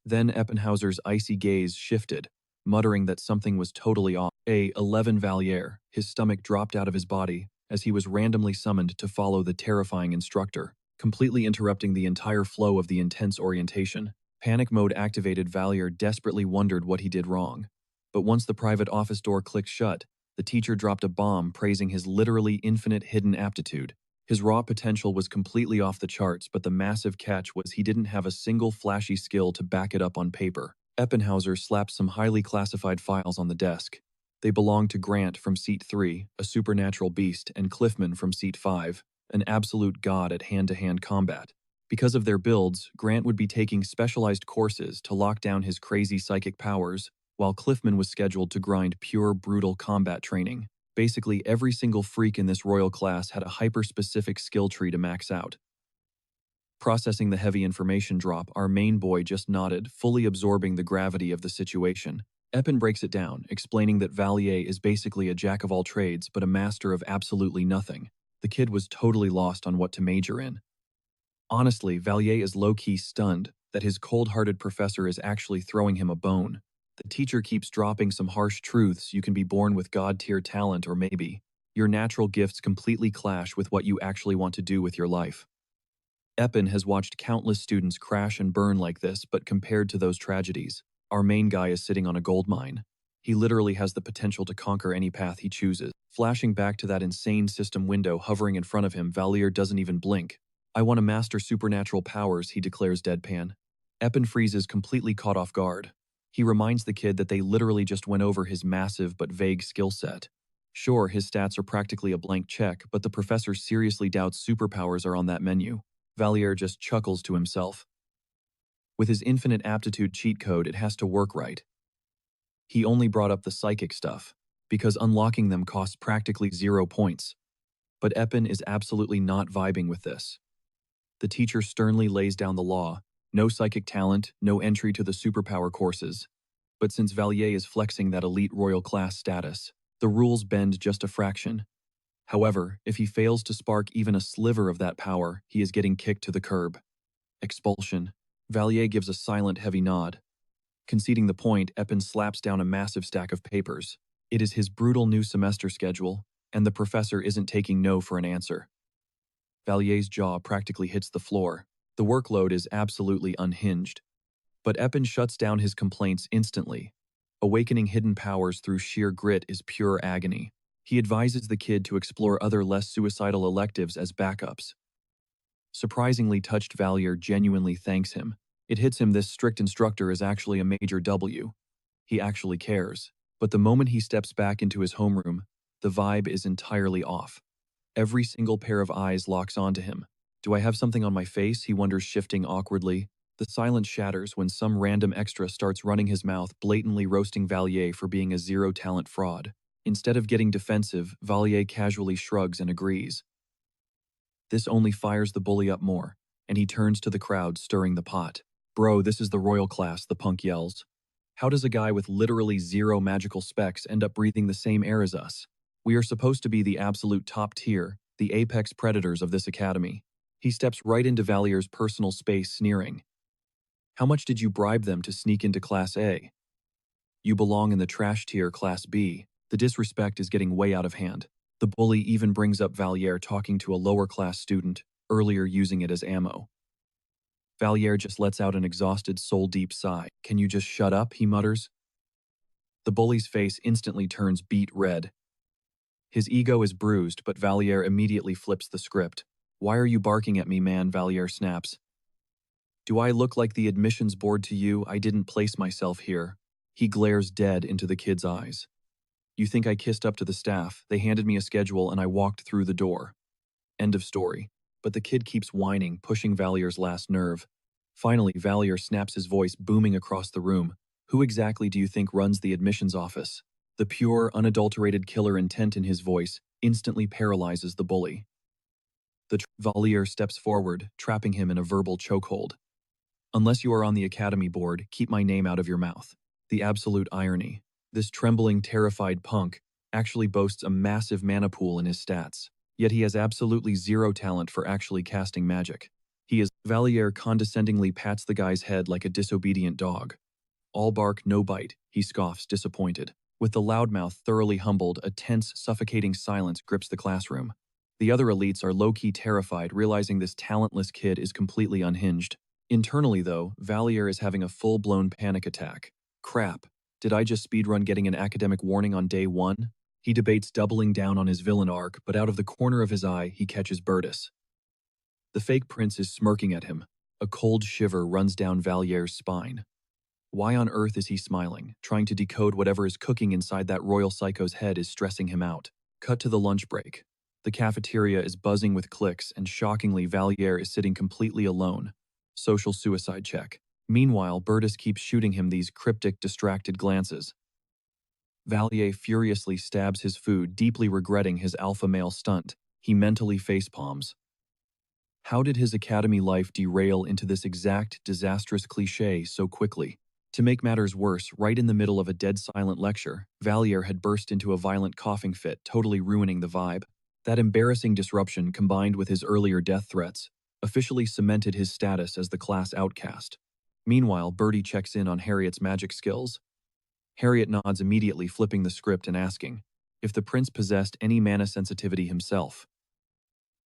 S1: Then Eppenhauser's icy gaze shifted, muttering that something was totally off. 11 Valier, his stomach dropped out of his body as he was randomly summoned to follow the terrifying instructor, completely interrupting the entire flow of the intense orientation. Panic mode activated. Valier desperately wondered what he did wrong. But once the private office door clicked shut, the teacher dropped a bomb praising his literally infinite hidden aptitude. His raw potential was completely off the charts, but the massive catch was he didn't have a single flashy skill to back it up on paper. Eppenhauser slapped some highly classified files on the desk. They belonged to Grant from Seat 3, a supernatural beast, and Cliffman from Seat 5, an absolute god at hand-to-hand combat. Because of their builds, Grant would be taking specialized courses to lock down his crazy psychic powers, while Cliffman was scheduled to grind pure, brutal combat training. Basically, every single freak in this royal class had a hyper-specific skill tree to max out. Processing the heavy information drop, our main boy just nodded, fully absorbing the gravity of the situation. Eppen breaks it down, explaining that Valier is basically a jack-of-all-trades but a master of absolutely nothing. The kid was totally lost on what to major in. Honestly, Valier is low-key stunned that his cold-hearted professor is actually throwing him a bone. The teacher keeps dropping some harsh truths. You can be born with god-tier talent, or maybe your natural gifts completely clash with what you actually want to do with your life. Eppen has watched countless students crash and burn like this, but compared to those tragedies, our main guy is sitting on a gold mine. He literally has the potential to conquer any path he chooses. Flashing back to that insane system window hovering in front of him, Valier doesn't even blink. "I want to master supernatural powers," he declares deadpan. Eppen freezes, completely caught off guard. He reminds the kid that they literally just went over his massive but vague skill set. Sure, his stats are practically a blank check, but the professor seriously doubts superpowers are on that menu. Valier just chuckles to himself. With his infinite aptitude cheat code, it has to work right. He only brought up the psychic stuff, because unlocking them costs practically 0 points. But Epin is absolutely not vibing with this. The teacher sternly lays down the law: no psychic talent, no entry to the superpower courses. But since Valier is flexing that elite royal class status, the rules bend just a fraction. However, if he fails to spark even a sliver of that power, he is getting kicked to the curb. Expulsion. Valier gives a silent, heavy nod. Conceding the point, Epin slaps down a massive stack of papers. It is his brutal new semester schedule, and the professor isn't taking no for an answer. Valier's jaw practically hits the floor. The workload is absolutely unhinged. But Epin shuts down his complaints instantly. Awakening hidden powers through sheer grit is pure agony. He advises the kid to explore other less suicidal electives as backups. Surprisingly touched, Valier genuinely thanks him. It hits him this strict instructor is actually a major W. He actually cares. But the moment he steps back into his homeroom, the vibe is entirely off. Every single pair of eyes locks onto him. Do I have something on my face? He wonders, shifting awkwardly. The silence shatters when some random extra starts running his mouth, blatantly roasting Valier for being a zero-talent fraud. Instead of getting defensive, Valier casually shrugs and agrees. This only fires the bully up more, and he turns to the crowd, stirring the pot. Bro, this is the royal class, the punk yells. How does a guy with literally 0 magical specs end up breathing the same air as us? We are supposed to be the absolute top tier, the apex predators of this academy. He steps right into Valier's personal space, sneering. How much did you bribe them to sneak into Class A? You belong in the trash tier, Class B. The disrespect is getting way out of hand. The bully even brings up Valier talking to a lower-class student, earlier using it as ammo. Valier just lets out an exhausted, soul-deep sigh. Can you just shut up, he mutters. The bully's face instantly turns beet red. His ego is bruised, but Valier immediately flips the script. Why are you barking at me, man? Valier snaps. Do I look like the admissions board to you? I didn't place myself here. He glares dead into the kid's eyes. You think I kissed up to the staff? They handed me a schedule and I walked through the door. End of story. But the kid keeps whining, pushing Valier's last nerve. Finally, Valier snaps, his voice booming across the room. Who exactly do you think runs the admissions office? The pure, unadulterated killer intent in his voice instantly paralyzes the bully. Valier steps forward, trapping him in a verbal chokehold. Unless you are on the academy board, keep my name out of your mouth. The absolute irony. This trembling, terrified punk actually boasts a massive mana pool in his stats, yet he has absolutely 0 talent for actually casting magic. Valier condescendingly pats the guy's head like a disobedient dog. All bark, no bite, he scoffs, disappointed. With the loudmouth thoroughly humbled, a tense, suffocating silence grips the classroom. The other elites are low-key terrified, realizing this talentless kid is completely unhinged. Internally, though, Valier is having a full-blown panic attack. Crap. Did I just speedrun getting an academic warning on day 1? He debates doubling down on his villain arc, but out of the corner of his eye, he catches Bertus. The fake prince is smirking at him. A cold shiver runs down Valier's spine. Why on earth is he smiling? Trying to decode whatever is cooking inside that royal psycho's head is stressing him out. Cut to the lunch break. The cafeteria is buzzing with cliques, and shockingly, Valier is sitting completely alone. Social suicide check. Meanwhile, Bertus keeps shooting him these cryptic, distracted glances. Valier furiously stabs his food, deeply regretting his alpha male stunt. He mentally facepalms. How did his academy life derail into this exact, disastrous cliché so quickly? To make matters worse, right in the middle of a dead silent lecture, Valier had burst into a violent coughing fit, totally ruining the vibe. That embarrassing disruption, combined with his earlier death threats, officially cemented his status as the class outcast. Meanwhile, Bertie checks in on Harriet's magic skills. Harriet nods immediately, flipping the script and asking if the prince possessed any mana sensitivity himself.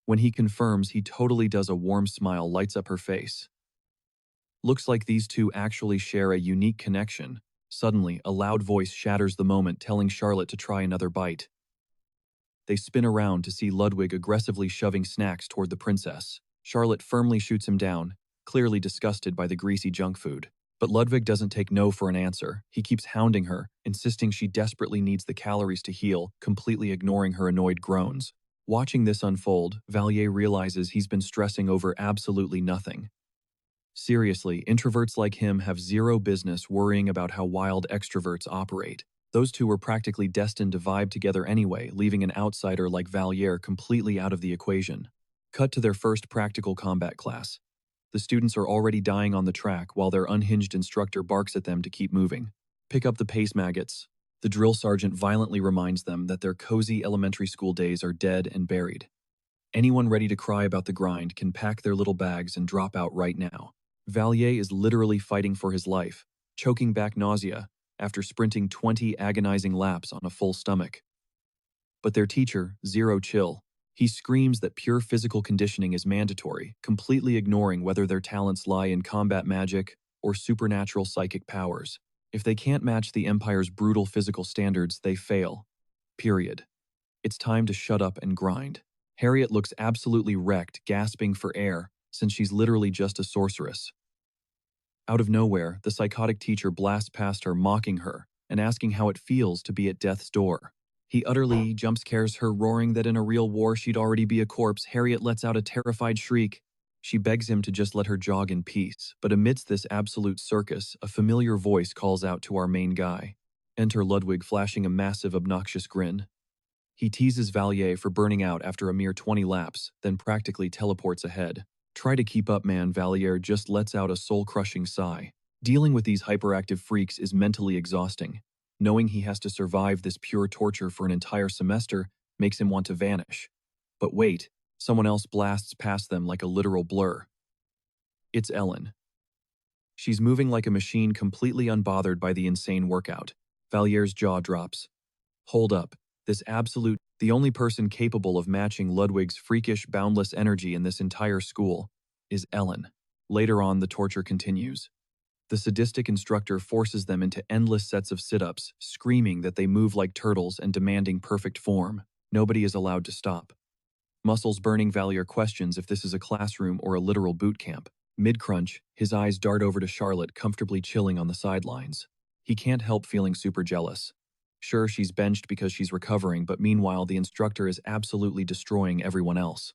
S1: When he confirms, he totally does. A warm smile lights up her face. Looks like these two actually share a unique connection. Suddenly, a loud voice shatters the moment, telling Charlotte to try another bite. They spin around to see Ludwig aggressively shoving snacks toward the princess. Charlotte firmly shoots him down, clearly disgusted by the greasy junk food. But Ludwig doesn't take no for an answer. He keeps hounding her, insisting she desperately needs the calories to heal, completely ignoring her annoyed groans. Watching this unfold, Valier realizes he's been stressing over absolutely nothing. Seriously, introverts like him have zero business worrying about how wild extroverts operate. Those two were practically destined to vibe together anyway, leaving an outsider like Valier completely out of the equation. Cut to their first practical combat class. The students are already dying on the track while their unhinged instructor barks at them to keep moving. Pick up the pace, maggots. The drill sergeant violently reminds them that their cozy elementary school days are dead and buried. Anyone ready to cry about the grind can pack their little bags and drop out right now. Valier is literally fighting for his life, choking back nausea after sprinting 20 agonizing laps on a full stomach. But their teacher, Zero Chill, he screams that pure physical conditioning is mandatory, completely ignoring whether their talents lie in combat magic or supernatural psychic powers. If they can't match the Empire's brutal physical standards, they fail. Period. It's time to shut up and grind. Harriet looks absolutely wrecked, gasping for air, since she's literally just a sorceress. Out of nowhere, the psychotic teacher blasts past her, mocking her and asking how it feels to be at death's door. He utterly jump-scares her, roaring that in a real war she'd already be a corpse. Harriet lets out a terrified shriek. She begs him to just let her jog in peace, but amidst this absolute circus, a familiar voice calls out to our main guy. Enter Ludwig, flashing a massive, obnoxious grin. He teases Valier for burning out after a mere 20 laps, then practically teleports ahead. Try to keep up, man. Valier just lets out a soul-crushing sigh. Dealing with these hyperactive freaks is mentally exhausting. Knowing he has to survive this pure torture for an entire semester makes him want to vanish. But wait, someone else blasts past them like a literal blur. It's Ellen. She's moving like a machine, completely unbothered by the insane workout. Valier's jaw drops. Hold up, the only person capable of matching Ludwig's freakish, boundless energy in this entire school is Ellen. Later on, the torture continues. The sadistic instructor forces them into endless sets of sit-ups, screaming that they move like turtles and demanding perfect form. Nobody is allowed to stop. Muscles burning, Valier questions if this is a classroom or a literal boot camp. Mid-crunch, his eyes dart over to Charlotte, comfortably chilling on the sidelines. He can't help feeling super jealous. Sure, she's benched because she's recovering, but meanwhile the instructor is absolutely destroying everyone else.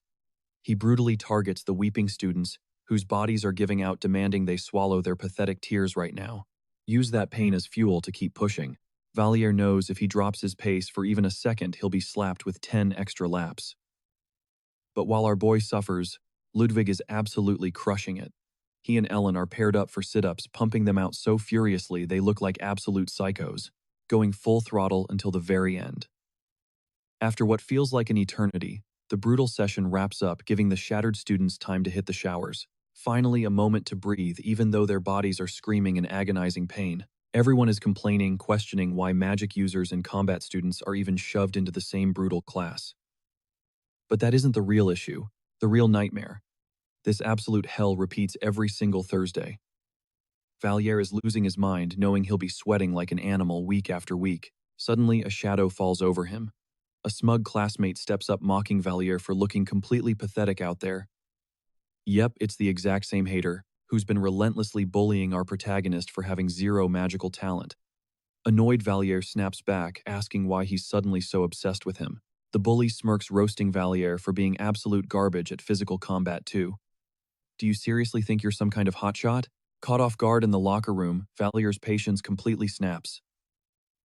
S1: He brutally targets the weeping students, whose bodies are giving out, demanding they swallow their pathetic tears right now. Use that pain as fuel to keep pushing. Valier knows if he drops his pace for even a second, he'll be slapped with 10 extra laps. But while our boy suffers, Ludwig is absolutely crushing it. He and Ellen are paired up for sit-ups, pumping them out so furiously they look like absolute psychos, going full throttle until the very end. After what feels like an eternity, the brutal session wraps up, giving the shattered students time to hit the showers. Finally, a moment to breathe, even though their bodies are screaming in agonizing pain. Everyone is complaining, questioning why magic users and combat students are even shoved into the same brutal class. But that isn't the real issue, the real nightmare. This absolute hell repeats every single Thursday. Valier is losing his mind, knowing he'll be sweating like an animal week after week. Suddenly, a shadow falls over him. A smug classmate steps up, mocking Valier for looking completely pathetic out there. Yep, it's the exact same hater, who's been relentlessly bullying our protagonist for having zero magical talent. Annoyed, Valier snaps back, asking why he's suddenly so obsessed with him. The bully smirks, roasting Valier for being absolute garbage at physical combat too. Do you seriously think you're some kind of hotshot? Caught off guard in the locker room, Valier's patience completely snaps.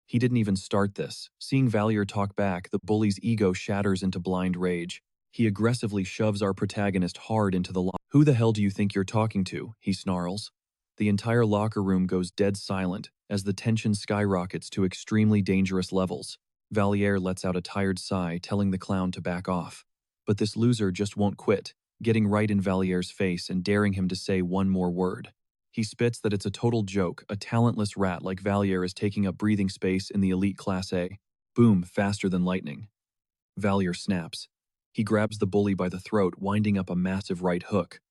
S1: He didn't even start this. Seeing Valier talk back, the bully's ego shatters into blind rage. He aggressively shoves our protagonist hard into the locker. Who the hell do you think you're talking to? He snarls. The entire locker room goes dead silent as the tension skyrockets to extremely dangerous levels. Valier lets out a tired sigh, telling the clown to back off. But this loser just won't quit, getting right in Valier's face and daring him to say one more word. He spits that it's a total joke, a talentless rat like Valier is taking up breathing space in the elite Class A. Boom, faster than lightning. Valier snaps. He grabs the bully by the throat, winding up a massive right hook.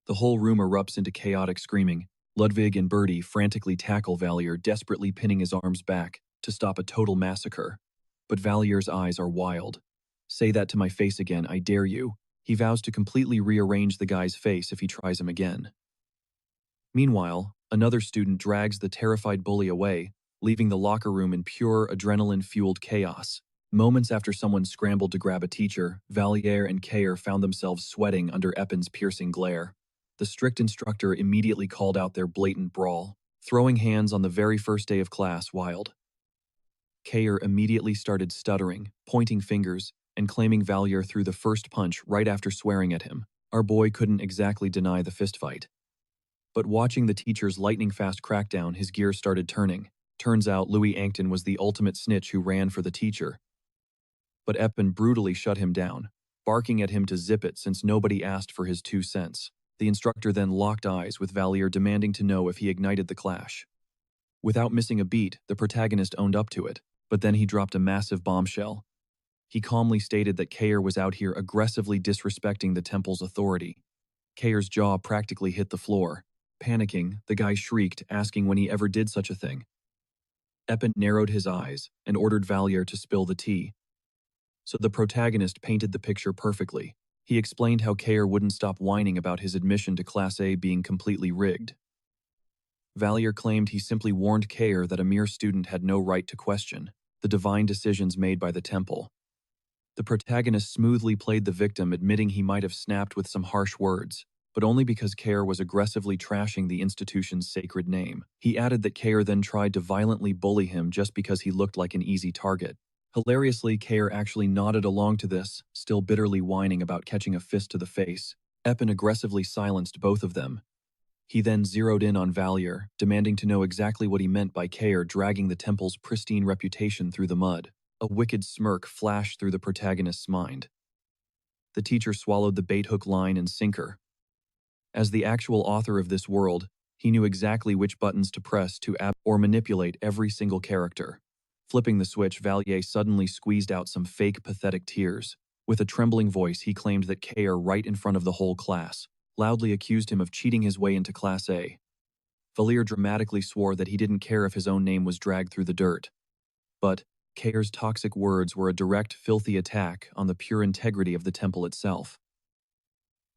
S1: The whole room erupts into chaotic screaming. Ludwig and Bertie frantically tackle Valier, desperately pinning his arms back to stop a total massacre. But Valier's eyes are wild. Say that to my face again, I dare you. He vows to completely rearrange the guy's face if he tries him again. Meanwhile, another student drags the terrified bully away, leaving the locker room in pure adrenaline-fueled chaos. Moments after someone scrambled to grab a teacher, Valier and Kayer found themselves sweating under Epin's piercing glare. The strict instructor immediately called out their blatant brawl, throwing hands on the very first day of class wild. Kayer immediately started stuttering, pointing fingers, and claiming Valier threw the first punch right after swearing at him. Our boy couldn't exactly deny the fistfight. But watching the teacher's lightning-fast crackdown, his gears started turning. Turns out Louis Ankton was the ultimate snitch who ran for the teacher. But Epin brutally shut him down, barking at him to zip it since nobody asked for his 2 cents. The instructor then locked eyes with Valier, demanding to know if he ignited the clash. Without missing a beat, the protagonist owned up to it, but then he dropped a massive bombshell. He calmly stated that Kayer was out here aggressively disrespecting the temple's authority. Kayer's jaw practically hit the floor. Panicking, the guy shrieked, asking when he ever did such a thing. Epin narrowed his eyes and ordered Valier to spill the tea. So the protagonist painted the picture perfectly. He explained how Kayer wouldn't stop whining about his admission to Class A being completely rigged. Valier claimed he simply warned Kayer that a mere student had no right to question the divine decisions made by the temple. The protagonist smoothly played the victim, admitting he might have snapped with some harsh words, but only because Kayer was aggressively trashing the institution's sacred name. He added that Kayer then tried to violently bully him just because he looked like an easy target. Hilariously, Kayer actually nodded along to this, still bitterly whining about catching a fist to the face. Epin aggressively silenced both of them. He then zeroed in on Valier, demanding to know exactly what he meant by Kayer dragging the temple's pristine reputation through the mud. A wicked smirk flashed through the protagonist's mind. The teacher swallowed the bait, hook, line, and sinker. As the actual author of this world, he knew exactly which buttons to press to or manipulate every single character. Flipping the switch, Valier suddenly squeezed out some fake, pathetic tears. With a trembling voice, he claimed that Kayer, right in front of the whole class, loudly accused him of cheating his way into Class A. Valier dramatically swore that he didn't care if his own name was dragged through the dirt. But Kayer's toxic words were a direct, filthy attack on the pure integrity of the temple itself.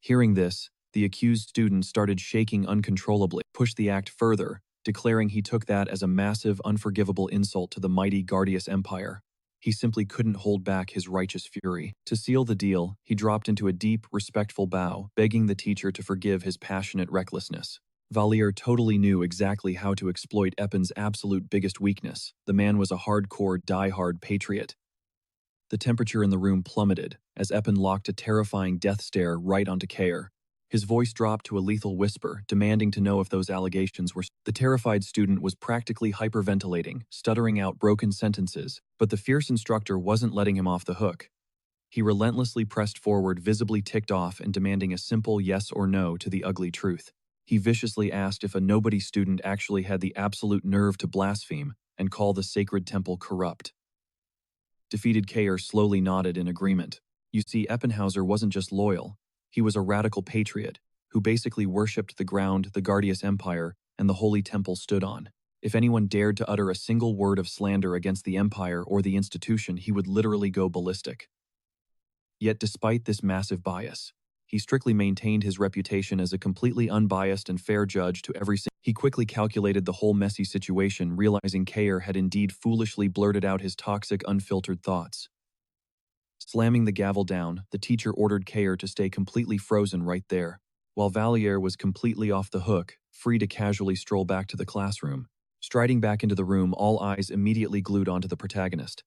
S1: Hearing this, the accused student started shaking uncontrollably, pushed the act further, declaring he took that as a massive, unforgivable insult to the mighty Guardius Empire. He simply couldn't hold back his righteous fury. To seal the deal, he dropped into a deep, respectful bow, begging the teacher to forgive his passionate recklessness. Valier totally knew exactly how to exploit Epin's absolute biggest weakness. The man was a hardcore, die-hard patriot. The temperature in the room plummeted as Epin locked a terrifying death stare right onto Kayer. His voice dropped to a lethal whisper, demanding to know if those allegations were. The terrified student was practically hyperventilating, stuttering out broken sentences, but the fierce instructor wasn't letting him off the hook. He relentlessly pressed forward, visibly ticked off and demanding a simple yes or no to the ugly truth. He viciously asked if a nobody student actually had the absolute nerve to blaspheme and call the sacred temple corrupt. Defeated Kayer slowly nodded in agreement. You see, Eppenhauser wasn't just loyal. He was a radical patriot who basically worshipped the ground the Guardius Empire and the Holy Temple stood on. If anyone dared to utter a single word of slander against the Empire or the institution, he would literally go ballistic. Yet despite this massive bias, he strictly maintained his reputation as a completely unbiased and fair judge to every single. He quickly calculated the whole messy situation, realizing Kayer had indeed foolishly blurted out his toxic, unfiltered thoughts. Slamming the gavel down, the teacher ordered Kayer to stay completely frozen right there, while Valier was completely off the hook, free to casually stroll back to the classroom. Striding back into the room, all eyes immediately glued onto the protagonist.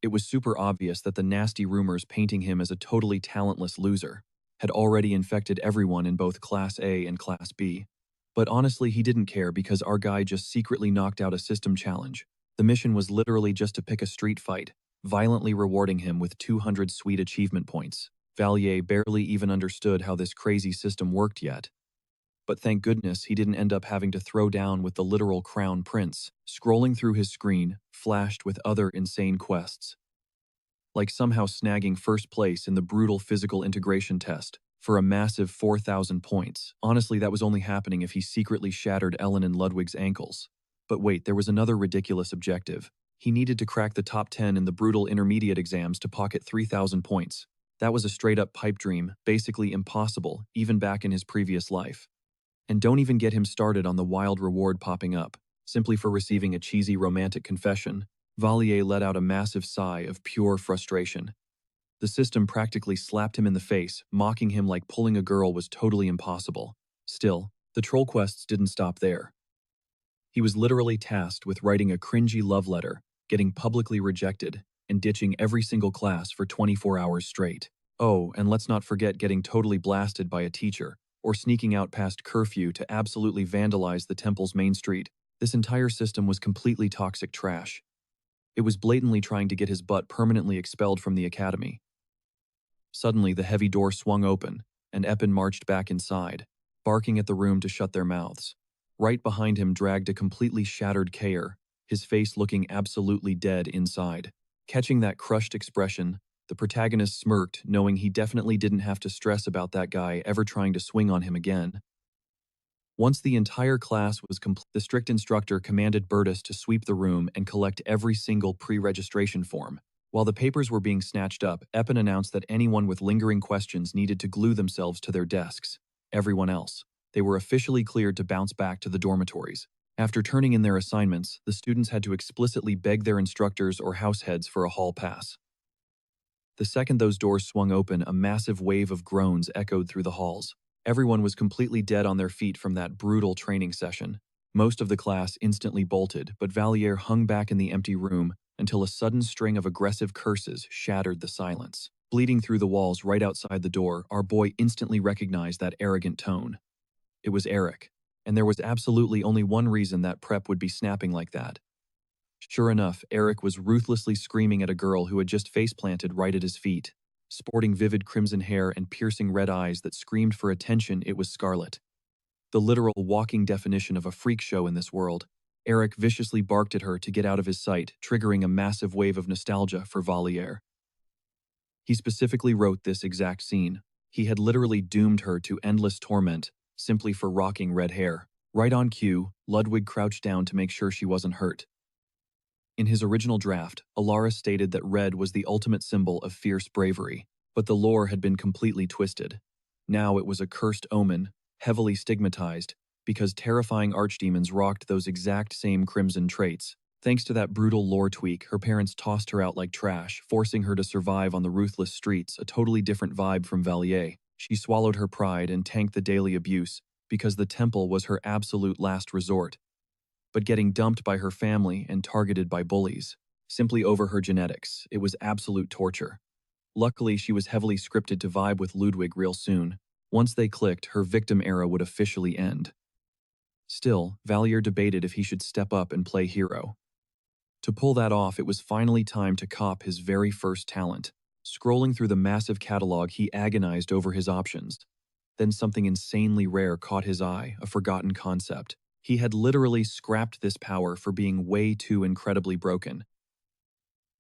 S1: It was super obvious that the nasty rumors painting him as a totally talentless loser had already infected everyone in both Class A and Class B. But honestly, he didn't care because our guy just secretly knocked out a system challenge. The mission was literally just to pick a street fight, violently rewarding him with 200 sweet achievement points. Valier barely even understood how this crazy system worked yet. But thank goodness he didn't end up having to throw down with the literal crown prince. Scrolling through his screen, flashed with other insane quests. Like somehow snagging first place in the brutal physical integration test for a massive 4,000 points. Honestly, that was only happening if he secretly shattered Ellen and Ludwig's ankles. But wait, there was another ridiculous objective. He needed to crack the top 10 in the brutal intermediate exams to pocket 3,000 points. That was a straight-up pipe dream, basically impossible, even back in his previous life. And don't even get him started on the wild reward popping up, simply for receiving a cheesy romantic confession. Valier let out a massive sigh of pure frustration. The system practically slapped him in the face, mocking him like pulling a girl was totally impossible. Still, the troll quests didn't stop there. He was literally tasked with writing a cringy love letter, getting publicly rejected, and ditching every single class for 24 hours straight. Oh, and let's not forget getting totally blasted by a teacher, or sneaking out past curfew to absolutely vandalize the temple's main street. This entire system was completely toxic trash. It was blatantly trying to get his butt permanently expelled from the academy. Suddenly, the heavy door swung open, and Eppin marched back inside, barking at the room to shut their mouths. Right behind him dragged a completely shattered Kair, his face looking absolutely dead inside. Catching that crushed expression, the protagonist smirked, knowing he definitely didn't have to stress about that guy ever trying to swing on him again. Once the entire class was complete, the strict instructor commanded Bertus to sweep the room and collect every single pre-registration form. While the papers were being snatched up, Eppin announced that anyone with lingering questions needed to glue themselves to their desks. Everyone else, they were officially cleared to bounce back to the dormitories. After turning in their assignments, the students had to explicitly beg their instructors or house heads for a hall pass. The second those doors swung open, a massive wave of groans echoed through the halls. Everyone was completely dead on their feet from that brutal training session. Most of the class instantly bolted, but Valier hung back in the empty room until a sudden string of aggressive curses shattered the silence. Bleeding through the walls right outside the door, our boy instantly recognized that arrogant tone. It was Eric, and there was absolutely only one reason that prep would be snapping like that. Sure enough, Eric was ruthlessly screaming at a girl who had just face-planted right at his feet. Sporting vivid crimson hair and piercing red eyes that screamed for attention, it was Scarlet. The literal walking definition of a freak show in this world. Eric viciously barked at her to get out of his sight, triggering a massive wave of nostalgia for Valier. He specifically wrote this exact scene. He had literally doomed her to endless torment, simply for rocking red hair. Right on cue, Ludwig crouched down to make sure she wasn't hurt. In his original draft, Alara stated that red was the ultimate symbol of fierce bravery, but the lore had been completely twisted. Now it was a cursed omen, heavily stigmatized, because terrifying archdemons rocked those exact same crimson traits. Thanks to that brutal lore tweak, her parents tossed her out like trash, forcing her to survive on the ruthless streets, a totally different vibe from Valier. She swallowed her pride and tanked the daily abuse, because the temple was her absolute last resort. But getting dumped by her family and targeted by bullies, simply over her genetics, it was absolute torture. Luckily, she was heavily scripted to vibe with Ludwig real soon. Once they clicked, her victim era would officially end. Still, Valier debated if he should step up and play hero. To pull that off, it was finally time to cop his very first talent. Scrolling through the massive catalog, he agonized over his options. Then something insanely rare caught his eye, a forgotten concept. He had literally scrapped this power for being way too incredibly broken.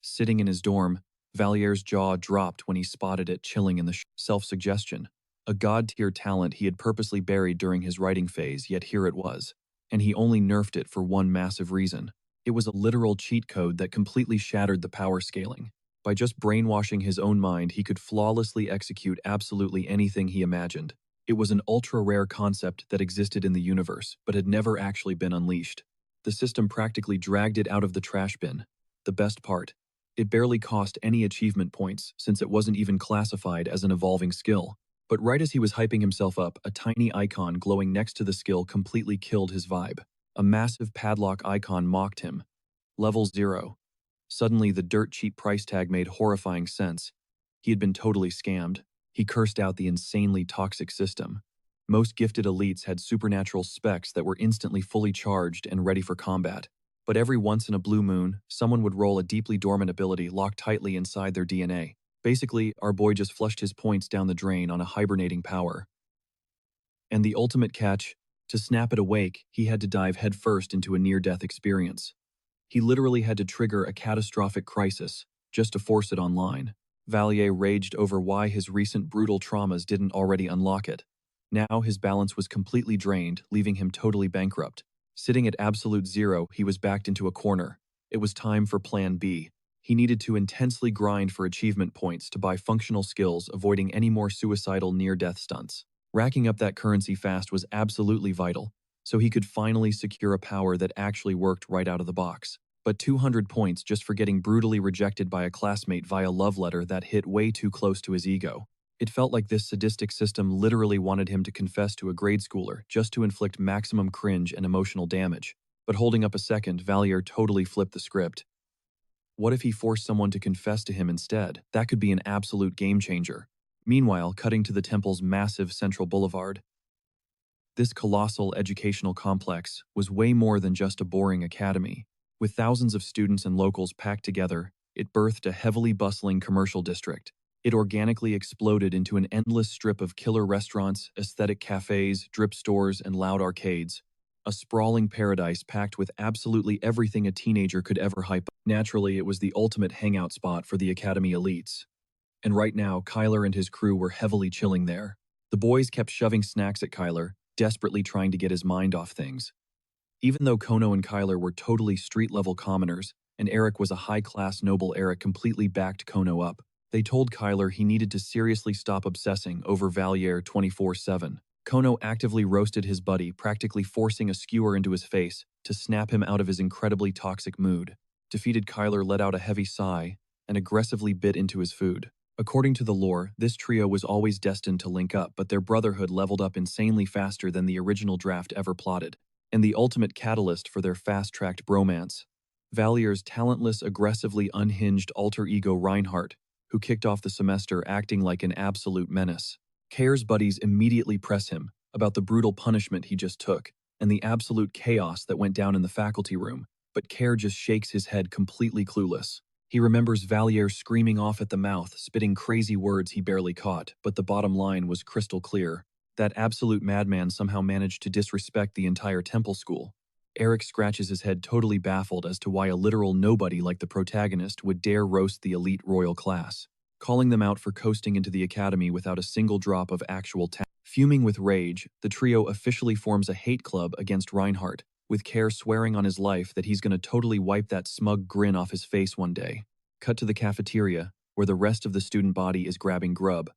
S1: Sitting in his dorm, Valier's jaw dropped when he spotted it chilling in the self-suggestion. A god-tier talent he had purposely buried during his writing phase, yet here it was. And he only nerfed it for one massive reason. It was a literal cheat code that completely shattered the power scaling. By just brainwashing his own mind, he could flawlessly execute absolutely anything he imagined. It was an ultra-rare concept that existed in the universe, but had never actually been unleashed. The system practically dragged it out of the trash bin. The best part, it barely cost any achievement points since it wasn't even classified as an evolving skill. But right as he was hyping himself up, a tiny icon glowing next to the skill completely killed his vibe. A massive padlock icon mocked him. Level 0. Suddenly, the dirt cheap price tag made horrifying sense. He had been totally scammed. He cursed out the insanely toxic system. Most gifted elites had supernatural specs that were instantly fully charged and ready for combat. But every once in a blue moon, someone would roll a deeply dormant ability locked tightly inside their DNA. Basically, our boy just flushed his points down the drain on a hibernating power. And the ultimate catch, to snap it awake, he had to dive headfirst into a near-death experience. He literally had to trigger a catastrophic crisis just to force it online. Valier raged over why his recent brutal traumas didn't already unlock it. Now his balance was completely drained, leaving him totally bankrupt. Sitting at absolute zero, he was backed into a corner. It was time for Plan B. He needed to intensely grind for achievement points to buy functional skills, avoiding any more suicidal near-death stunts. Racking up that currency fast was absolutely vital, so he could finally secure a power that actually worked right out of the box. but 200 points just for getting brutally rejected by a classmate via love letter that hit way too close to his ego. It felt like this sadistic system literally wanted him to confess to a grade schooler just to inflict maximum cringe and emotional damage. But holding up a second, Valier totally flipped the script. What if he forced someone to confess to him instead? That could be an absolute game changer. Meanwhile, cutting to the temple's massive central boulevard. This colossal educational complex was way more than just a boring academy. With thousands of students and locals packed together, it birthed a heavily bustling commercial district. It organically exploded into an endless strip of killer restaurants, aesthetic cafes, drip stores, and loud arcades. A sprawling paradise packed with absolutely everything a teenager could ever hype up. Naturally, it was the ultimate hangout spot for the academy elites. And right now, Kyler and his crew were heavily chilling there. The boys kept shoving snacks at Kyler, desperately trying to get his mind off things. Even though Kono and Kyler were totally street-level commoners, and Eric was a high-class noble, Eric completely backed Kono up. They told Kyler he needed to seriously stop obsessing over Valier 24/7. Kono actively roasted his buddy, practically forcing a skewer into his face to snap him out of his incredibly toxic mood. Defeated, Kyler let out a heavy sigh and aggressively bit into his food. According to the lore, this trio was always destined to link up, but their brotherhood leveled up insanely faster than the original draft ever plotted, and the ultimate catalyst for their fast-tracked bromance. Valier's talentless, aggressively unhinged alter ego Reinhardt, who kicked off the semester acting like an absolute menace. Kair's buddies immediately press him about the brutal punishment he just took and the absolute chaos that went down in the faculty room, but Kair just shakes his head completely clueless. He remembers Valier screaming off at the mouth, spitting crazy words he barely caught, but the bottom line was crystal clear. That absolute madman somehow managed to disrespect the entire temple school. Eric scratches his head, totally baffled as to why a literal nobody like the protagonist would dare roast the elite royal class, calling them out for coasting into the academy without a single drop of actual talent. Fuming with rage, the trio officially forms a hate club against Reinhardt, with Kair swearing on his life that he's gonna totally wipe that smug grin off his face one day. Cut to the cafeteria, where the rest of the student body is grabbing grub.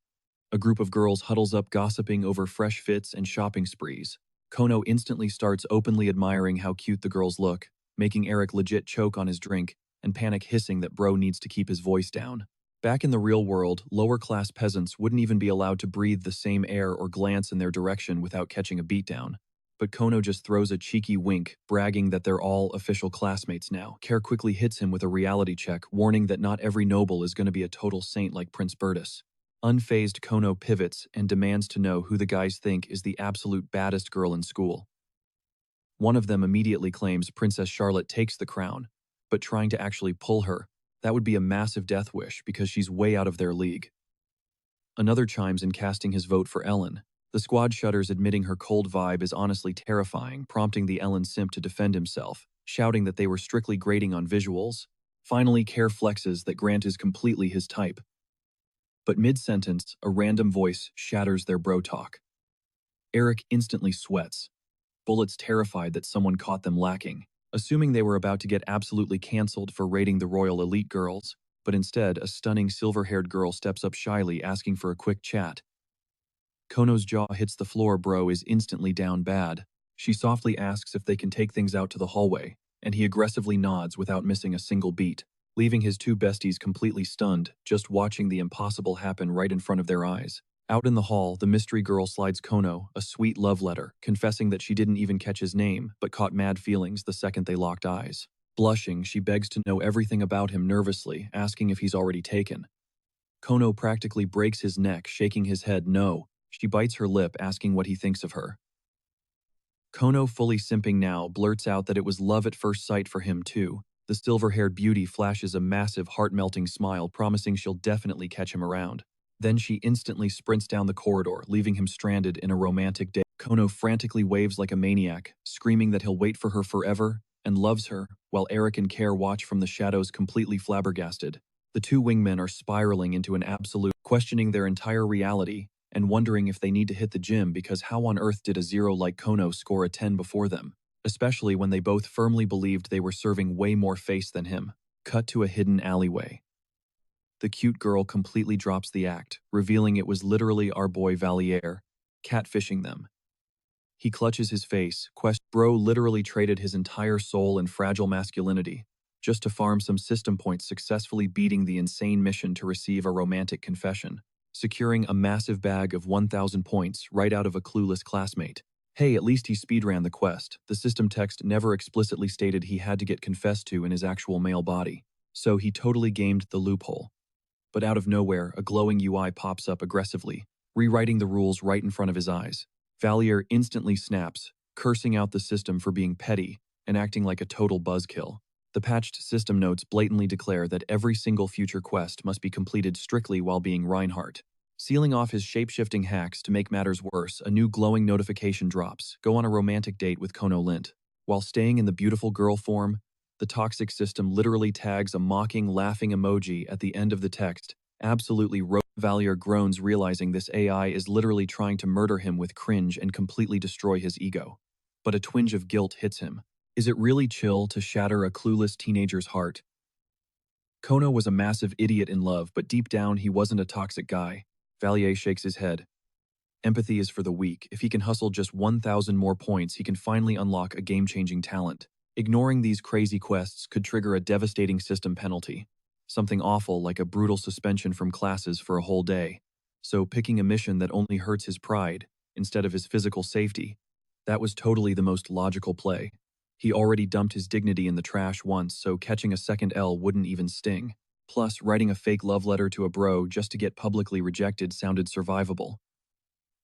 S1: A group of girls huddles up gossiping over fresh fits and shopping sprees. Kono instantly starts openly admiring how cute the girls look, making Eric legit choke on his drink and panic, hissing that bro needs to keep his voice down. Back in the real world, lower-class peasants wouldn't even be allowed to breathe the same air or glance in their direction without catching a beatdown. But Kono just throws a cheeky wink, bragging that they're all official classmates now. Kair quickly hits him with a reality check, warning that not every noble is going to be a total saint like Prince Bertus. Unfazed, Kono pivots and demands to know who the guys think is the absolute baddest girl in school. One of them immediately claims Princess Charlotte takes the crown, but trying to actually pull her, that would be a massive death wish because she's way out of their league. Another chimes in, casting his vote for Ellen. The squad shudders, admitting her cold vibe is honestly terrifying, prompting the Ellen simp to defend himself, shouting that they were strictly grading on visuals. Finally, Kair flexes that Grant is completely his type. But mid-sentence, a random voice shatters their bro talk. Eric instantly sweats. Bullets, terrified that someone caught them lacking, assuming they were about to get absolutely cancelled for raiding the royal elite girls, but instead a stunning silver-haired girl steps up shyly, asking for a quick chat. Kono's jaw hits the floor. Bro is instantly down bad. She softly asks if they can take things out to the hallway, and he aggressively nods without missing a single beat, leaving his two besties completely stunned, just watching the impossible happen right in front of their eyes. Out in the hall, the mystery girl slides Kono a sweet love letter, confessing that she didn't even catch his name, but caught mad feelings the second they locked eyes. Blushing, she begs to know everything about him, nervously, asking if he's already taken. Kono practically breaks his neck, shaking his head no. She bites her lip, asking what he thinks of her. Kono, fully simping now, blurts out that it was love at first sight for him too. The silver-haired beauty flashes a massive heart-melting smile, promising she'll definitely catch him around. Then she instantly sprints down the corridor, leaving him stranded in a romantic day. Kono frantically waves like a maniac, screaming that he'll wait for her forever and loves her, while Eric and Kair watch from the shadows, completely flabbergasted. The two wingmen are spiraling into an absolute, questioning their entire reality and wondering if they need to hit the gym, because how on earth did a 0 like Kono score a 10 before them, especially when they both firmly believed they were serving way more face than him. Cut to a hidden alleyway. The cute girl completely drops the act, revealing it was literally our boy Valier, catfishing them. He clutches his face. Bro literally traded his entire soul and fragile masculinity just to farm some system points, successfully beating the insane mission to receive a romantic confession, securing a massive bag of 1,000 points right out of a clueless classmate. Hey, at least he speedran the quest. The system text never explicitly stated he had to get confessed to in his actual male body, so he totally gamed the loophole. But out of nowhere, a glowing UI pops up aggressively, rewriting the rules right in front of his eyes. Valier instantly snaps, cursing out the system for being petty and acting like a total buzzkill. The patched system notes blatantly declare that every single future quest must be completed strictly while being Reinhardt. Sealing off his shape-shifting hacks to make matters worse, a new glowing notification drops. Go on a romantic date with Kono Lint. While staying in the beautiful girl form, the toxic system literally tags a mocking, laughing emoji at the end of the text. Absolutely Valier groans, realizing this AI is literally trying to murder him with cringe and completely destroy his ego. But a twinge of guilt hits him. Is it really chill to shatter a clueless teenager's heart? Kono was a massive idiot in love, but deep down he wasn't a toxic guy. Valier shakes his head. Empathy is for the weak. If he can hustle just 1,000 more points, he can finally unlock a game-changing talent. Ignoring these crazy quests could trigger a devastating system penalty. Something awful like a brutal suspension from classes for a whole day. So picking a mission that only hurts his pride, instead of his physical safety, that was totally the most logical play. He already dumped his dignity in the trash once, so catching a second L wouldn't even sting. Plus, writing a fake love letter to a bro just to get publicly rejected sounded survivable.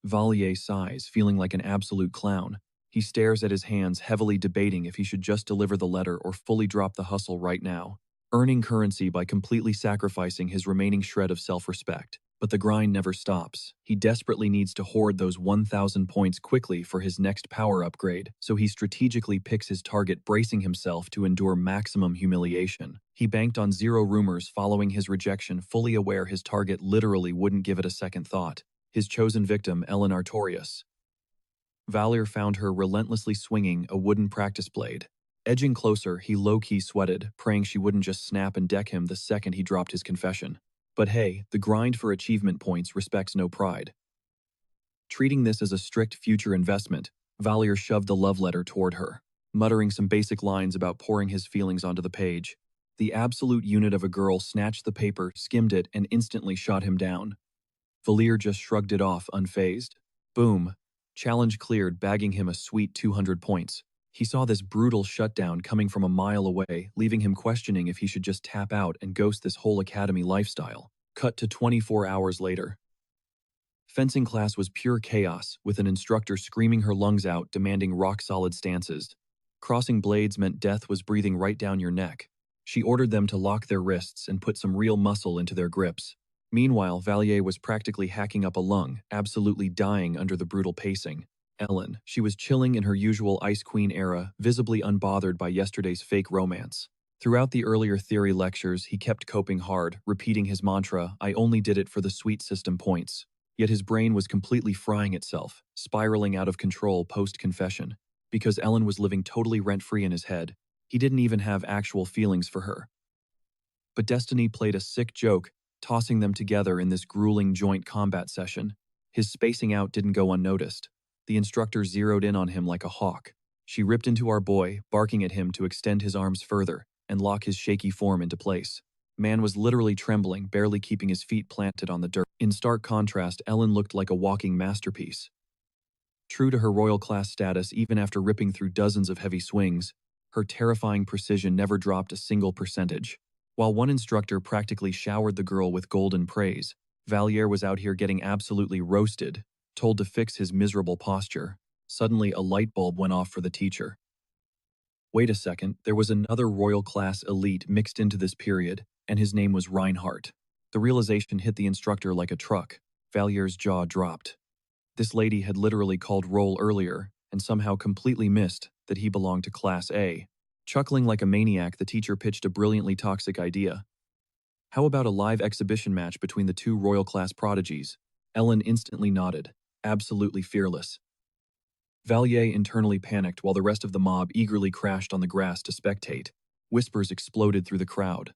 S1: Valier sighs, feeling like an absolute clown. He stares at his hands, heavily debating if he should just deliver the letter or fully drop the hustle right now, earning currency by completely sacrificing his remaining shred of self-respect. But the grind never stops. He desperately needs to hoard those 1,000 points quickly for his next power upgrade, so he strategically picks his target, bracing himself to endure maximum humiliation. He banked on zero rumors following his rejection, fully aware his target literally wouldn't give it a second thought. His chosen victim, Ellen Artorias. Valier found her relentlessly swinging a wooden practice blade. Edging closer, he low-key sweated, praying she wouldn't just snap and deck him the second he dropped his confession. But hey, the grind for achievement points respects no pride. Treating this as a strict future investment, Valier shoved the love letter toward her, muttering some basic lines about pouring his feelings onto the page. The absolute unit of a girl snatched the paper, skimmed it, and instantly shot him down. Valier just shrugged it off, unfazed. Boom. Challenge cleared, bagging him a sweet 200 points. He saw this brutal shutdown coming from a mile away, leaving him questioning if he should just tap out and ghost this whole academy lifestyle. Cut to 24 hours later. Fencing class was pure chaos, with an instructor screaming her lungs out, demanding rock-solid stances. Crossing blades meant death was breathing right down your neck. She ordered them to lock their wrists and put some real muscle into their grips. Meanwhile, Valier was practically hacking up a lung, absolutely dying under the brutal pacing. Ellen, she was chilling in her usual Ice Queen era, visibly unbothered by yesterday's fake romance. Throughout the earlier theory lectures, he kept coping hard, repeating his mantra, "I only did it for the sweet system points." Yet his brain was completely frying itself, spiraling out of control post-confession. Because Ellen was living totally rent-free in his head, he didn't even have actual feelings for her. But destiny played a sick joke, tossing them together in this grueling joint combat session. His spacing out didn't go unnoticed. The instructor zeroed in on him like a hawk. She ripped into our boy, barking at him to extend his arms further and lock his shaky form into place. Man was literally trembling, barely keeping his feet planted on the dirt. In stark contrast, Ellen looked like a walking masterpiece. True to her royal class status, even after ripping through dozens of heavy swings, her terrifying precision never dropped a single percentage. While one instructor practically showered the girl with golden praise, Valier was out here getting absolutely roasted, told to fix his miserable posture. Suddenly, a light bulb went off for the teacher. Wait a second, there was another royal class elite mixed into this period, and his name was Reinhardt. The realization hit the instructor like a truck. Valier's jaw dropped. This lady had literally called roll earlier, and somehow completely missed that he belonged to Class A. Chuckling like a maniac, the teacher pitched a brilliantly toxic idea. How about a live exhibition match between the two royal class prodigies? Ellen instantly nodded, absolutely fearless. Valier internally panicked while the rest of the mob eagerly crashed on the grass to spectate. Whispers exploded through the crowd.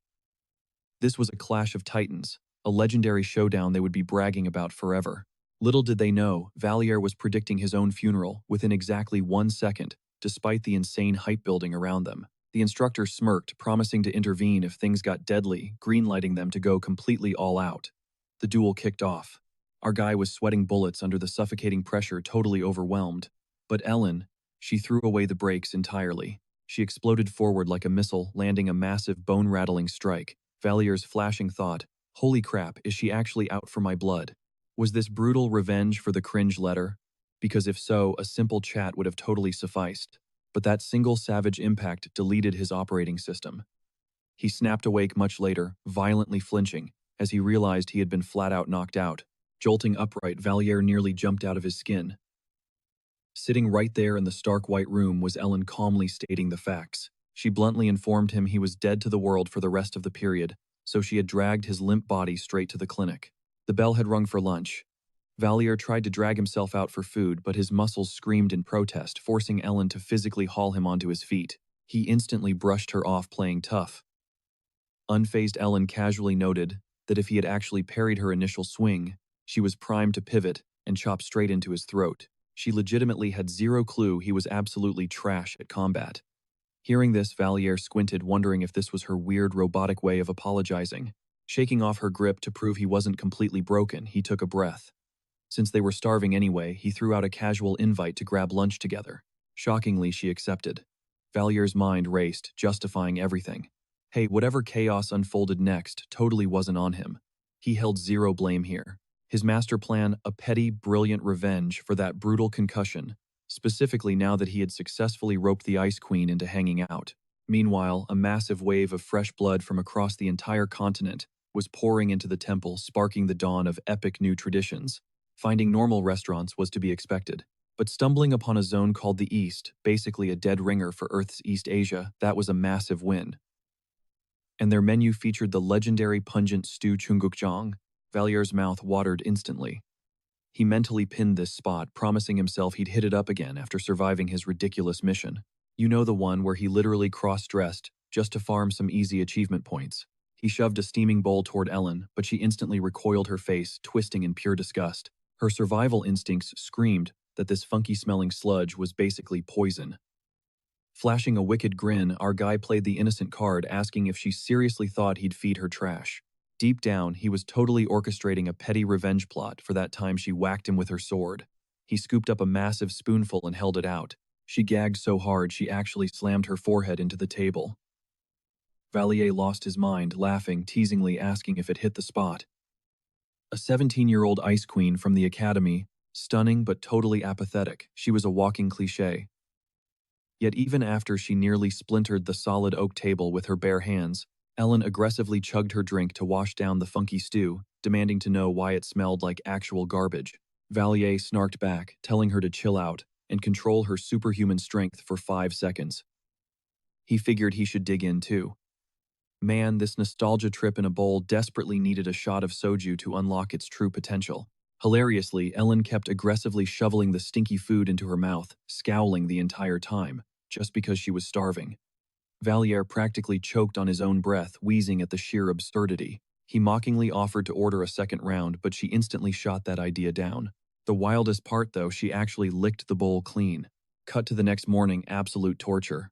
S1: This was a clash of titans, a legendary showdown they would be bragging about forever. Little did they know, Valier was predicting his own funeral within exactly 1 second, despite the insane hype building around them. The instructor smirked, promising to intervene if things got deadly, greenlighting them to go completely all out. The duel kicked off. Our guy was sweating bullets under the suffocating pressure, totally overwhelmed. But Ellen, she threw away the brakes entirely. She exploded forward like a missile, landing a massive bone-rattling strike. Valier's flashing thought, "Holy crap, is she actually out for my blood?" Was this brutal revenge for the cringe letter? Because if so, a simple chat would have totally sufficed. But that single savage impact deleted his operating system. He snapped awake much later, violently flinching, as he realized he had been flat out knocked out. Jolting upright, Valier nearly jumped out of his skin. Sitting right there in the stark white room was Ellen, calmly stating the facts. She bluntly informed him he was dead to the world for the rest of the period, so she had dragged his limp body straight to the clinic. The bell had rung for lunch. Valier tried to drag himself out for food, but his muscles screamed in protest, forcing Ellen to physically haul him onto his feet. He instantly brushed her off, playing tough. Unfazed, Ellen casually noted that if he had actually parried her initial swing, she was primed to pivot and chop straight into his throat. She legitimately had zero clue he was absolutely trash at combat. Hearing this, Valier squinted, wondering if this was her weird robotic way of apologizing. Shaking off her grip to prove he wasn't completely broken, he took a breath. Since they were starving anyway, he threw out a casual invite to grab lunch together. Shockingly, she accepted. Valier's mind raced, justifying everything. Hey, whatever chaos unfolded next totally wasn't on him. He held zero blame here. His master plan, a petty, brilliant revenge for that brutal concussion, specifically now that he had successfully roped the Ice Queen into hanging out. Meanwhile, a massive wave of fresh blood from across the entire continent was pouring into the temple, sparking the dawn of epic new traditions. Finding normal restaurants was to be expected, but stumbling upon a zone called the East, basically a dead ringer for Earth's East Asia, that was a massive win. And their menu featured the legendary pungent stew chunggukjang. Valier's mouth watered instantly. He mentally pinned this spot, promising himself he'd hit it up again after surviving his ridiculous mission. You know, the one where he literally cross-dressed just to farm some easy achievement points. He shoved a steaming bowl toward Ellen, but she instantly recoiled, her face twisting in pure disgust. Her survival instincts screamed that this funky-smelling sludge was basically poison. Flashing a wicked grin, our guy played the innocent card, asking if she seriously thought he'd feed her trash. Deep down, he was totally orchestrating a petty revenge plot for that time she whacked him with her sword. He scooped up a massive spoonful and held it out. She gagged so hard she actually slammed her forehead into the table. Valier lost his mind, laughing, teasingly asking if it hit the spot. A 17-year-old ice queen from the academy, stunning but totally apathetic, she was a walking cliché. Yet even after she nearly splintered the solid oak table with her bare hands, Ellen aggressively chugged her drink to wash down the funky stew, demanding to know why it smelled like actual garbage. Valier snarked back, telling her to chill out and control her superhuman strength for 5 seconds. He figured he should dig in too. Man, this nostalgia trip in a bowl desperately needed a shot of soju to unlock its true potential. Hilariously, Ellen kept aggressively shoveling the stinky food into her mouth, scowling the entire time, just because she was starving. Valier practically choked on his own breath, wheezing at the sheer absurdity. He mockingly offered to order a second round, but she instantly shot that idea down. The wildest part, though, she actually licked the bowl clean. Cut to the next morning, absolute torture.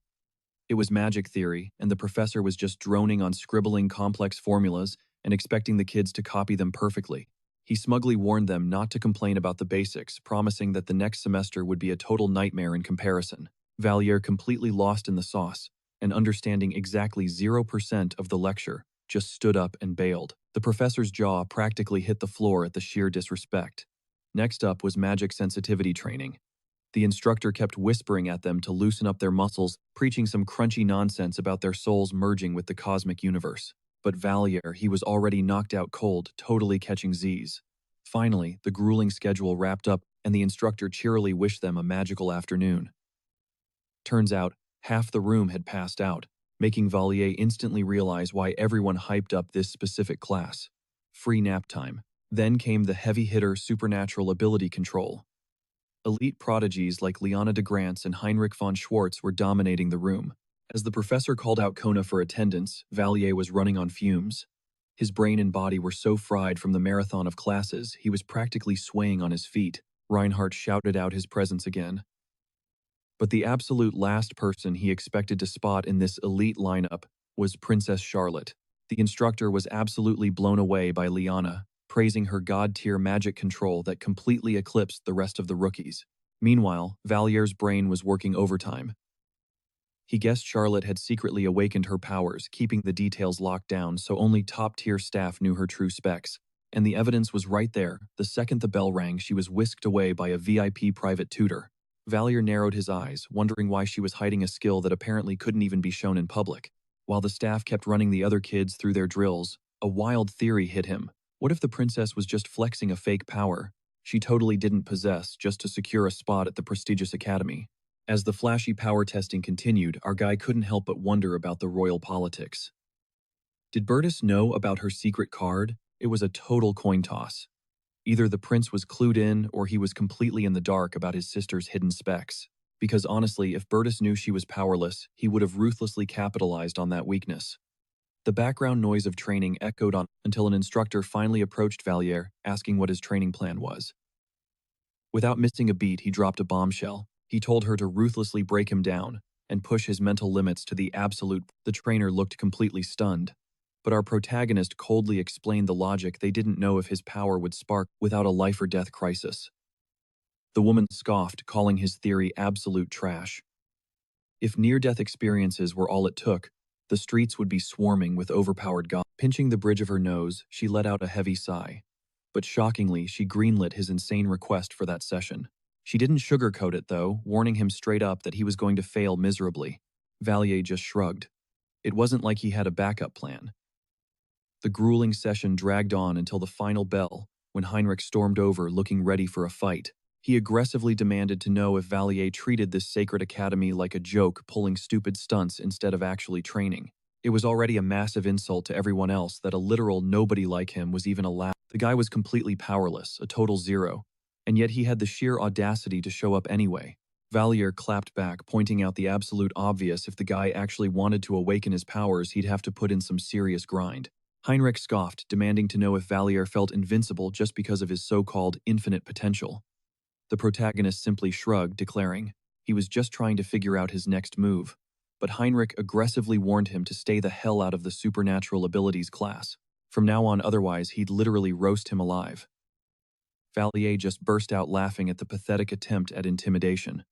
S1: It was magic theory, and the professor was just droning on scribbling complex formulas and expecting the kids to copy them perfectly. He smugly warned them not to complain about the basics, promising that the next semester would be a total nightmare in comparison. Valier, completely lost in the sauce, and understanding exactly 0% of the lecture, just stood up and bailed. The professor's jaw practically hit the floor at the sheer disrespect. Next up was magic sensitivity training. The instructor kept whispering at them to loosen up their muscles, preaching some crunchy nonsense about their souls merging with the cosmic universe. But Valier, he was already knocked out cold, totally catching Z's. Finally, the grueling schedule wrapped up, and the instructor cheerily wished them a magical afternoon. Turns out, half the room had passed out, making Valier instantly realize why everyone hyped up this specific class. Free nap time. Then came the heavy-hitter supernatural ability control. Elite prodigies like Liana de Grants and Heinrich von Schwartz were dominating the room. As the professor called out Kona for attendance, Valier was running on fumes. His brain and body were so fried from the marathon of classes, he was practically swaying on his feet. Reinhardt shouted out his presence again. But the absolute last person he expected to spot in this elite lineup was Princess Charlotte. The instructor was absolutely blown away by Liana, praising her god-tier magic control that completely eclipsed the rest of the rookies. Meanwhile, Valier's brain was working overtime. He guessed Charlotte had secretly awakened her powers, keeping the details locked down so only top-tier staff knew her true specs. And the evidence was right there. The second the bell rang, she was whisked away by a VIP private tutor. Valier narrowed his eyes, wondering why she was hiding a skill that apparently couldn't even be shown in public. While the staff kept running the other kids through their drills, a wild theory hit him. What if the princess was just flexing a fake power she totally didn't possess just to secure a spot at the prestigious academy? As the flashy power testing continued, our guy couldn't help but wonder about the royal politics. Did Bertus know about her secret card? It was a total coin toss. Either the prince was clued in or he was completely in the dark about his sister's hidden specs. Because honestly, if Bertus knew she was powerless, he would have ruthlessly capitalized on that weakness. The background noise of training echoed on until an instructor finally approached Valier, asking what his training plan was. Without missing a beat, he dropped a bombshell. He told her to ruthlessly break him down and push his mental limits to the absolute. The trainer looked completely stunned. But our protagonist coldly explained the logic. They didn't know if his power would spark without a life-or-death crisis. The woman scoffed, calling his theory absolute trash. If near-death experiences were all it took, the streets would be swarming with overpowered gods. Pinching the bridge of her nose, she let out a heavy sigh. But shockingly, she greenlit his insane request for that session. She didn't sugarcoat it, though, warning him straight up that he was going to fail miserably. Valier just shrugged. It wasn't like he had a backup plan. The grueling session dragged on until the final bell, when Heinrich stormed over looking ready for a fight. He aggressively demanded to know if Valier treated this sacred academy like a joke, pulling stupid stunts instead of actually training. It was already a massive insult to everyone else that a literal nobody like him was even allowed. The guy was completely powerless, a total zero, and yet he had the sheer audacity to show up anyway. Valier clapped back, pointing out the absolute obvious. If the guy actually wanted to awaken his powers, he'd have to put in some serious grind. Heinrich scoffed, demanding to know if Valier felt invincible just because of his so-called infinite potential. The protagonist simply shrugged, declaring he was just trying to figure out his next move. But Heinrich aggressively warned him to stay the hell out of the supernatural abilities class. From now on, otherwise, he'd literally roast him alive. Valier just burst out laughing at the pathetic attempt at intimidation.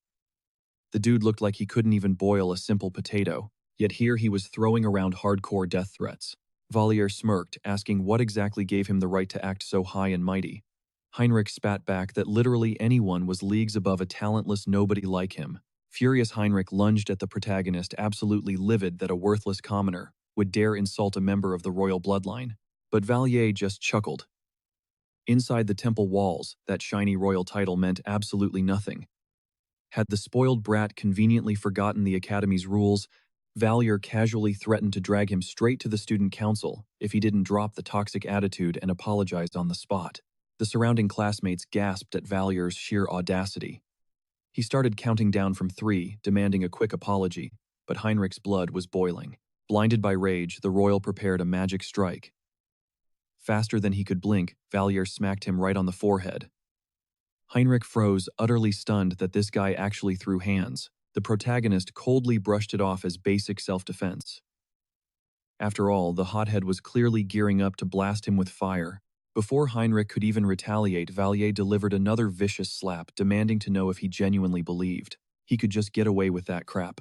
S1: The dude looked like he couldn't even boil a simple potato, yet here he was throwing around hardcore death threats. Valier smirked, asking what exactly gave him the right to act so high and mighty. Heinrich spat back that literally anyone was leagues above a talentless nobody like him. Furious, Heinrich lunged at the protagonist, absolutely livid that a worthless commoner would dare insult a member of the royal bloodline. But Valier just chuckled. Inside the temple walls, that shiny royal title meant absolutely nothing. Had the spoiled brat conveniently forgotten the academy's rules, Valier casually threatened to drag him straight to the student council if he didn't drop the toxic attitude and apologized on the spot. The surrounding classmates gasped at Valier's sheer audacity. He started counting down from 3, demanding a quick apology, but Heinrich's blood was boiling. Blinded by rage, the royal prepared a magic strike. Faster than he could blink, Valier smacked him right on the forehead. Heinrich froze, utterly stunned that this guy actually threw hands. The protagonist coldly brushed it off as basic self-defense. After all, the hothead was clearly gearing up to blast him with fire. Before Heinrich could even retaliate, Valier delivered another vicious slap, demanding to know if he genuinely believed he could just get away with that crap.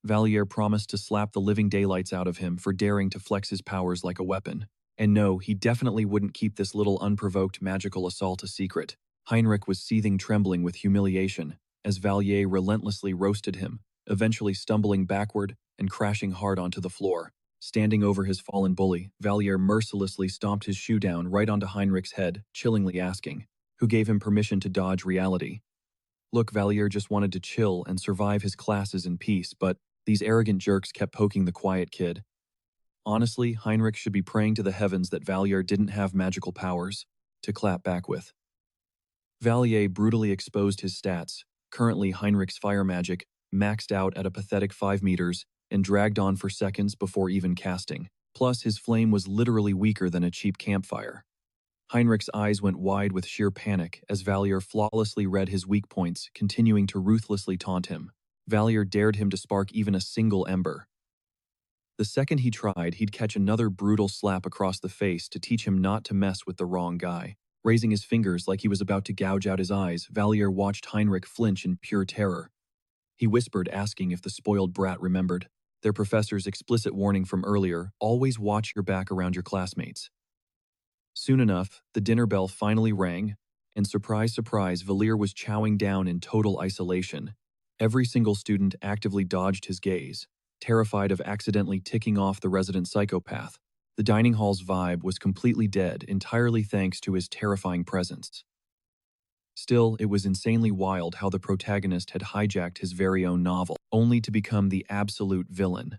S1: Valier promised to slap the living daylights out of him for daring to flex his powers like a weapon. And no, he definitely wouldn't keep this little unprovoked magical assault a secret. Heinrich was seething, trembling with humiliation as Valier relentlessly roasted him, eventually stumbling backward and crashing hard onto the floor. Standing over his fallen bully, Valier mercilessly stomped his shoe down right onto Heinrich's head, chillingly asking, who gave him permission to dodge reality. Look, Valier just wanted to chill and survive his classes in peace, but these arrogant jerks kept poking the quiet kid. Honestly, Heinrich should be praying to the heavens that Valier didn't have magical powers to clap back with. Valier brutally exposed his stats. Currently, Heinrich's fire magic maxed out at a pathetic 5 meters and dragged on for seconds before even casting. Plus, his flame was literally weaker than a cheap campfire. Heinrich's eyes went wide with sheer panic as Valier flawlessly read his weak points, continuing to ruthlessly taunt him. Valier dared him to spark even a single ember. The second he tried, he'd catch another brutal slap across the face to teach him not to mess with the wrong guy. Raising his fingers like he was about to gouge out his eyes, Valier watched Heinrich flinch in pure terror. He whispered, asking if the spoiled brat remembered their professor's explicit warning from earlier: always watch your back around your classmates. Soon enough, the dinner bell finally rang, and surprise, surprise, Valier was chowing down in total isolation. Every single student actively dodged his gaze, terrified of accidentally ticking off the resident psychopath. The dining hall's vibe was completely dead, entirely thanks to his terrifying presence. Still, it was insanely wild how the protagonist had hijacked his very own novel, only to become the absolute villain.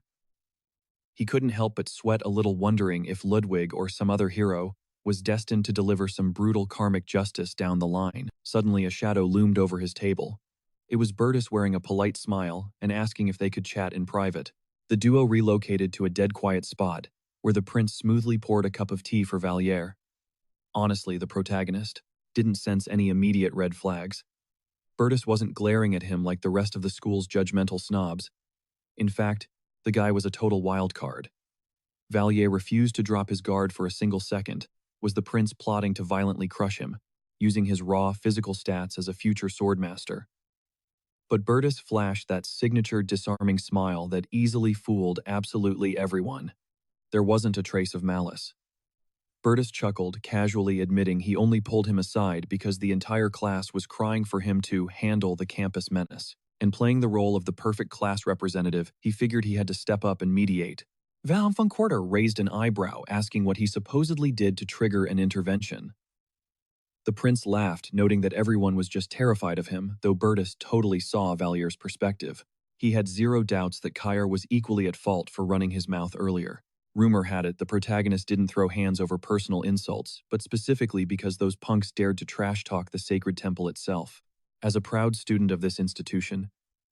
S1: He couldn't help but sweat a little, wondering if Ludwig or some other hero was destined to deliver some brutal karmic justice down the line. Suddenly, a shadow loomed over his table. It was Bertus, wearing a polite smile and asking if they could chat in private. The duo relocated to a dead quiet spot, where the prince smoothly poured a cup of tea for Valier. Honestly, the protagonist didn't sense any immediate red flags. Bertus wasn't glaring at him like the rest of the school's judgmental snobs. In fact, the guy was a total wild card. Valier refused to drop his guard for a single second. Was the prince plotting to violently crush him, using his raw physical stats as a future swordmaster? But Bertus flashed that signature disarming smile that easily fooled absolutely everyone. There wasn't a trace of malice. Bertus chuckled, casually admitting he only pulled him aside because the entire class was crying for him to handle the campus menace. And playing the role of the perfect class representative, he figured he had to step up and mediate. Val von Quarter raised an eyebrow, asking what he supposedly did to trigger an intervention. The prince laughed, noting that everyone was just terrified of him, though Bertus totally saw Valier's perspective. He had zero doubts that Kyer was equally at fault for running his mouth earlier. Rumor had it the protagonist didn't throw hands over personal insults, but specifically because those punks dared to trash-talk the sacred temple itself. As a proud student of this institution,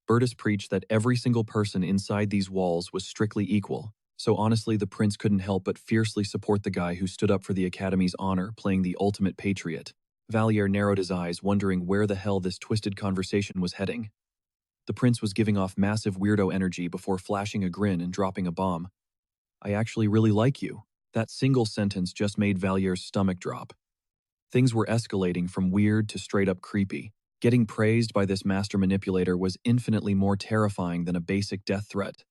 S1: Bertus preached that every single person inside these walls was strictly equal, so honestly the prince couldn't help but fiercely support the guy who stood up for the Academy's honor, playing the ultimate patriot. Valier narrowed his eyes, wondering where the hell this twisted conversation was heading. The prince was giving off massive weirdo energy before flashing a grin and dropping a bomb. I actually really like you. That single sentence just made Valier's stomach drop. Things were escalating from weird to straight-up creepy. Getting praised by this master manipulator was infinitely more terrifying than a basic death threat.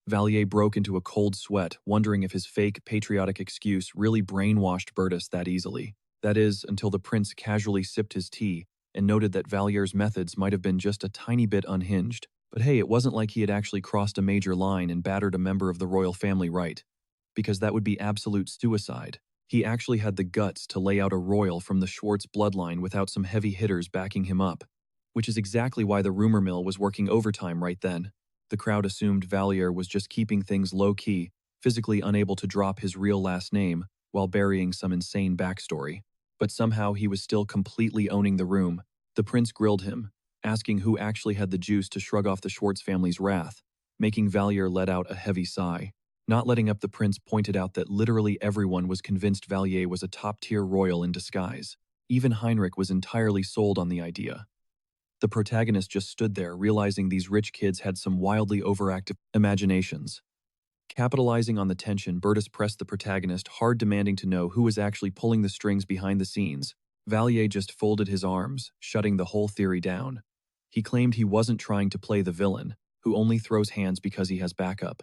S1: Valier broke into a cold sweat, wondering if his fake patriotic excuse really brainwashed Bertus that easily. That is, until the prince casually sipped his tea and noted that Valier's methods might have been just a tiny bit unhinged. But hey, it wasn't like he had actually crossed a major line and battered a member of the royal family, right? Because that would be absolute suicide. He actually had the guts to lay out a royal from the Schwartz bloodline without some heavy hitters backing him up. Which is exactly why the rumor mill was working overtime right then. The crowd assumed Valier was just keeping things low-key, physically unable to drop his real last name, while burying some insane backstory. But somehow he was still completely owning the room. The prince grilled him, asking who actually had the juice to shrug off the Schwartz family's wrath, making Valier let out a heavy sigh. Not letting up, the prince pointed out that literally everyone was convinced Valier was a top-tier royal in disguise. Even Heinrich was entirely sold on the idea. The protagonist just stood there, realizing these rich kids had some wildly overactive imaginations. Capitalizing on the tension, Bertus pressed the protagonist hard, demanding to know who was actually pulling the strings behind the scenes. Valier just folded his arms, shutting the whole theory down. He claimed he wasn't trying to play the villain, who only throws hands because he has backup.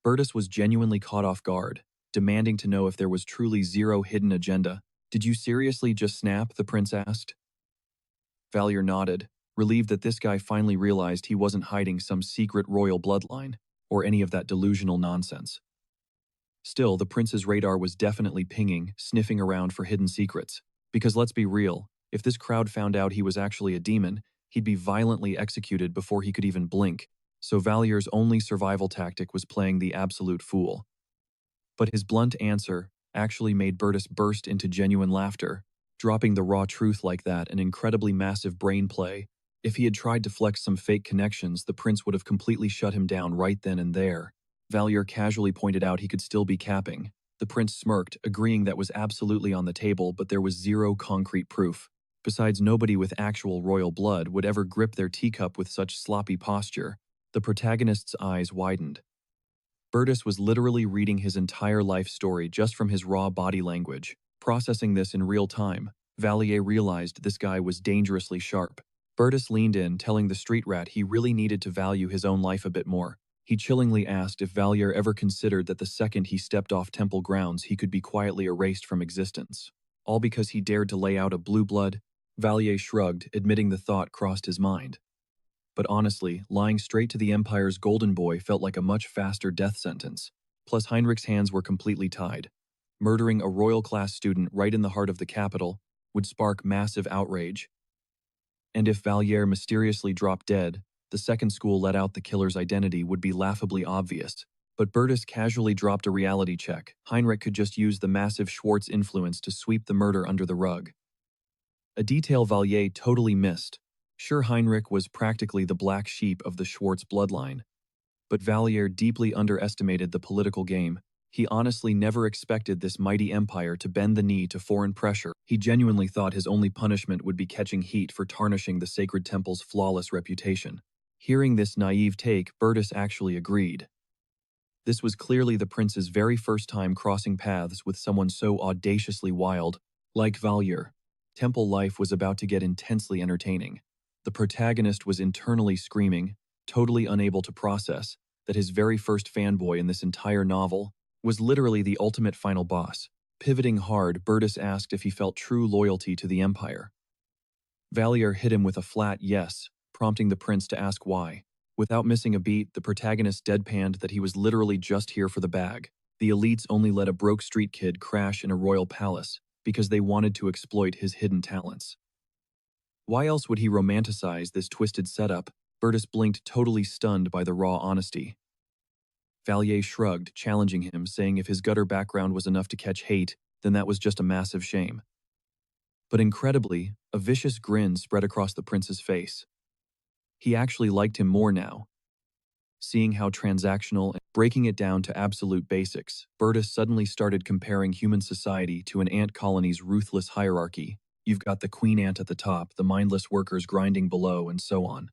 S1: Bertus was genuinely caught off guard, demanding to know if there was truly zero hidden agenda. Did you seriously just snap? The prince asked. Valier nodded, relieved that this guy finally realized he wasn't hiding some secret royal bloodline, or any of that delusional nonsense. Still, the prince's radar was definitely pinging, sniffing around for hidden secrets. Because let's be real, if this crowd found out he was actually a demon, he'd be violently executed before he could even blink. So Valier's only survival tactic was playing the absolute fool. But his blunt answer actually made Bertus burst into genuine laughter. Dropping the raw truth like that, an incredibly massive brain play. If he had tried to flex some fake connections, the prince would have completely shut him down right then and there. Valier casually pointed out he could still be capping. The prince smirked, agreeing that was absolutely on the table, but there was zero concrete proof. Besides, nobody with actual royal blood would ever grip their teacup with such sloppy posture. The protagonist's eyes widened. Burtis was literally reading his entire life story just from his raw body language. Processing this in real time, Valier realized this guy was dangerously sharp. Burtis leaned in, telling the street rat he really needed to value his own life a bit more. He chillingly asked if Valier ever considered that the second he stepped off temple grounds he could be quietly erased from existence. All because he dared to lay out a blue blood? Valier shrugged, admitting the thought crossed his mind. But honestly, lying straight to the Empire's golden boy felt like a much faster death sentence. Plus, Heinrich's hands were completely tied. Murdering a royal-class student right in the heart of the capital would spark massive outrage. And if Valier mysteriously dropped dead, the second school let out the killer's identity would be laughably obvious. But Burtis casually dropped a reality check. Heinrich could just use the massive Schwartz influence to sweep the murder under the rug. A detail Valier totally missed. Sure, Heinrich was practically the black sheep of the Schwartz bloodline. But Valier deeply underestimated the political game. He honestly never expected this mighty empire to bend the knee to foreign pressure. He genuinely thought his only punishment would be catching heat for tarnishing the sacred temple's flawless reputation. Hearing this naive take, Burtis actually agreed. This was clearly the prince's very first time crossing paths with someone so audaciously wild. Like Valier, temple life was about to get intensely entertaining. The protagonist was internally screaming, totally unable to process, that his very first fanboy in this entire novel was literally the ultimate final boss. Pivoting hard, Burtis asked if he felt true loyalty to the Empire. Valier hit him with a flat yes, prompting the prince to ask why. Without missing a beat, the protagonist deadpanned that he was literally just here for the bag. The elites only let a broke street kid crash in a royal palace because they wanted to exploit his hidden talents. Why else would he romanticize this twisted setup? Burtis blinked, totally stunned by the raw honesty. Valier shrugged, challenging him, saying if his gutter background was enough to catch hate, then that was just a massive shame. But incredibly, a vicious grin spread across the prince's face. He actually liked him more now. Seeing how transactional and breaking it down to absolute basics, Burtis suddenly started comparing human society to an ant colony's ruthless hierarchy. You've got the queen ant at the top, the mindless workers grinding below, and so on.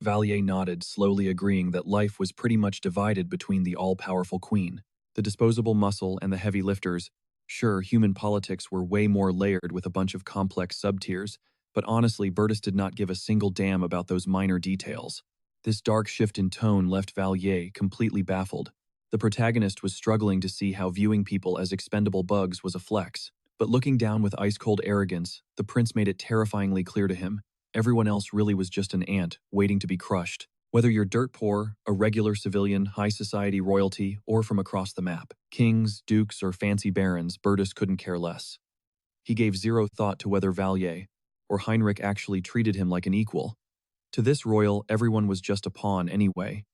S1: Valier nodded, slowly agreeing that life was pretty much divided between the all-powerful queen, the disposable muscle, and the heavy lifters. Sure, human politics were way more layered with a bunch of complex sub-tiers, but honestly, Burtis did not give a single damn about those minor details. This dark shift in tone left Valier completely baffled. The protagonist was struggling to see how viewing people as expendable bugs was a flex. But looking down with ice-cold arrogance, the prince made it terrifyingly clear to him, everyone else really was just an ant, waiting to be crushed. Whether you're dirt poor, a regular civilian, high society royalty, or from across the map, kings, dukes, or fancy barons, Burtis couldn't care less. He gave zero thought to whether Valier or Heinrich actually treated him like an equal. To this royal, everyone was just a pawn anyway.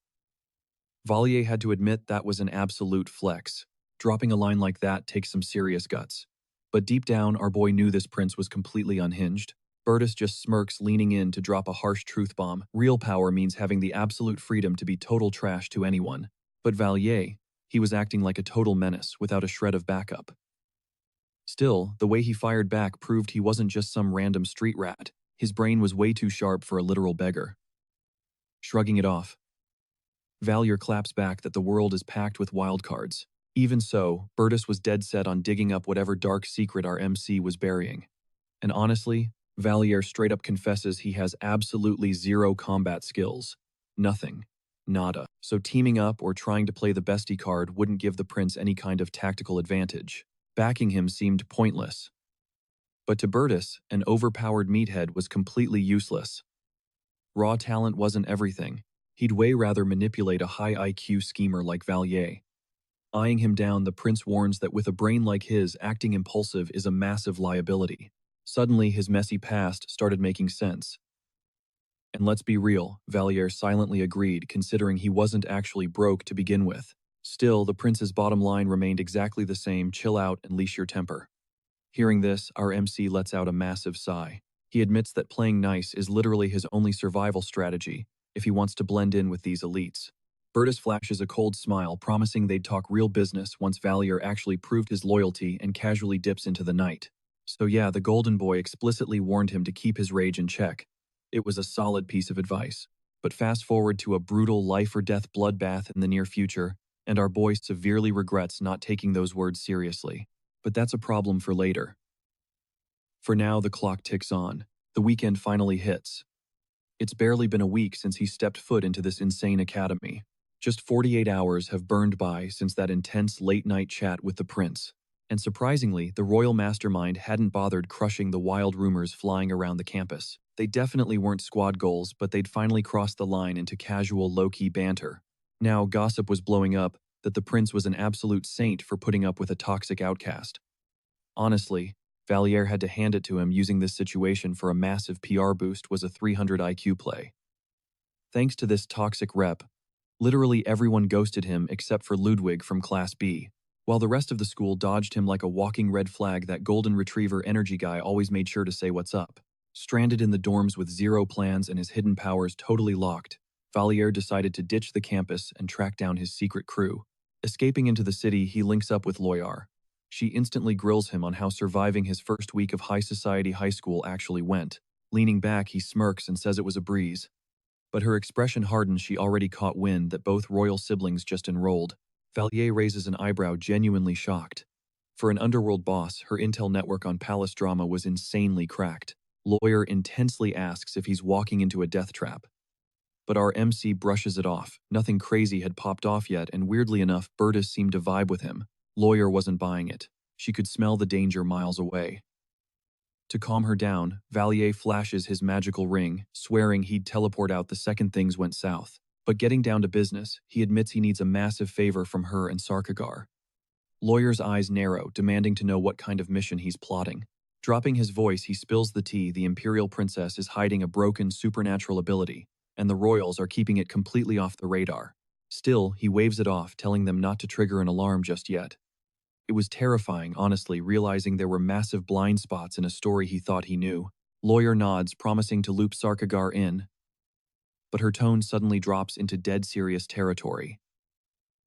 S1: Valier had to admit that was an absolute flex. Dropping a line like that takes some serious guts. But deep down, our boy knew this prince was completely unhinged. Burtis just smirks, leaning in to drop a harsh truth bomb. Real power means having the absolute freedom to be total trash to anyone. But Valier, he was acting like a total menace without a shred of backup. Still, the way he fired back proved he wasn't just some random street rat. His brain was way too sharp for a literal beggar. Shrugging it off, Valier claps back that the world is packed with wildcards. Even so, Burtis was dead set on digging up whatever dark secret our MC was burying. And honestly, Valier straight up confesses he has absolutely zero combat skills. Nothing. Nada. So teaming up or trying to play the bestie card wouldn't give the prince any kind of tactical advantage. Backing him seemed pointless. But to Burtis, an overpowered meathead was completely useless. Raw talent wasn't everything. He'd way rather manipulate a high IQ schemer like Valier. Eyeing him down, the prince warns that with a brain like his, acting impulsive is a massive liability. Suddenly, his messy past started making sense. And let's be real, Valier silently agreed, considering he wasn't actually broke to begin with. Still, the prince's bottom line remained exactly the same: chill out and leash your temper. Hearing this, our MC lets out a massive sigh. He admits that playing nice is literally his only survival strategy if he wants to blend in with these elites. Burtis flashes a cold smile, promising they'd talk real business once Valier actually proved his loyalty, and casually dips into the night. So yeah, the golden boy explicitly warned him to keep his rage in check. It was a solid piece of advice. But fast forward to a brutal life-or-death bloodbath in the near future, and our boy severely regrets not taking those words seriously. But that's a problem for later. For now, the clock ticks on. The weekend finally hits. It's barely been a week since he stepped foot into this insane academy. Just 48 hours have burned by since that intense late-night chat with the prince. And surprisingly, the royal mastermind hadn't bothered crushing the wild rumors flying around the campus. They definitely weren't squad goals, but they'd finally crossed the line into casual, low-key banter. Now, gossip was blowing up that the prince was an absolute saint for putting up with a toxic outcast. Honestly, Valier had to hand it to him using this situation for a massive PR boost was a 300 IQ play. Thanks to this toxic rep, literally everyone ghosted him except for Ludwig from Class B. While the rest of the school dodged him like a walking red flag, that golden retriever energy guy always made sure to say what's up. Stranded in the dorms with zero plans and his hidden powers totally locked, Valier decided to ditch the campus and track down his secret crew. Escaping into the city, he links up with Loyar. She instantly grills him on how surviving his first week of high society high school actually went. Leaning back, he smirks and says it was a breeze. But her expression hardens. She already caught wind that both royal siblings just enrolled. Valier raises an eyebrow, genuinely shocked. For an underworld boss, her intel network on palace drama was insanely cracked. Lawyer intensely asks if he's walking into a death trap. But our MC brushes it off. Nothing crazy had popped off yet, and weirdly enough, Bertus seemed to vibe with him. Lawyer wasn't buying it. She could smell the danger miles away. To calm her down, Valier flashes his magical ring, swearing he'd teleport out the second things went south. But getting down to business, he admits he needs a massive favor from her and Sarkagar. Lawyer's eyes narrow, demanding to know what kind of mission he's plotting. Dropping his voice, he spills the tea. The Imperial Princess is hiding a broken supernatural ability, and the royals are keeping it completely off the radar. Still, he waves it off, telling them not to trigger an alarm just yet. It was terrifying, honestly, realizing there were massive blind spots in a story he thought he knew. Lawyer nods, promising to loop Sarkagar in, but her tone suddenly drops into dead serious territory.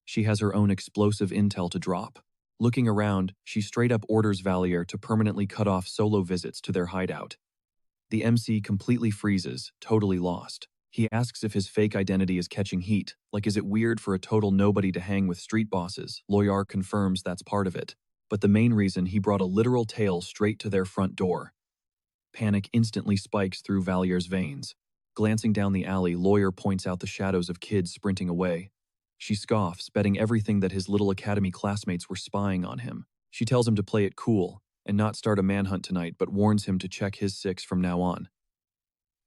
S1: She has her own explosive intel to drop. Looking around, she straight up orders Valier to permanently cut off solo visits to their hideout. The MC completely freezes, totally lost. He asks if his fake identity is catching heat, like is it weird for a total nobody to hang with street bosses? Lawyer confirms that's part of it. But the main reason, he brought a literal tail straight to their front door. Panic instantly spikes through Valier's veins. Glancing down the alley, Lawyer points out the shadows of kids sprinting away. She scoffs, betting everything that his little academy classmates were spying on him. She tells him to play it cool and not start a manhunt tonight, but warns him to check his six from now on.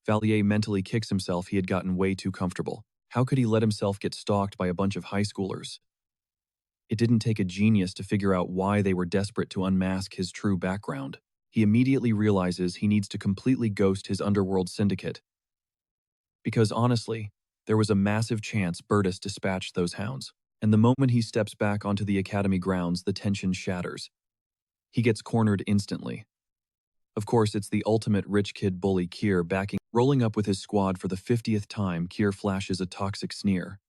S1: Valier mentally kicks himself. He had gotten way too comfortable. How could he let himself get stalked by a bunch of high schoolers? It didn't take a genius to figure out why they were desperate to unmask his true background. He immediately realizes he needs to completely ghost his underworld syndicate. Because honestly, there was a massive chance Bertus dispatched those hounds, and the moment he steps back onto the academy grounds, the tension shatters. He gets cornered instantly. Of course, it's the ultimate rich kid bully, Kier, rolling up with his squad for the 50th time. Kier flashes a toxic sneer.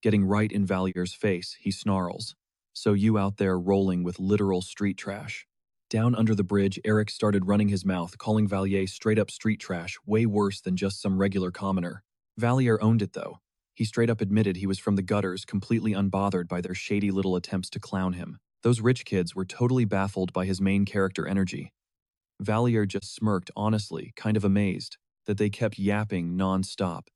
S1: Getting right in Valier's face, he snarls. So you out there rolling with literal street trash. Down under the bridge, Eric started running his mouth, calling Valier straight up street trash, way worse than just some regular commoner. Valier owned it though. He straight up admitted he was from the gutters, completely unbothered by their shady little attempts to clown him. Those rich kids were totally baffled by his main character energy. Valier just smirked, honestly, kind of amazed that they kept yapping non-stop.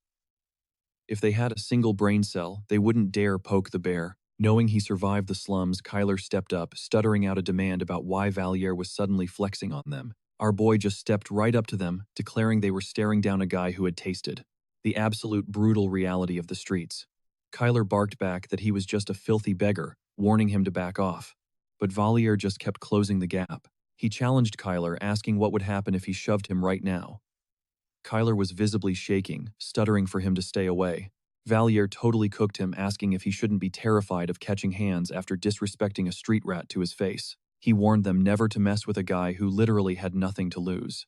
S1: If they had a single brain cell, they wouldn't dare poke the bear. Knowing he survived the slums, Kyler stepped up, stuttering out a demand about why Valier was suddenly flexing on them. Our boy just stepped right up to them, declaring they were staring down a guy who had tasted the absolute brutal reality of the streets. Kyler barked back that he was just a filthy beggar, warning him to back off. But Valier just kept closing the gap. He challenged Kyler, asking what would happen if he shoved him right now. Kyler was visibly shaking, stuttering for him to stay away. Valier totally cooked him, asking if he shouldn't be terrified of catching hands after disrespecting a street rat to his face. He warned them never to mess with a guy who literally had nothing to lose.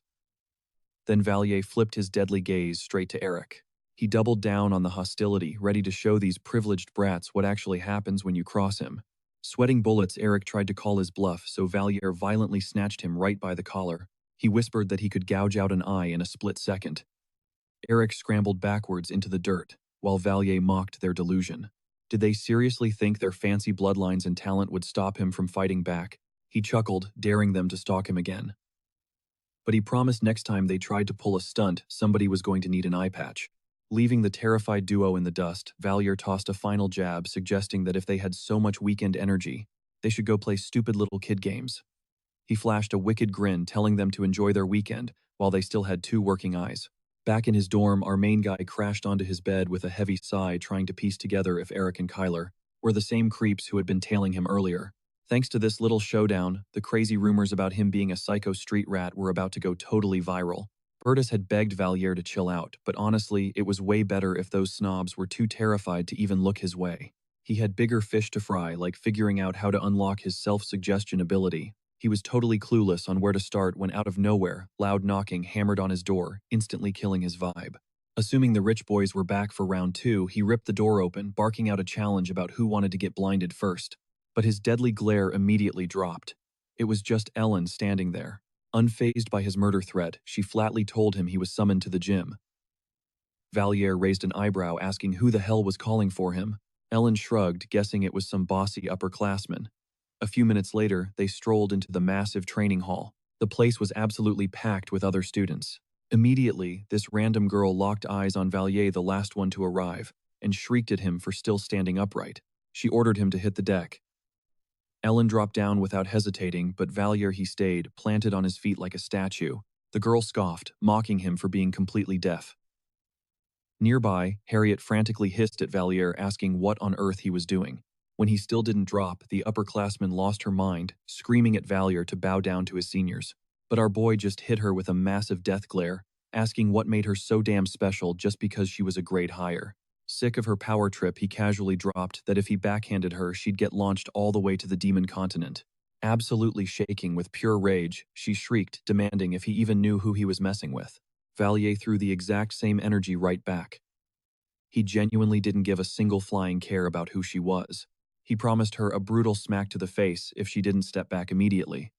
S1: Then Valier flipped his deadly gaze straight to Eric. He doubled down on the hostility, ready to show these privileged brats what actually happens when you cross him. Sweating bullets, Eric tried to call his bluff, so Valier violently snatched him right by the collar. He whispered that he could gouge out an eye in a split second. Eric scrambled backwards into the dirt, while Valier mocked their delusion. Did they seriously think their fancy bloodlines and talent would stop him from fighting back? He chuckled, daring them to stalk him again. But he promised next time they tried to pull a stunt, somebody was going to need an eye patch. Leaving the terrified duo in the dust, Valier tossed a final jab, suggesting that if they had so much weekend energy, they should go play stupid little kid games. He flashed a wicked grin, telling them to enjoy their weekend, while they still had two working eyes. Back in his dorm, our main guy crashed onto his bed with a heavy sigh, trying to piece together if Eric and Kyler were the same creeps who had been tailing him earlier. Thanks to this little showdown, the crazy rumors about him being a psycho street rat were about to go totally viral. Bertus had begged Valier to chill out, but honestly, it was way better if those snobs were too terrified to even look his way. He had bigger fish to fry, like figuring out how to unlock his self-suggestion ability. He was totally clueless on where to start when out of nowhere, loud knocking hammered on his door, instantly killing his vibe. Assuming the rich boys were back for round 2, he ripped the door open, barking out a challenge about who wanted to get blinded first. But his deadly glare immediately dropped. It was just Ellen standing there. Unfazed by his murder threat, she flatly told him he was summoned to the gym. Valier raised an eyebrow, asking who the hell was calling for him. Ellen shrugged, guessing it was some bossy upperclassman. A few minutes later, they strolled into the massive training hall. The place was absolutely packed with other students. Immediately, this random girl locked eyes on Valier, the last one to arrive, and shrieked at him for still standing upright. She ordered him to hit the deck. Ellen dropped down without hesitating, but Valier he stayed, planted on his feet like a statue. The girl scoffed, mocking him for being completely deaf. Nearby, Harriet frantically hissed at Valier, asking what on earth he was doing. When he still didn't drop, the upperclassman lost her mind, screaming at Valier to bow down to his seniors. But our boy just hit her with a massive death glare, asking what made her so damn special just because she was a grade higher. Sick of her power trip, he casually dropped that if he backhanded her, she'd get launched all the way to the demon continent. Absolutely shaking with pure rage, she shrieked, demanding if he even knew who he was messing with. Valier threw the exact same energy right back. He genuinely didn't give a single flying care about who she was. He promised her a brutal smack to the face if she didn't step back immediately.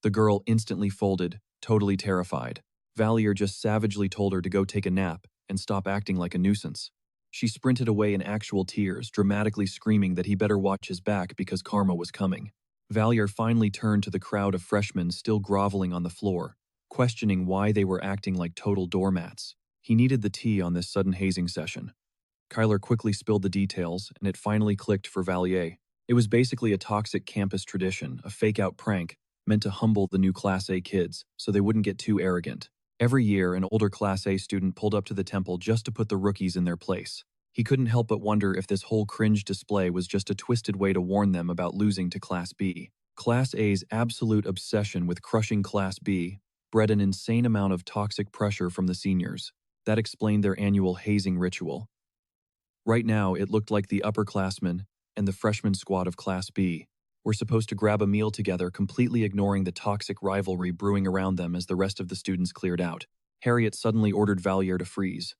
S1: The girl instantly folded, totally terrified. Valier just savagely told her to go take a nap and stop acting like a nuisance. She sprinted away in actual tears, dramatically screaming that he better watch his back because karma was coming. Valier finally turned to the crowd of freshmen still groveling on the floor, questioning why they were acting like total doormats. He needed the tea on this sudden hazing session. Kyler quickly spilled the details, and it finally clicked for Valier. It was basically a toxic campus tradition, a fake-out prank meant to humble the new Class A kids so they wouldn't get too arrogant. Every year, an older Class A student pulled up to the temple just to put the rookies in their place. He couldn't help but wonder if this whole cringe display was just a twisted way to warn them about losing to Class B. Class A's absolute obsession with crushing Class B bred an insane amount of toxic pressure from the seniors. That explained their annual hazing ritual. Right now, it looked like the upperclassmen and the freshman squad of Class B were supposed to grab a meal together, completely ignoring the toxic rivalry brewing around them as the rest of the students cleared out. Harriet suddenly ordered Valier to freeze.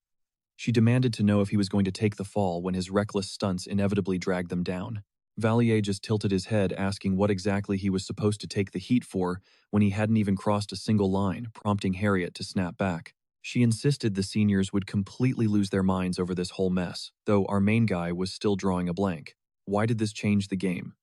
S1: She demanded to know if he was going to take the fall when his reckless stunts inevitably dragged them down. Valier just tilted his head, asking what exactly he was supposed to take the heat for when he hadn't even crossed a single line, prompting Harriet to snap back. She insisted the seniors would completely lose their minds over this whole mess, though our main guy was still drawing a blank. Why did this change the game?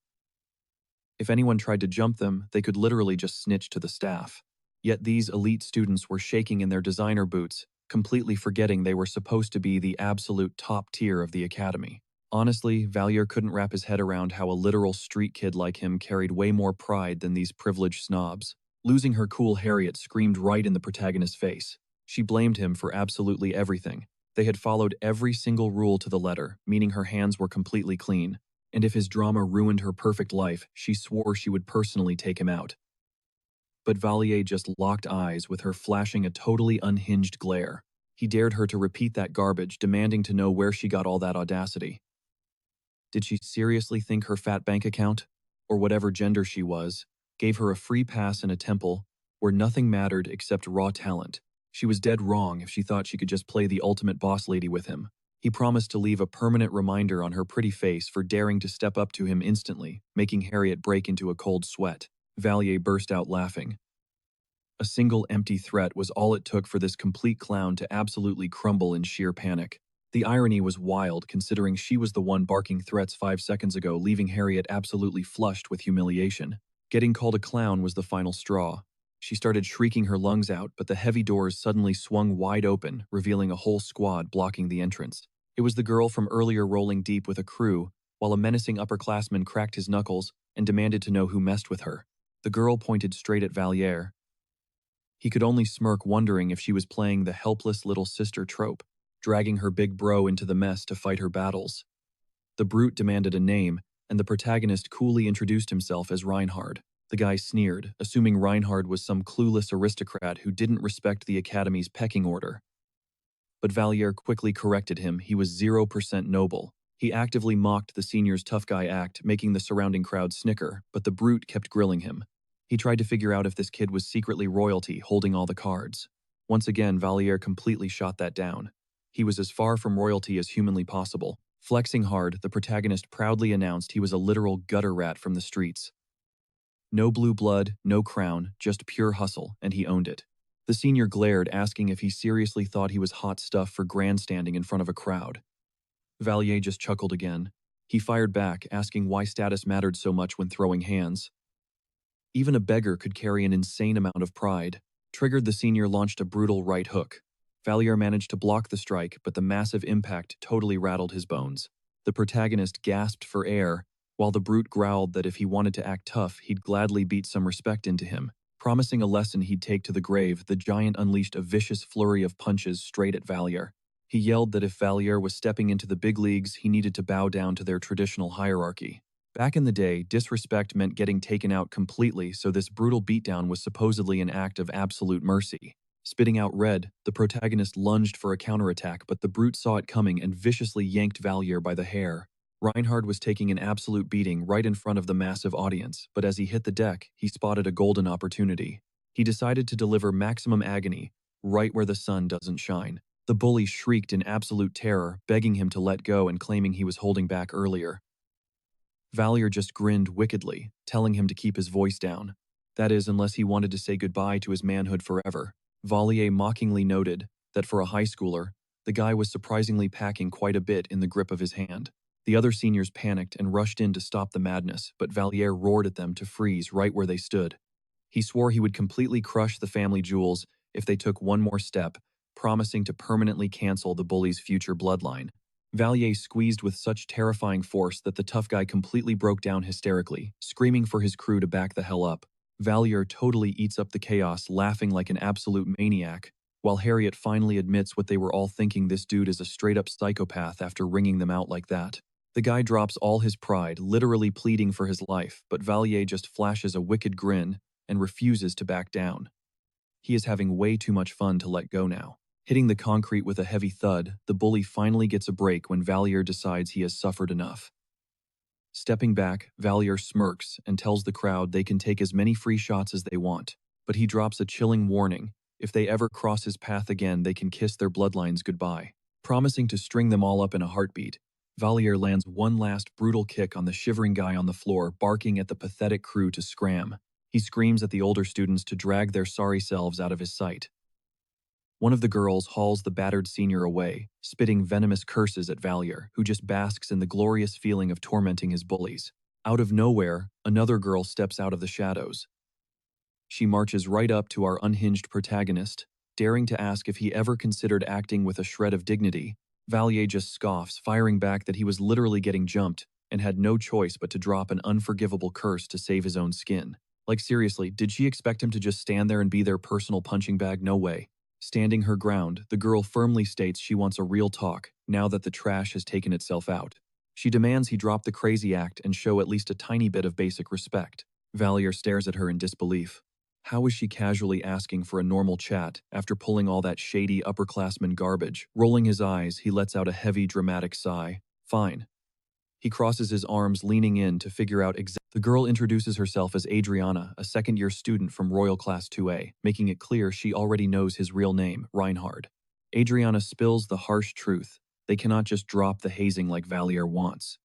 S1: If anyone tried to jump them, they could literally just snitch to the staff. Yet these elite students were shaking in their designer boots, completely forgetting they were supposed to be the absolute top tier of the academy. Honestly, Valier couldn't wrap his head around how a literal street kid like him carried way more pride than these privileged snobs. Losing her cool, Harriet screamed right in the protagonist's face. She blamed him for absolutely everything. They had followed every single rule to the letter, meaning her hands were completely clean. And if his drama ruined her perfect life, she swore she would personally take him out. But Valier just locked eyes with her, flashing a totally unhinged glare. He dared her to repeat that garbage, demanding to know where she got all that audacity. Did she seriously think her fat bank account, or whatever gender she was, gave her a free pass in a temple where nothing mattered except raw talent? She was dead wrong if she thought she could just play the ultimate boss lady with him. He promised to leave a permanent reminder on her pretty face for daring to step up to him instantly, making Harriet break into a cold sweat. Valier burst out laughing. A single empty threat was all it took for this complete clown to absolutely crumble in sheer panic. The irony was wild, considering she was the one barking threats 5 seconds ago, leaving Harriet absolutely flushed with humiliation. Getting called a clown was the final straw. She started shrieking her lungs out, but the heavy doors suddenly swung wide open, revealing a whole squad blocking the entrance. It was the girl from earlier rolling deep with a crew, while a menacing upperclassman cracked his knuckles and demanded to know who messed with her. The girl pointed straight at Valier. He could only smirk, wondering if she was playing the helpless little sister trope, dragging her big bro into the mess to fight her battles. The brute demanded a name, and the protagonist coolly introduced himself as Reinhard. The guy sneered, assuming Reinhard was some clueless aristocrat who didn't respect the Academy's pecking order. But Valier quickly corrected him. He was 0% noble. He actively mocked the senior's tough guy act, making the surrounding crowd snicker, but the brute kept grilling him. He tried to figure out if this kid was secretly royalty, holding all the cards. Once again, Valier completely shot that down. He was as far from royalty as humanly possible. Flexing hard, the protagonist proudly announced he was a literal gutter rat from the streets. No blue blood, no crown, just pure hustle, and he owned it. The senior glared, asking if he seriously thought he was hot stuff for grandstanding in front of a crowd. Valier just chuckled again. He fired back, asking why status mattered so much when throwing hands. Even a beggar could carry an insane amount of pride. Triggered, the senior launched a brutal right hook. Valier managed to block the strike, but the massive impact totally rattled his bones. The protagonist gasped for air, while the brute growled that if he wanted to act tough, he'd gladly beat some respect into him. Promising a lesson he'd take to the grave, the giant unleashed a vicious flurry of punches straight at Valier. He yelled that if Valier was stepping into the big leagues, he needed to bow down to their traditional hierarchy. Back in the day, disrespect meant getting taken out completely, so this brutal beatdown was supposedly an act of absolute mercy. Spitting out red, the protagonist lunged for a counterattack, but the brute saw it coming and viciously yanked Valier by the hair. Reinhard was taking an absolute beating right in front of the massive audience, but as he hit the deck, he spotted a golden opportunity. He decided to deliver maximum agony, right where the sun doesn't shine. The bully shrieked in absolute terror, begging him to let go and claiming he was holding back earlier. Valier just grinned wickedly, telling him to keep his voice down. That is, unless he wanted to say goodbye to his manhood forever. Valier mockingly noted that for a high schooler, the guy was surprisingly packing quite a bit in the grip of his hand. The other seniors panicked and rushed in to stop the madness, but Valier roared at them to freeze right where they stood. He swore he would completely crush the family jewels if they took one more step, promising to permanently cancel the bully's future bloodline. Valier squeezed with such terrifying force that the tough guy completely broke down hysterically, screaming for his crew to back the hell up. Valier totally eats up the chaos, laughing like an absolute maniac, while Harriet finally admits what they were all thinking: this dude is a straight-up psychopath after wringing them out like that. The guy drops all his pride, literally pleading for his life, but Valier just flashes a wicked grin and refuses to back down. He is having way too much fun to let go now. Hitting the concrete with a heavy thud, the bully finally gets a break when Valier decides he has suffered enough. Stepping back, Valier smirks and tells the crowd they can take as many free shots as they want, but he drops a chilling warning: if they ever cross his path again, they can kiss their bloodlines goodbye. Promising to string them all up in a heartbeat, Valier lands one last brutal kick on the shivering guy on the floor, barking at the pathetic crew to scram. He screams at the older students to drag their sorry selves out of his sight. One of the girls hauls the battered senior away, spitting venomous curses at Valier, who just basks in the glorious feeling of tormenting his bullies. Out of nowhere, another girl steps out of the shadows. She marches right up to our unhinged protagonist, daring to ask if he ever considered acting with a shred of dignity. Valier just scoffs, firing back that he was literally getting jumped and had no choice but to drop an unforgivable curse to save his own skin. Like, seriously, did she expect him to just stand there and be their personal punching bag? No way. Standing her ground, the girl firmly states she wants a real talk now that the trash has taken itself out. She demands he drop the crazy act and show at least a tiny bit of basic respect. Valier stares at her in disbelief. How is she casually asking for a normal chat after pulling all that shady upperclassman garbage? Rolling his eyes, he lets out a heavy, dramatic sigh. Fine. He crosses his arms, leaning in to figure out exactly. The girl introduces herself as Adriana, a second-year student from Royal Class 2A, making it clear she already knows his real name, Reinhard. Adriana spills the harsh truth. They cannot just drop the hazing like Valier wants.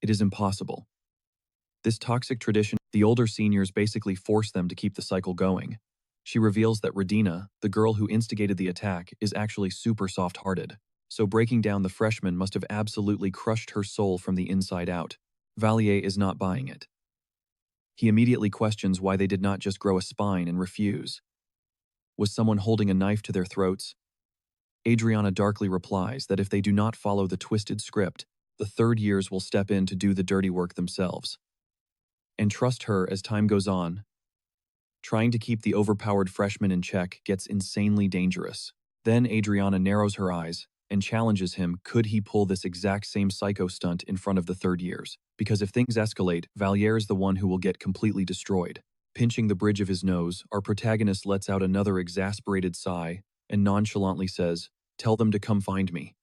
S1: It is impossible. This toxic tradition, the older seniors basically force them to keep the cycle going. She reveals that Radina, the girl who instigated the attack, is actually super soft-hearted. So breaking down the freshman must have absolutely crushed her soul from the inside out. Valier is not buying it. He immediately questions why they did not just grow a spine and refuse. Was someone holding a knife to their throats? Adriana darkly replies that if they do not follow the twisted script, the third years will step in to do the dirty work themselves. And trust her as time goes on. Trying to keep the overpowered freshman in check gets insanely dangerous. Then Adriana narrows her eyes and challenges him, could he pull this exact same psycho stunt in front of the third years? Because if things escalate, Valier is the one who will get completely destroyed. Pinching the bridge of his nose, our protagonist lets out another exasperated sigh and nonchalantly says, "Tell them to come find me."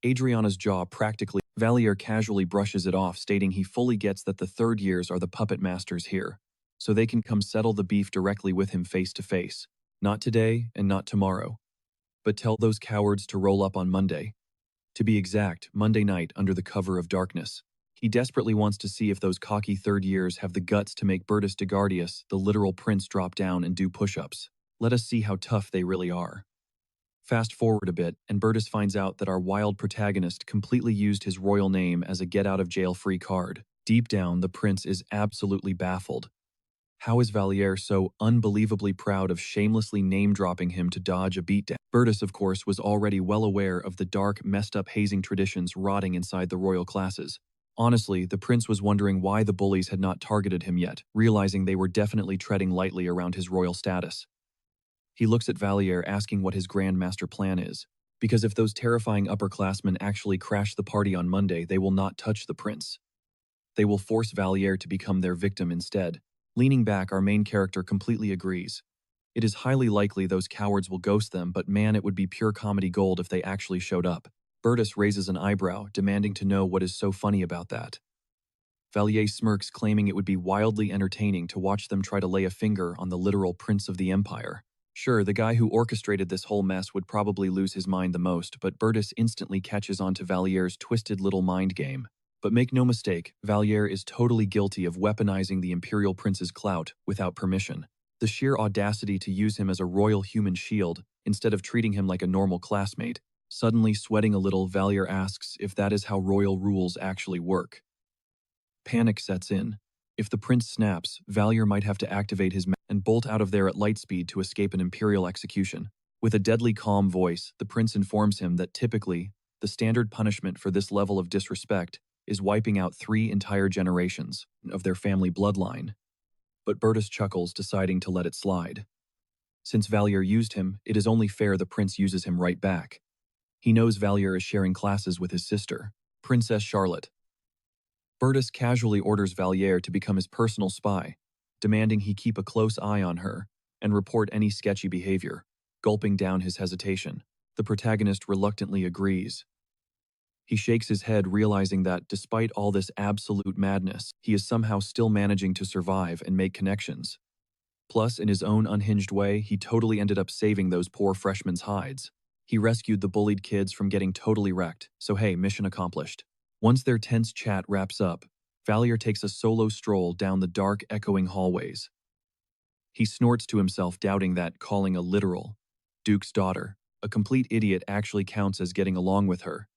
S1: Adriana's jaw practically, Valier casually brushes it off, stating he fully gets that the third years are the puppet masters here, so they can come settle the beef directly with him face to face. Not today and not tomorrow. But tell those cowards to roll up on Monday. To be exact, Monday night under the cover of darkness. He desperately wants to see if those cocky third years have the guts to make Bertus DeGardius, the literal prince, drop down and do push-ups. Let us see how tough they really are. Fast forward a bit, and Bertus finds out that our wild protagonist completely used his royal name as a get-out-of-jail-free card. Deep down, the prince is absolutely baffled. How is Valier so unbelievably proud of shamelessly name-dropping him to dodge a beatdown? Bertus, of course, was already well aware of the dark, messed-up hazing traditions rotting inside the royal classes. Honestly, the prince was wondering why the bullies had not targeted him yet, realizing they were definitely treading lightly around his royal status. He looks at Valier, asking what his grand master plan is, because if those terrifying upperclassmen actually crash the party on Monday, they will not touch the prince. They will force Valier to become their victim instead. Leaning back, our main character completely agrees. It is highly likely those cowards will ghost them, but man, it would be pure comedy gold if they actually showed up. Bertus raises an eyebrow, demanding to know what is so funny about that. Valier smirks, claiming it would be wildly entertaining to watch them try to lay a finger on the literal prince of the empire. Sure, the guy who orchestrated this whole mess would probably lose his mind the most, but Bertus instantly catches on to Valier's twisted little mind game. But make no mistake, Valier is totally guilty of weaponizing the Imperial Prince's clout without permission. The sheer audacity to use him as a royal human shield, instead of treating him like a normal classmate. Suddenly sweating a little, Valier asks if that is how royal rules actually work. Panic sets in. If the prince snaps, Valier might have to activate his and bolt out of there at light speed to escape an imperial execution. With a deadly calm voice, the prince informs him that typically, the standard punishment for this level of disrespect is wiping out 3 entire generations of their family bloodline. But Bertus chuckles, deciding to let it slide. Since Valier used him, it is only fair the prince uses him right back. He knows Valier is sharing classes with his sister, Princess Charlotte. Bertus casually orders Valier to become his personal spy, demanding he keep a close eye on her and report any sketchy behavior. Gulping down his hesitation, the protagonist reluctantly agrees. He shakes his head, realizing that, despite all this absolute madness, he is somehow still managing to survive and make connections. Plus, in his own unhinged way, he totally ended up saving those poor freshmen's hides. He rescued the bullied kids from getting totally wrecked, so hey, mission accomplished. Once their tense chat wraps up, Valier takes a solo stroll down the dark, echoing hallways. He snorts to himself, doubting that calling a literal Duke's daughter a complete idiot actually counts as getting along with her.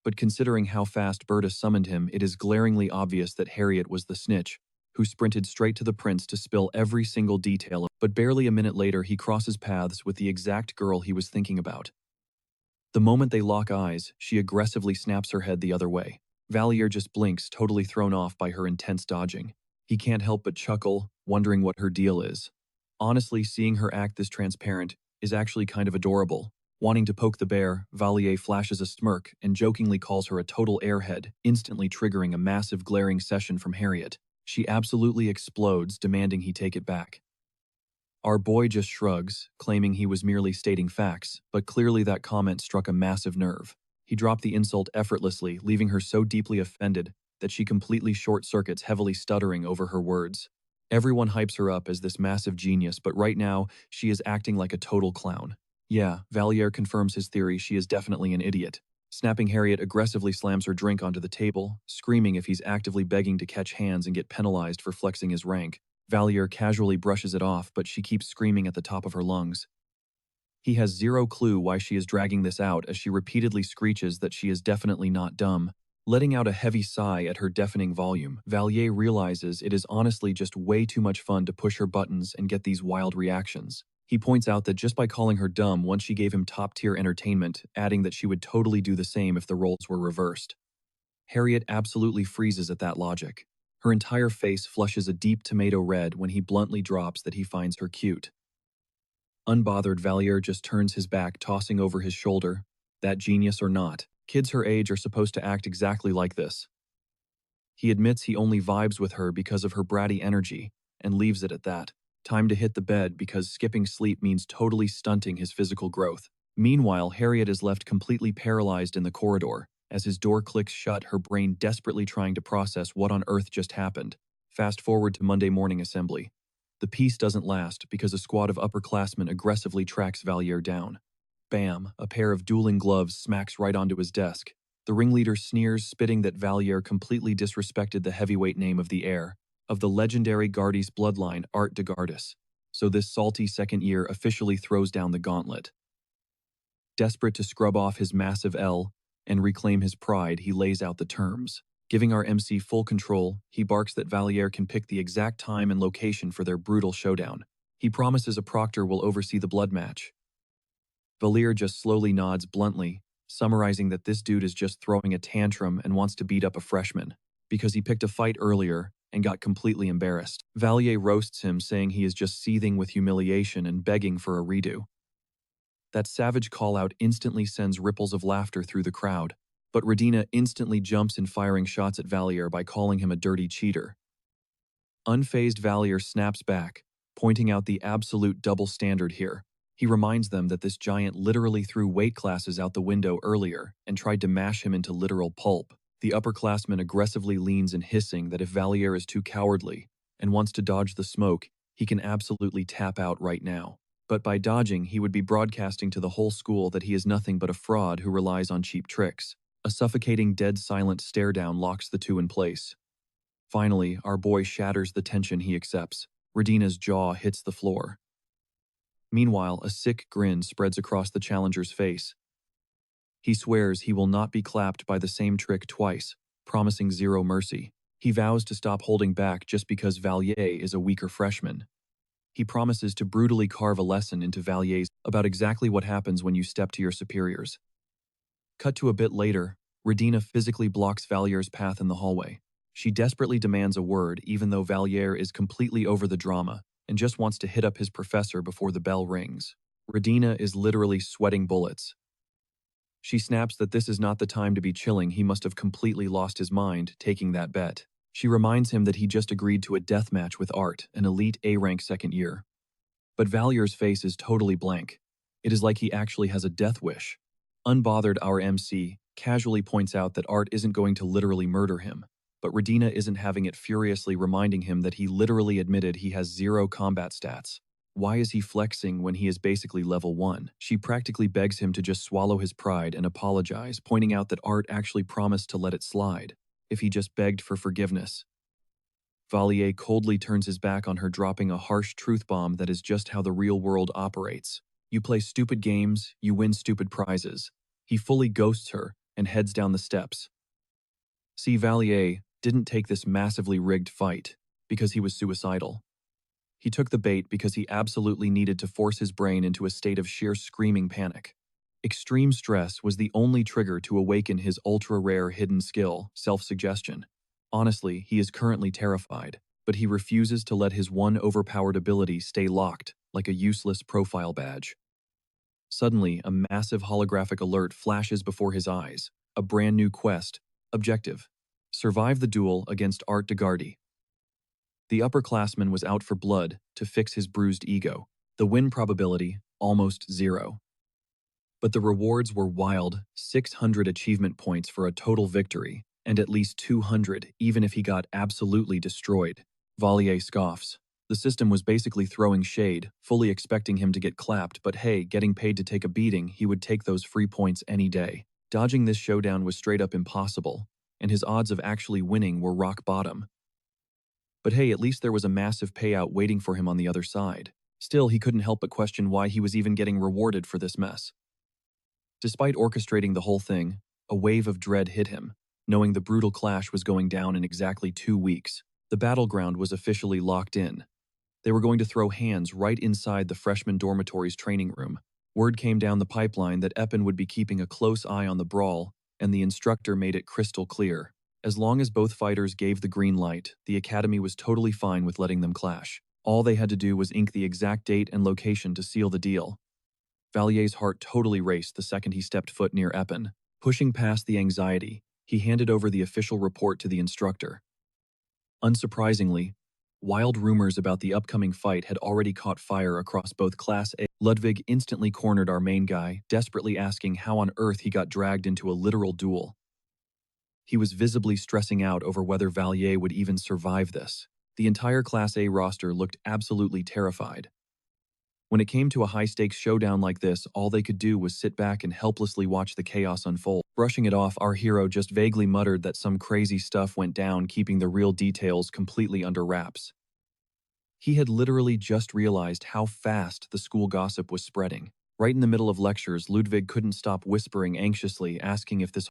S1: But considering how fast Bertus summoned him, it is glaringly obvious that Harriet was the snitch, who sprinted straight to the prince to spill every single detail. But barely a minute later, he crosses paths with the exact girl he was thinking about. The moment they lock eyes, she aggressively snaps her head the other way. Valier just blinks, totally thrown off by her intense dodging. He can't help but chuckle, wondering what her deal is. Honestly, seeing her act this transparent is actually kind of adorable. Wanting to poke the bear, Valier flashes a smirk and jokingly calls her a total airhead, instantly triggering a massive glaring session from Harriet. She absolutely explodes, demanding he take it back. Our boy just shrugs, claiming he was merely stating facts, but clearly that comment struck a massive nerve. He dropped the insult effortlessly, leaving her so deeply offended that she completely short-circuits, heavily stuttering over her words. Everyone hypes her up as this massive genius, but right now, she is acting like a total clown. Yeah, Valier confirms his theory, she is definitely an idiot. Snapping, Harriet aggressively slams her drink onto the table, screaming if he's actively begging to catch hands and get penalized for flexing his rank. Valier casually brushes it off, but she keeps screaming at the top of her lungs. He has zero clue why she is dragging this out as she repeatedly screeches that she is definitely not dumb. Letting out a heavy sigh at her deafening volume, Valier realizes it is honestly just way too much fun to push her buttons and get these wild reactions. He points out that just by calling her dumb once she gave him top-tier entertainment, adding that she would totally do the same if the roles were reversed. Harriet absolutely freezes at that logic. Her entire face flushes a deep tomato red when he bluntly drops that he finds her cute. Unbothered, Valier just turns his back, tossing over his shoulder. That genius or not, kids her age are supposed to act exactly like this. He admits he only vibes with her because of her bratty energy, and leaves it at that. Time to hit the bed because skipping sleep means totally stunting his physical growth. Meanwhile, Harriet is left completely paralyzed in the corridor. As his door clicks shut, her brain desperately trying to process what on earth just happened. Fast forward to Monday morning assembly. The peace doesn't last because a squad of upperclassmen aggressively tracks Valier down. Bam, a pair of dueling gloves smacks right onto his desk. The ringleader sneers, spitting that Valier completely disrespected the heavyweight name of the heir of the legendary Gardes bloodline, Art de Gardes. So this salty second year officially throws down the gauntlet. Desperate to scrub off his massive L and reclaim his pride, he lays out the terms. Giving our MC full control, he barks that Valier can pick the exact time and location for their brutal showdown. He promises a proctor will oversee the blood match. Valier just slowly nods bluntly, summarizing that this dude is just throwing a tantrum and wants to beat up a freshman, because he picked a fight earlier and got completely embarrassed. Valier roasts him, saying he is just seething with humiliation and begging for a redo. That savage call-out instantly sends ripples of laughter through the crowd, but Redina instantly jumps in, firing shots at Valier by calling him a dirty cheater. Unfazed, Valier snaps back, pointing out the absolute double standard here. He reminds them that this giant literally threw weight classes out the window earlier and tried to mash him into literal pulp. The upperclassman aggressively leans in, hissing that if Valier is too cowardly and wants to dodge the smoke, he can absolutely tap out right now. But by dodging, he would be broadcasting to the whole school that he is nothing but a fraud who relies on cheap tricks. A suffocating, dead silent stare down locks the two in place. Finally, our boy shatters the tension he accepts. Redina's jaw hits the floor. Meanwhile, a sick grin spreads across the challenger's face. He swears he will not be clapped by the same trick twice, promising zero mercy. He vows to stop holding back just because Valier is a weaker freshman. He promises to brutally carve a lesson into Valier's about exactly what happens when you step to your superiors. Cut to a bit later, Redina physically blocks Valier's path in the hallway. She desperately demands a word, even though Valier is completely over the drama and just wants to hit up his professor before the bell rings. Redina is literally sweating bullets. She snaps that this is not the time to be chilling. He must have completely lost his mind taking that bet. She reminds him that he just agreed to a death match with Art, an elite A-rank second year. But Valier's face is totally blank. It is like he actually has a death wish. Unbothered, our MC casually points out that Art isn't going to literally murder him, but Redina isn't having it, furiously reminding him that he literally admitted he has 0 combat stats. Why is he flexing when he is basically level 1? She practically begs him to just swallow his pride and apologize, pointing out that Art actually promised to let it slide if he just begged for forgiveness. Valier coldly turns his back on her, dropping a harsh truth bomb that is just how the real world operates. You play stupid games, you win stupid prizes. He fully ghosts her and heads down the steps. See, Valier didn't take this massively rigged fight because he was suicidal. He took the bait because he absolutely needed to force his brain into a state of sheer screaming panic. Extreme stress was the only trigger to awaken his ultra-rare hidden skill, self-suggestion. Honestly, he is currently terrified, but he refuses to let his one overpowered ability stay locked like a useless profile badge. Suddenly, a massive holographic alert flashes before his eyes. A brand new quest. Objective: survive the duel against Art de Gardes. The upperclassman was out for blood to fix his bruised ego. The win probability, almost 0. But the rewards were wild: 600 achievement points for a total victory, and at least 200 even if he got absolutely destroyed. Valier scoffs. The system was basically throwing shade, fully expecting him to get clapped, but hey, getting paid to take a beating, he would take those free points any day. Dodging this showdown was straight up impossible, and his odds of actually winning were rock bottom. But hey, at least there was a massive payout waiting for him on the other side. Still, he couldn't help but question why he was even getting rewarded for this mess. Despite orchestrating the whole thing, a wave of dread hit him, knowing the brutal clash was going down in exactly 2 weeks. The battleground was officially locked in. They were going to throw hands right inside the freshman dormitory's training room. Word came down the pipeline that Eppin would be keeping a close eye on the brawl, and the instructor made it crystal clear. As long as both fighters gave the green light, the academy was totally fine with letting them clash. All they had to do was ink the exact date and location to seal the deal. Valier's heart totally raced the second he stepped foot near Eppin. Pushing past the anxiety, he handed over the official report to the instructor. Unsurprisingly, wild rumors about the upcoming fight had already caught fire across both Class A. Ludwig instantly cornered our main guy, desperately asking how on earth he got dragged into a literal duel. He was visibly stressing out over whether Valier would even survive this. The entire Class A roster looked absolutely terrified. When it came to a high-stakes showdown like this, all they could do was sit back and helplessly watch the chaos unfold. Brushing it off, our hero just vaguely muttered that some crazy stuff went down, keeping the real details completely under wraps. He had literally just realized how fast the school gossip was spreading. Right in the middle of lectures, Ludwig couldn't stop whispering anxiously, asking if this